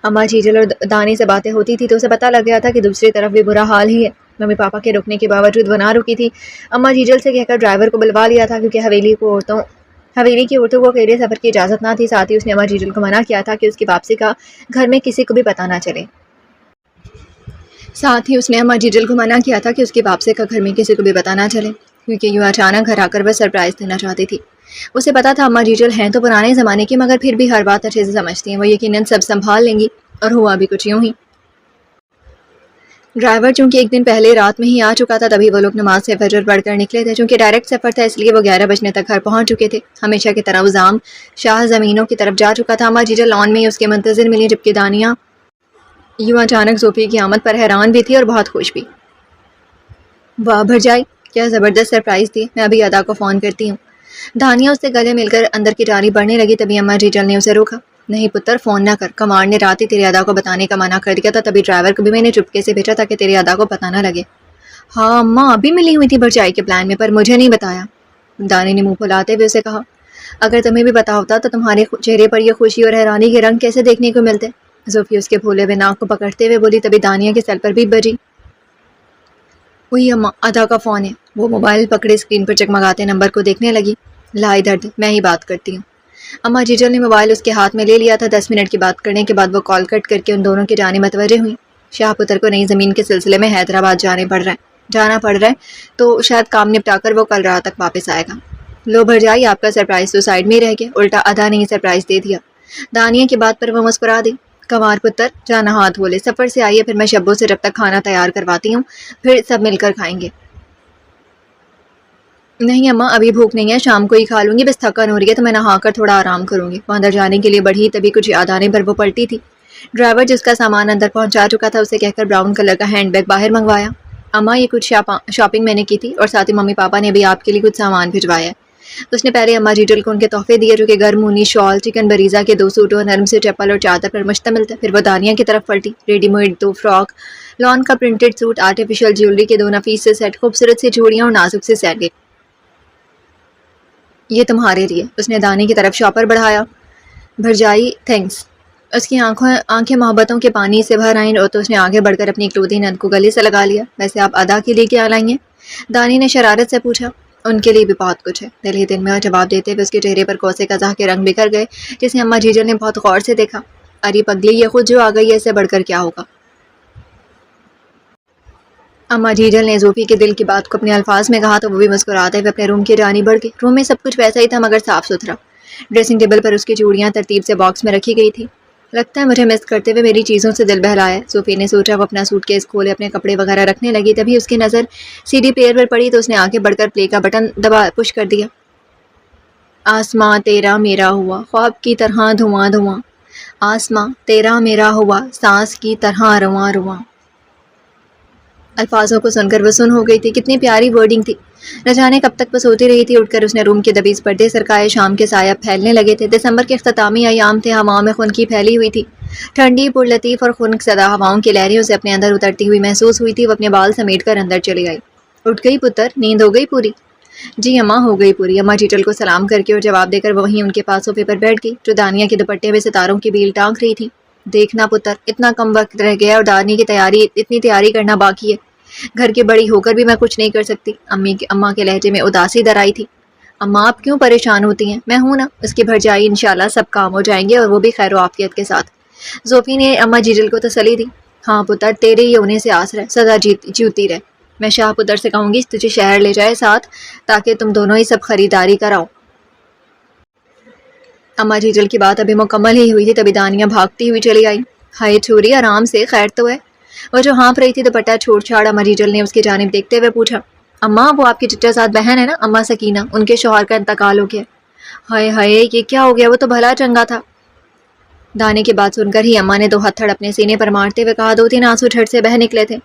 اماں جیجل اور دانی سے باتیں ہوتی تھی تو اسے پتہ لگ گیا تھا کہ دوسری طرف بھی برا حال ہی ہے. ممی پاپا کے رکنے کے باوجود وہ نہ رکی تھی. اماں جیجل سے کہہ کر ڈرائیور کو بلوا لیا تھا کیونکہ حویلی کی عورتوں کو اکیلے سفر کی اجازت نہ تھی. ساتھ ہی اس نے اماں جیجل کو منع کیا تھا کہ اس کی واپسی کا گھر میں کسی کو بھی پتہ نہ چلے. کیونکہ یوں اچانک گھر آ کر وہ سرپرائز دینا چاہتی تھی. اسے پتا تھا اماں جیجل ہیں تو پرانے زمانے کی مگر پھر بھی ہر بات اچھے سے سمجھتی ہیں. وہ یقیناً سب سنبھال لیں گی. اور ہوا بھی کچھ یوں ہی. ڈرائیور چونکہ ایک دن پہلے رات میں ہی آ چکا تھا تبھی وہ لوگ نماز سے فجر پڑھ کر نکلے تھے. چونکہ ڈائریکٹ سفر تھا اس لیے وہ 11 بجنے تک گھر پہنچ چکے تھے. ہمیشہ کی طرح زام شاہ زمینوں کی طرف جا چکا تھا. اماں جیجل لان میں ہی اس کے منتظر ملی جبکہ دانیہ یوں اچانک زوفی کی آمد پر حیران بھی تھی اور بہت خوش بھی. واہ بھرجائی کیا زبردست سرپرائز دی. میں ابھی ادا کو فون کرتی ہوں. دانیہ اس سے گلے مل کر اندر کی جانب بڑھنے لگی تبھی اماں جیجل نے اسے روکا. نہیں پتر فون نہ کر. کمار نے رات ہی تیری ادا کو بتانے کا منع کر دیا تھا تبھی ڈرائیور کو بھی میں نے چپکے سے بھیجا تاکہ تیری ادا کو پتہ نہ لگے. ہاں اماں ابھی ملی ہوئی تھی بھرجائی کے پلان میں پر مجھے نہیں بتایا. دانی نے منہ پھلاتے ہوئے اسے کہا. اگر تمہیں بھی پتا ہوتا تو تمہارے چہرے پر یہ خوشی اور حیرانی کے رنگ کیسے دیکھنے کو ملتے. زوفی اس کے پھولے ہوئے ناک کو پکڑتے ہوئے بولی تبھی دانیہ کے سر پر بھی بجی. وہی اماں ادا کا فون ہے. وہ موبائل پکڑے اسکرین پر چکمگاتے نمبر کو دیکھنے لگی. لا ادھر دے میں ہی بات کرتی ہوں. اماں جیجل نے موبائل اس کے ہاتھ میں لے لیا تھا. 10 منٹ کی بات کرنے کے بعد وہ کال کٹ کر کے ان دونوں کی جانب متوجہ ہوئی. شاہ پتر کو نئی زمین کے سلسلے میں حیدرآباد جانا پڑ رہا ہے تو شاید کام نپٹا کر وہ کل رات تک واپس آئے گا. لو بھرجائی آپ کا سرپرائز تو سائڈ میں ہی رہ گیا. الٹا ادا نے ہی سرپرائز دے دیا. دانیہ کی بات پر وہ مسکرا دی. کنوار پتر جانا ہاتھ دھو لے. سفر سے آئیے پھر میں شبو سے جب تک کھانا تیار کرواتی ہوں پھر سب مل کر کھائیں گے. نہیں اماں ابھی بھوک نہیں ہے شام کو ہی کھا لوں گی. بس تھکن ہو رہی ہے تو میں نہا کر تھوڑا آرام کروں گی. وہ اندر جانے کے لیے بڑھی تبھی کچھ یاد آنے پر وہ پلٹی تھی. ڈرائیور جس کا سامان اندر پہنچا چکا تھا اسے کہہ کر براؤن کلر کا ہینڈ بیگ باہر منگوایا. اماں یہ کچھ شاپنگ میں نے کی تھی اور ساتھ ہی ممی پاپا نے بھی آپ کے لیے کچھ سامان بھجوایا ہے. اس نے پہلے اماں جیجل کو ان کے تحفے دیے جو کہ گرم اونی شال چکن بریزا کے 2 سوٹ اور نرم سے چپل اور چادر پر مشتمل تھے. پھر وہ دانیہ کی طرف پلٹی. ریڈی میڈ 2 فراک لان کا پرنٹڈ سوٹ آرٹیفیشل جیولری کے 2 نفیس سے سیٹ خوبصورت سی چوڑیاں اور نازک سے سینڈل. یہ تمہارے لیے. اس نے دانی کی طرف شاپر بڑھایا. بھرجائی تھینکس. اس کی آنکھیں محبتوں کے پانی سے بھر آئیں اور تو اس نے آگے بڑھ کر اپنی کلوتی نند کو گلے سے لگا لیا. ویسے آپ ادا کے لیے کیا لائیں گے؟ دانی نے شرارت سے پوچھا. ان کے لیے بھی بہت کچھ ہے. دل ہی دل میں جواب دیتے ہوئے اس کے چہرے پر کوسے قزح کے رنگ بکھر گئے جسے اماں جیجل نے بہت غور سے دیکھا. اری پگلی یہ خود جو آ گئی ہے اس سے بڑھ کر کیا ہوگا. اماں جیجل نے زوفی کے دل کی بات کو اپنے الفاظ میں کہا تو وہ بھی مسکراتے ہوئے اپنے روم کی جانب بڑھ گئی. روم میں سب کچھ ویسا ہی تھا مگر صاف ستھرا. ڈریسنگ ٹیبل پر اس کی چوڑیاں ترتیب سے باکس میں رکھی گئی تھی. لگتا ہے مجھے مس کرتے ہوئے میری چیزوں سے دل بہلایا ہے. زوفی نے سوچا. وہ اپنا سوٹ کیس کھولے اپنے کپڑے وغیرہ رکھنے لگی تبھی اس کی نظر سی ڈی پلیئر پر پڑی تو اس نے آگے بڑھ کر پلے کا بٹن پش کر دیا. آسماں تیرا میرا ہوا خواب کی طرح دھواں دھواں. آسماں تیرا میرا ہوا سانس کی طرح رواں رواں. الفاظوں کو سن کر وہ سن ہو گئی تھی. کتنی پیاری ورڈنگ تھی. نہ جانے کب تک وہ سوتی رہی تھی. اٹھ کر اس نے روم کے دبیز پردے سرکائے. شام کے سایہ پھیلنے لگے تھے. دسمبر کے اختتامی ایام تھے. ہواؤں میں خنکی پھیلی ہوئی تھی. ٹھنڈی پر لطیف اور خنک زدہ ہواؤں کی لہریں اسے اپنے اندر اترتی ہوئی محسوس ہوئی تھی. وہ اپنے بال سمیٹ کر اندر چلی آئی. اٹھ گئی پتر نیند ہو گئی پوری؟ جی اماں ہو گئی پوری. اماں جیجل کو سلام کر کے اور جواب دے کر وہ وہیں ان کے پاس صوفے پر بیٹھ گئی جو دانیہ کے دوپٹے میں ستاروں کی بیل ٹانگ رہی تھی. دیکھنا پتر اتنا کم وقت رہ گیا اور دانی کی اتنی تیاری کرنا باقی ہے. گھر کی بڑی ہو کر بھی میں کچھ نہیں کر سکتی. اماں کے لہجے میں اداسی در آئی تھی. اماں آپ کیوں پریشان ہوتی ہیں؟ میں ہوں نا. اس کی بھرجائی انشاءاللہ سب کام ہو جائیں گے اور وہ بھی خیر و عافیت کے ساتھ. زوفی نے اماں جیجل کو تسلی دی. ہاں پتر تیرے ہی ہونے سے آس رہے. سدا جیوتی رہے. میں شاہ پتر سے کہوں گی تجھے شہر لے جائے ساتھ تاکہ تم دونوں ہی سب خریداری کراؤ. اماں جیجل کی بات ابھی مکمل ہی ہوئی تھی تبھی دانیہ بھاگتی ہوئی چلی آئی. ہائے چھوری آرام سے خیر تو ہے. وہ جو ہانپ رہی تھی دوپٹہ چھوڑ چھاڑ اماں جیجل نے اس کی جانب دیکھتے ہوئے پوچھا. اماں وہ آپ کی چچا ساتھ بہن ہے نا اماں سکینہ ان کے شوہر کا انتقال ہو گیا. ہائے ہائے یہ کیا ہو گیا؟ وہ تو بھلا چنگا تھا. دانے کی بات سن کر ہی اماں نے 2 ہتھڑ اپنے سینے پر مارتے ہوئے کہا، 2-3 آنسو جھٹ سے بہہ نکلے تھے۔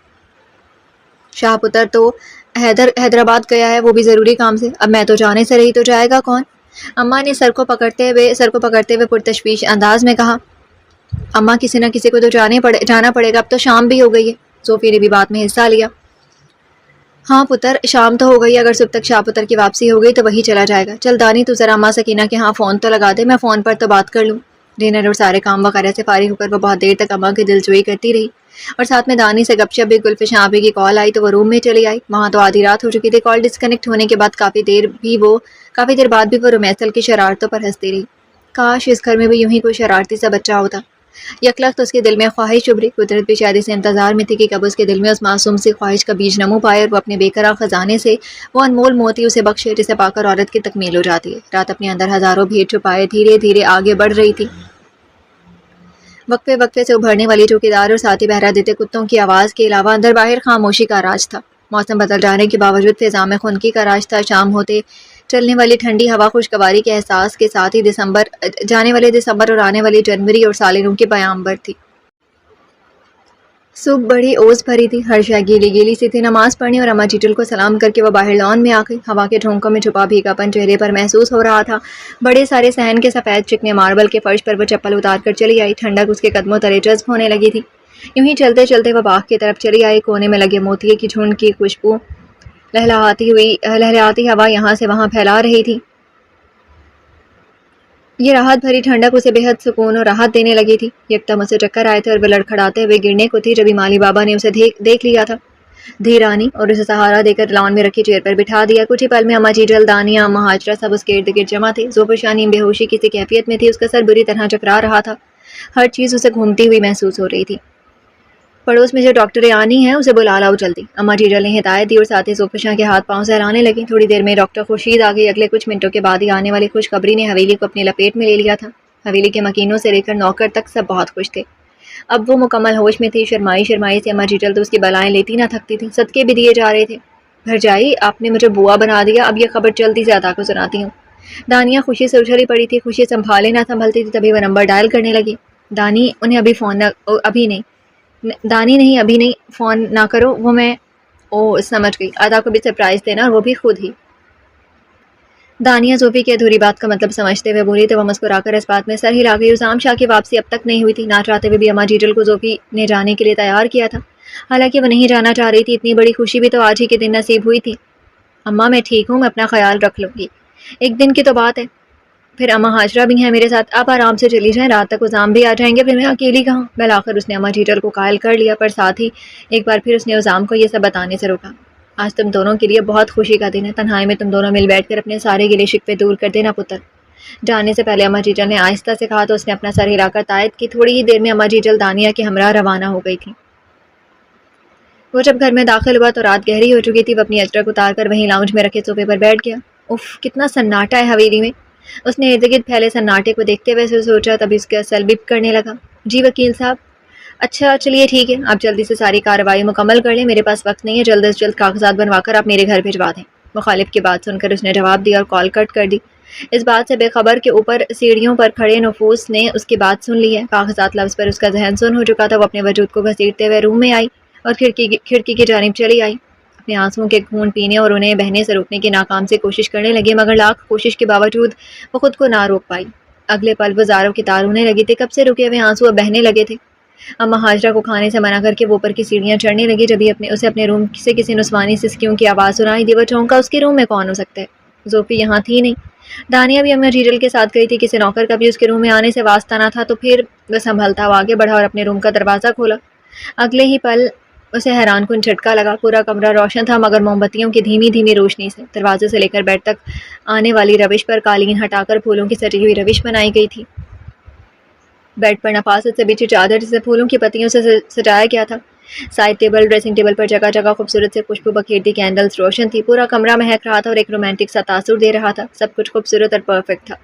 شاہ پتر تو حیدرآباد گیا ہے، وہ بھی ضروری کام سے، اب میں تو جانے سے رہی تو جائے گا کون؟ اماں نے سر کو پکڑتے ہوئے پرتشویش انداز میں کہا۔ اماں کسی نہ کسی کو تو جانا پڑے گا، اب تو شام بھی ہو گئی ہے۔ صوفی نے بھی بات میں حصہ لیا۔ ہاں پتر، شام تو ہو گئی، اگر صبح تک شاہ پتر کی واپسی ہو گئی تو وہی چلا جائے گا۔ چل دانی، تو ذرا اماں سکینہ کے ہاں فون تو لگا دے، میں فون پر تو بات کر لوں۔ ڈنر اور سارے کام وغیرہ سے فارغ ہو کر وہ بہت دیر تک اماں کی دلجوئی کرتی رہی اور ساتھ میں دانی سے گپ شپ بھی۔ گلفشاں آپی کی کال آئی تو وہ روم میں چلی آئی۔ وہاں تو آدھی رات ہو چکی تھی۔ کال ڈسکنیکٹ ہونے کے بعد کافی دیر بعد بھی وہ رمیسل کی شرارتوں پر ہنستی رہی۔ کاش اس گھر میں بھی یوں ہی کوئی شرارتی سا بچہ ہوتا۔ یکلخت اس کے دل میں خواہش ابھری۔ قدرت بھی شاید اسے انتظار میں تھی کہ کب اس کے دل میں اس معصوم سی خواہش کا بیج نمو پائے اور وہ اپنے بے قرار خزانے سے وہ انمول موتی اسے بخشے جسے پا کر عورت کی تکمیل ہو جاتی ہے۔ رات اپنے اندر ہزاروں بھید چھپائے دھیرے دھیرے آگے بڑھ رہی تھی۔ وقفے سے ابھرنے والی چوکیدار اور ساتھی پہرا دیتے کتوں کی آواز کے علاوہ اندر باہر خاموشی کا راج تھا۔ موسم بدل جانے کے باوجود فضا میں خنکی کا راج تھا۔ شام ہوتے چلنے والی ٹھنڈی ہوا خوشگواری کے احساس کے ساتھ ہی جانے والے دسمبر اور آنے والی جنوری اور سالوں کی پیامبر تھی۔ صبح بڑی اوس بھری تھی، ہر شے گیلی گیلی سی تھی۔ نماز پڑھنے اور اماں جیجل کو سلام کر کے وہ باہر لان میں آ گئی۔ ہوا کے جھونکوں میں چھپا بھیگا پن چہرے پر محسوس ہو رہا تھا۔ بڑے سارے صحن کے سفید چکنے ماربل کے فرش پر وہ چپل اتار کر چلی آئی۔ ٹھنڈک اس کے قدموں تلے جذب ہونے لگی تھی۔ یوں ہی چلتے چلتے وہ باغ کی طرف چلی آئی۔ کونے میں لگے موتیے کی جھنڈ کی خوشبو لہلاتی ہوا یہاں سے وہاں پھیلا رہی تھی۔ یہ راحت بھری ٹھنڈک اسے بے حد سکون اور راحت دینے لگی تھی۔ یکدم اسے چکر آئے تھے اور وہ لڑکھڑاتے ہوئے گرنے کو تھی جبھی مالی بابا نے اسے دیکھ لیا تھا۔ دھیر آنی اور اسے سہارا دے کر لان میں رکھی چیئر پر بٹھا دیا۔ کچھ ہی پل میں اماں جیجل، دانیہ، اماں ہاجرہ سب اس کے ارد گرد جمع تھے۔ ذوفر شاہ نیم بے ہوشی کسی کیفیت میں تھی، اس کا سر بری طرح چکرا رہا تھا۔ ہر چیز اسے گھومتی ہوئی محسوس ہو رہی تھی۔ پڑوس میں جو ڈاکٹر آنی ہے اسے بلا لاؤ جلدی، اماں جیجل نے ہدایت دی اور ساتھ ہی ذوفر شاہ کے ہاتھ پاؤں سہلانے لگی۔ تھوڑی دیر میں ڈاکٹر خورشید آ گئی۔ اگلے کچھ منٹوں کے بعد ہی آنے والی خوشخبری نے حویلی کو اپنی لپیٹ میں لے لیا تھا۔ حویلی کے مکینوں سے لے کر نوکر تک سب بہت خوش تھے۔ اب وہ مکمل ہوش میں تھی۔ شرمائی سے اماں جیجل تو اس کی بلائیں لیتی نہ تھکتی تھی۔ صدقے بھی دیے جا رہے تھے۔ بھرجائی، آپ نے مجھے بوا بنا دیا، اب یہ خبر جلدی سے عطا کو سناتی ہوں۔ دانیہ خوشی سے اچھلی پڑی تھی۔ خوشی سنبھالے نہ سنبھلتی تھی تبھی وہ نمبر ڈائل کرنے لگی۔ دانی، انہیں ابھی نہیں فون نہ کرو، وہ میں سمجھ گئی، عطا کو بھی سرپرائز دینا اور وہ بھی خود ہی۔ دانیہ صوفی کی ادھوری بات کا مطلب سمجھتے ہوئے بولی تو وہ مسکرا کر اس بات میں سر ہلا گئی۔ اسام شاہ کی واپسی اب تک نہیں ہوئی تھی۔ نہ چاہتے ہوئے بھی اماں جیجل کو صوفی نے جانے کے لیے تیار کیا تھا، حالانکہ وہ نہیں جانا چاہ رہی تھی۔ اتنی بڑی خوشی بھی تو آج ہی کے دن نصیب ہوئی تھی۔ اماں میں ٹھیک ہوں، میں اپنا خیال رکھ لوں گی، ایک دن کی تو بات ہے۔ پھر اماں ہاجرہ بھی ہیں میرے ساتھ، آپ آرام سے چلی جائیں، رات تک عزام بھی آ جائیں گے، پھر میں اکیلی کہاں۔ بالآخر اس نے اماں جیجل کو قائل کر لیا، پر ساتھ ہی ایک بار پھر اس نے عزام کو یہ سب بتانے سے روکا۔ آج تم دونوں کے لیے بہت خوشی کا دن ہے، تنہائی میں تم دونوں مل بیٹھ کر اپنے سارے گلے شکوے دور کر دینا پتر۔ جانے سے پہلے اماں جیجل نے آہستہ سے کہا تو اس نے اپنا سر ہلا کر تائید کی۔ تھوڑی ہی دیر میں اماں جیجل دانیہ کے ہمراہ روانہ ہو گئی تھی۔ وہ جب گھر میں داخل ہوا تو رات گہری ہو چکی تھی۔ وہ اپنی اجرک اتار کر وہیں لاؤنج میں رکھے صوفے پر بیٹھ گیا۔ اف، کتنا سناٹا ہے حویلی میں، اس نے ارد گرد پھیلے سناٹے کو دیکھتے ہوئے سوچا، تبھی اس کا سر بپ کرنے لگا۔ جی وکیل صاحب، اچھا چلیے ٹھیک ہے، آپ جلدی سے ساری کارروائی مکمل کر لیں، میرے پاس وقت نہیں ہے، جلد از جلد کاغذات بنوا کر آپ میرے گھر بھجوا دیں۔ مخالف کی بات سن کر اس نے جواب دیا اور کال کٹ کر دی۔ اس بات سے بے خبر کہ اوپر سیڑھیوں پر کھڑے نفوس نے اس کی بات سن لی ہے۔ کاغذات لفظ پر اس کا ذہن سن ہو چکا تھا۔ وہ اپنے وجود کو گھسیٹتے ہوئے روم میں آئی اور کھڑکی کی جانب چلی آئی۔ اپنے آنسوؤں کے گھونٹ پینے اور انہیں بہنے سے روکنے کی ناکام سے کوشش کرنے لگی، مگر لاکھ کوشش کے باوجود وہ خود کو نہ روک پائی۔ اگلے پل وہ زاروں کی تار ہونے لگی تھی، کب سے رکے ہوئے آنسو اب بہنے لگے تھے۔ اماں ہاجرہ کو کھانے سے منع کر کے وہ اوپر کی سیڑھیاں چڑھنے لگی، جبھی اسے اپنے روم سے کسی نسوانی سسکیوں کی آواز سنائی دی۔ وہ چونکا، اس کے روم میں کون ہو سکتا ہے؟ زوفی یہاں تھی نہیں۔ دانیہ بھی اماں جیجل کے ساتھ گئی تھی، کسی نوکر کا بھی اس کے روم میں آنے سے واسطہ نہ تھا۔ تو پھر وہ سنبھلتا ہوا آگے بڑھا اور اپنے روم کا دروازہ کھولا۔ اگلے ہی پل اسے حیران کن جھٹکا لگا۔ پورا کمرہ روشن تھا، مگر موم بتیوں کی دھیمی دھیمی روشنی سے دروازے سے لے کر بیڈ تک آنے والی روش پر قالین ہٹا کر پھولوں کی سجی ہوئی روش بنائی گئی تھی۔ بیڈ پر نفاست سے بچھی چادر جسے پھولوں کی پتیوں سے سجایا گیا تھا۔ سائڈ ٹیبل، ڈریسنگ ٹیبل پر جگہ جگہ خوبصورت سے خوشبو بکھیرتی کینڈلز روشن تھی۔ پورا کمرہ مہک رہا تھا اور ایک رومانٹک سا تاثر دے رہا تھا۔ سب کچھ خوبصورت اور پرفیکٹ تھا،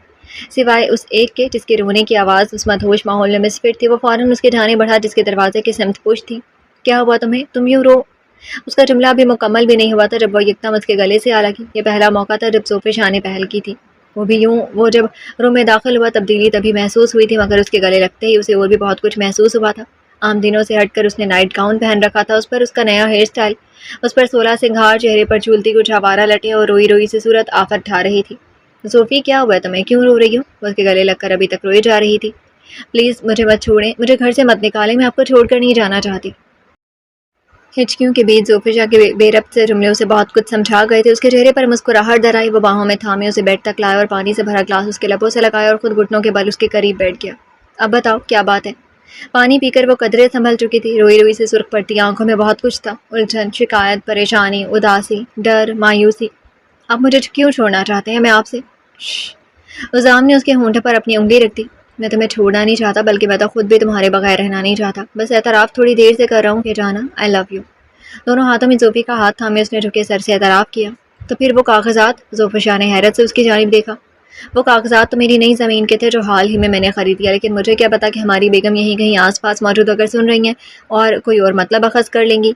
سوائے اس ایک کے جس کے رونے کی آواز اس مدہوش ماحول میں مسفٹ تھی۔ وہ فوراً اس کے جانے بڑھا جس کے دروازے کی سمت پش تھی۔ کیا ہوا تمہیں؟ تم یوں رو؟ اس کا جملہ ابھی مکمل بھی نہیں ہوا تھا جب وہ یکدم اس کے گلے سے آ لگی۔ یہ پہلا موقع تھا جب ذوفر شاہ نے پہل کی تھی۔ وہ بھی یوں. وہ جب روم میں داخل ہوا تبدیلی تبھی محسوس ہوئی تھی، مگر اس کے گلے لگتے ہی اسے اور بھی بہت کچھ محسوس ہوا تھا. عام دنوں سے ہٹ کر اس نے نائٹ گاؤن پہن رکھا تھا، اس پر اس کا نیا ہیئر اسٹائل، اس پر 16 سنگھار، چہرے پر جھولتی کچھ آوارہ لٹیں اور روئی روئی سی صورت آفت ٹھا رہی تھی. صوفی کیا ہوا ہے تمہیں، کیوں رو رہی ہو؟ وہ اس کے گلے لگ کر ابھی تک روئی جا رہی تھی. پلیز مجھے مت چھوڑیں، مجھے گھر سے مت نکالیں، میں آپ کو چھوڑ کر نہیں جانا چاہتی. ہچکیوں کے بیچ زوفیشا کے بے ربط سے جملے اسے بہت کچھ سمجھا گئے تھے. اس کے چہرے پر مسکراہٹ در آئی. وہ باہوں میں تھامے اسے بیڈ تک لائے اور پانی سے بھرا گلاس اس کے لبوں سے لگایا اور خود گھٹنوں کے بل اس کے قریب بیٹھ گیا. اب بتاؤ کیا بات ہے؟ پانی پی کر وہ قدرے سنبھل چکی تھی. روئی روئی سے سرخ پڑتی آنکھوں میں بہت کچھ تھا، الجھن، شکایت، پریشانی، اداسی، ڈر، مایوسی. آپ مجھے کیوں چھوڑنا چاہتے ہیں؟ میں آپ سے عزام نے اس کے ہونٹ پر اپنی انگلی رکھ دی. میں تمہیں چھوڑنا نہیں چاہتا، بلکہ میں تو خود بھی تمہارے بغیر رہنا نہیں چاہتا. بس اعتراف تھوڑی دیر سے کر رہا ہوں کہ جانا آئی لو یو. دونوں ہاتھوں میں زوفی کا ہاتھ تھامے اس نے جھکے سر سے اعتراف کیا. تو پھر وہ کاغذات؟ زوفیشا نے حیرت سے اس کی جانب دیکھا. وہ کاغذات تو میری نئی زمین کے تھے جو حال ہی میں نے خرید لیا، لیکن مجھے کیا پتا کہ ہماری بیگم یہیں کہیں آس پاس موجود اگر سن رہی ہیں اور کوئی اور مطلب اخذ کر لیں گی.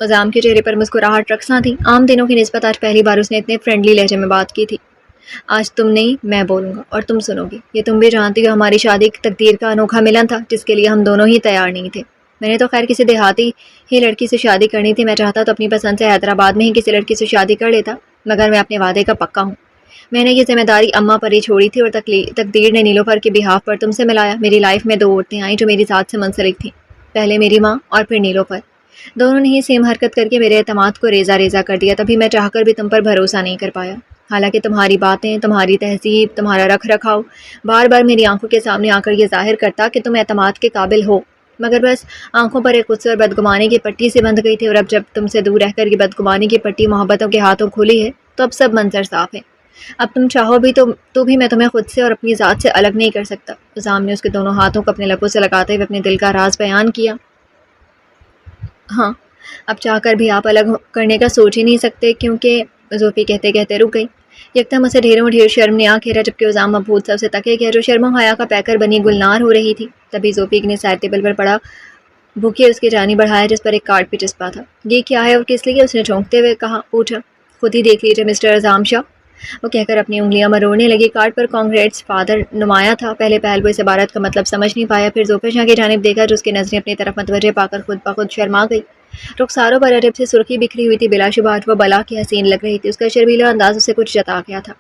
عزام کے چہرے پر مسکراہٹ رقصاں تھی. عام دنوں کی نسبت آج پہلی بار اس نے اتنے فرینڈلی لہجے میں بات کی تھی. آج تم نہیں میں بولوں گا اور تم سنو گی. یہ تم بھی جانتی ہو ہماری شادی تقدیر کا انوکھا ملن تھا جس کے لیے ہم دونوں ہی تیار نہیں تھے. میں نے تو خیر کسی دیہاتی ہی لڑکی سے شادی کرنی تھی. میں چاہتا تو اپنی پسند سے حیدرآباد میں ہی کسی لڑکی سے شادی کر لیتا، مگر میں اپنے وعدے کا پکا ہوں. میں نے یہ ذمہ داری اماں پر ہی چھوڑی تھی اور تقدیر نے نیلوفر کے بہاف پر تم سے ملایا. میری لائف میں 2 عورتیں آئیں جو میری ذات سے منسلک تھیں، پہلے میری ماں اور پھر نیلوفر. دونوں نے ہی سیم حرکت کر کے میرے اعتماد کو ریزہ ریزہ کر دیا. تبھی میں چاہ کر بھی تم پر بھروسہ نہیں کر پایا. حالانکہ تمہاری باتیں، تمہاری تہذیب، تمہارا رکھ رکھاؤ بار بار میری آنکھوں کے سامنے آ کر یہ ظاہر کرتا کہ تم اعتماد کے قابل ہو، مگر بس آنکھوں پر ایک غصے اور بدگمانی کی پٹی سے بندھ گئی تھی. اور اب جب تم سے دور رہ کر یہ بدگمانی کی پٹی محبتوں کے ہاتھوں کھلی ہے تو اب سب منظر صاف ہے. اب تم چاہو بھی تو بھی میں تمہیں خود سے اور اپنی ذات سے الگ نہیں کر سکتا. عزام نے اس کے دونوں ہاتھوں کو اپنے لبوں سے لگاتے ہوئے اپنے دل کا راز بیان کیا. ہاں، اب چاہ کر بھی آپ الگ کرنے کا سوچ ہی نہیں سکتے، کیونکہ زوفی کہتے کہتے رک گئی. یکدم اسے ڈھیروں ڈھیر شرم نے آ گھیرا، جبکہ عزام مبہوت سا اسے تکے گیا جو شرم و حیا کا پیکر بنی گلنار ہو رہی تھی. تبھی زوفی نے سائڈ ٹیبل پر پڑا بھوکے اس کی جانب بڑھایا جس پر ایک کارڈ بھی چسپا تھا. یہ کیا ہے اور کس لیے؟ اس نے چونکتے ہوئے پوچھا. خود ہی دیکھ لیجیے مسٹر عزام شاہ، وہ کہہ کر اپنی انگلیاں مروڑنے لگی. کارڈ پر کانگریٹس فادر نمایاں تھا. پہلے پہل وہ اس عبارت کا مطلب سمجھ نہیں پایا، پھر زوفیشا کی جانب دیکھا جو اس کی نظریں اپنی طرف متوجہ پا کر خود بخود شرما گئی. رخساروں پر عجب سے سرخی بکھری ہوئی تھی. بلا شبہ آج وہ بلا کی حسین لگ رہی تھی. اس کا شرمیلا انداز اسے کچھ جتا گیا تھا.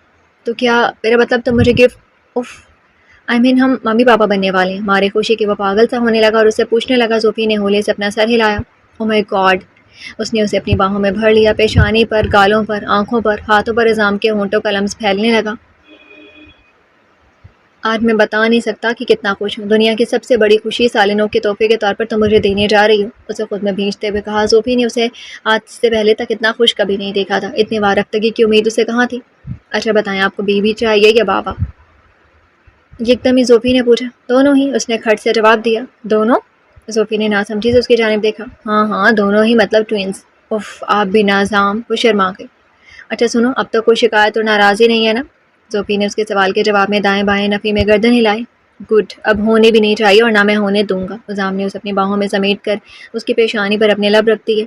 تو کیا میرا مطلب تم مجھے گفٹ ہم ممی پاپا بننے والے ہیں؟ مارے خوشی کہ وہ پاگل سا ہونے لگا اور اس سے پوچھنے لگا. زوفی نے ہولے سے اپنا سر ہلایا. او مائی گاڈ! اس نے اسے اپنی باہوں میں بھر لیا. پیشانی پر، گالوں پر، آنکھوں پر، ہاتھوں پر عزام کے ہونٹوں کا لمس پھیلنے لگا. آج میں بتا نہیں سکتا کہ کتنا خوش ہوں. دنیا کی سب سے بڑی خوشی سالنوں کے تحفے کے طور پر تم مجھے دینے جا رہی ہو، اسے خود میں بھینچتے ہوئے کہا. زوفی نے اسے آج سے پہلے تک اتنا خوش کبھی نہیں دیکھا تھا. اتنی وارفتگی کی امید اسے کہاں تھی. اچھا بتائیں، آپ کو بیوی چاہیے یا بابا؟ یکدم ہی زوفی نے پوچھا. دونوں ہی، اس نے کھٹ سے جواب دیا. دونوں؟ زوفی نے ناسمجھی سے اس کی جانب دیکھا. ہاں دونوں ہی، مطلب ٹوئنز. اف، آپ بھی نازام. وہ شرما گئی. اچھا سنو، اب تو کوئی شکایت اور ناراضی نہیں ہے نا؟ زوفی نے اس کے سوال کے جواب میں دائیں بائیں نفی میں گردن ہلائی. گڈ، اب ہونی بھی نہیں چاہیے اور نہ میں ہونے دوں گا. عزام نے اسے اپنی باہوں میں سمیٹ کر اس کی پیشانی پر اپنے لب رکھ دیے.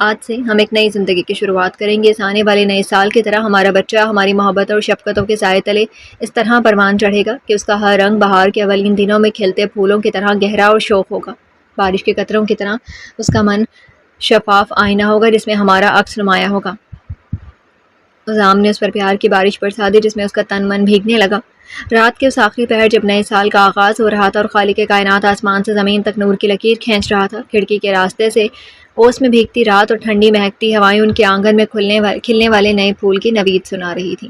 آج سے ہم ایک نئی زندگی کی شروعات کریں گے. اس آنے والے نئے سال کی طرح ہمارا بچہ ہماری محبت اور شفقتوں کے سائے تلے اس طرح پروان چڑھے گا کہ اس کا ہر رنگ بہار کے اولین دنوں میں کھلتے پھولوں کی طرح گہرا اور شوق ہوگا. بارش کے قطروں کی طرح اس کا من شفاف آئینہ ہوگا جس میں ہمارا عکس نمایاں ہوگا. عزام نے اس پر پیار کی بارش برسا دی جس میں اس کا تن من بھیگنے لگا. رات کے اس آخری پہر جب نئے سال کا آغاز ہو رہا تھا اور خالق کائنات آسمان سے زمین تک نور کی لکیر کھینچ رہا تھا، کھڑکی کے راستے سے اوس میں بھیگتی رات اور ٹھنڈی مہکتی ہوائیں ان کے آنگن میں کھلنے والے نئے پھول کی نوید سنا رہی تھیں.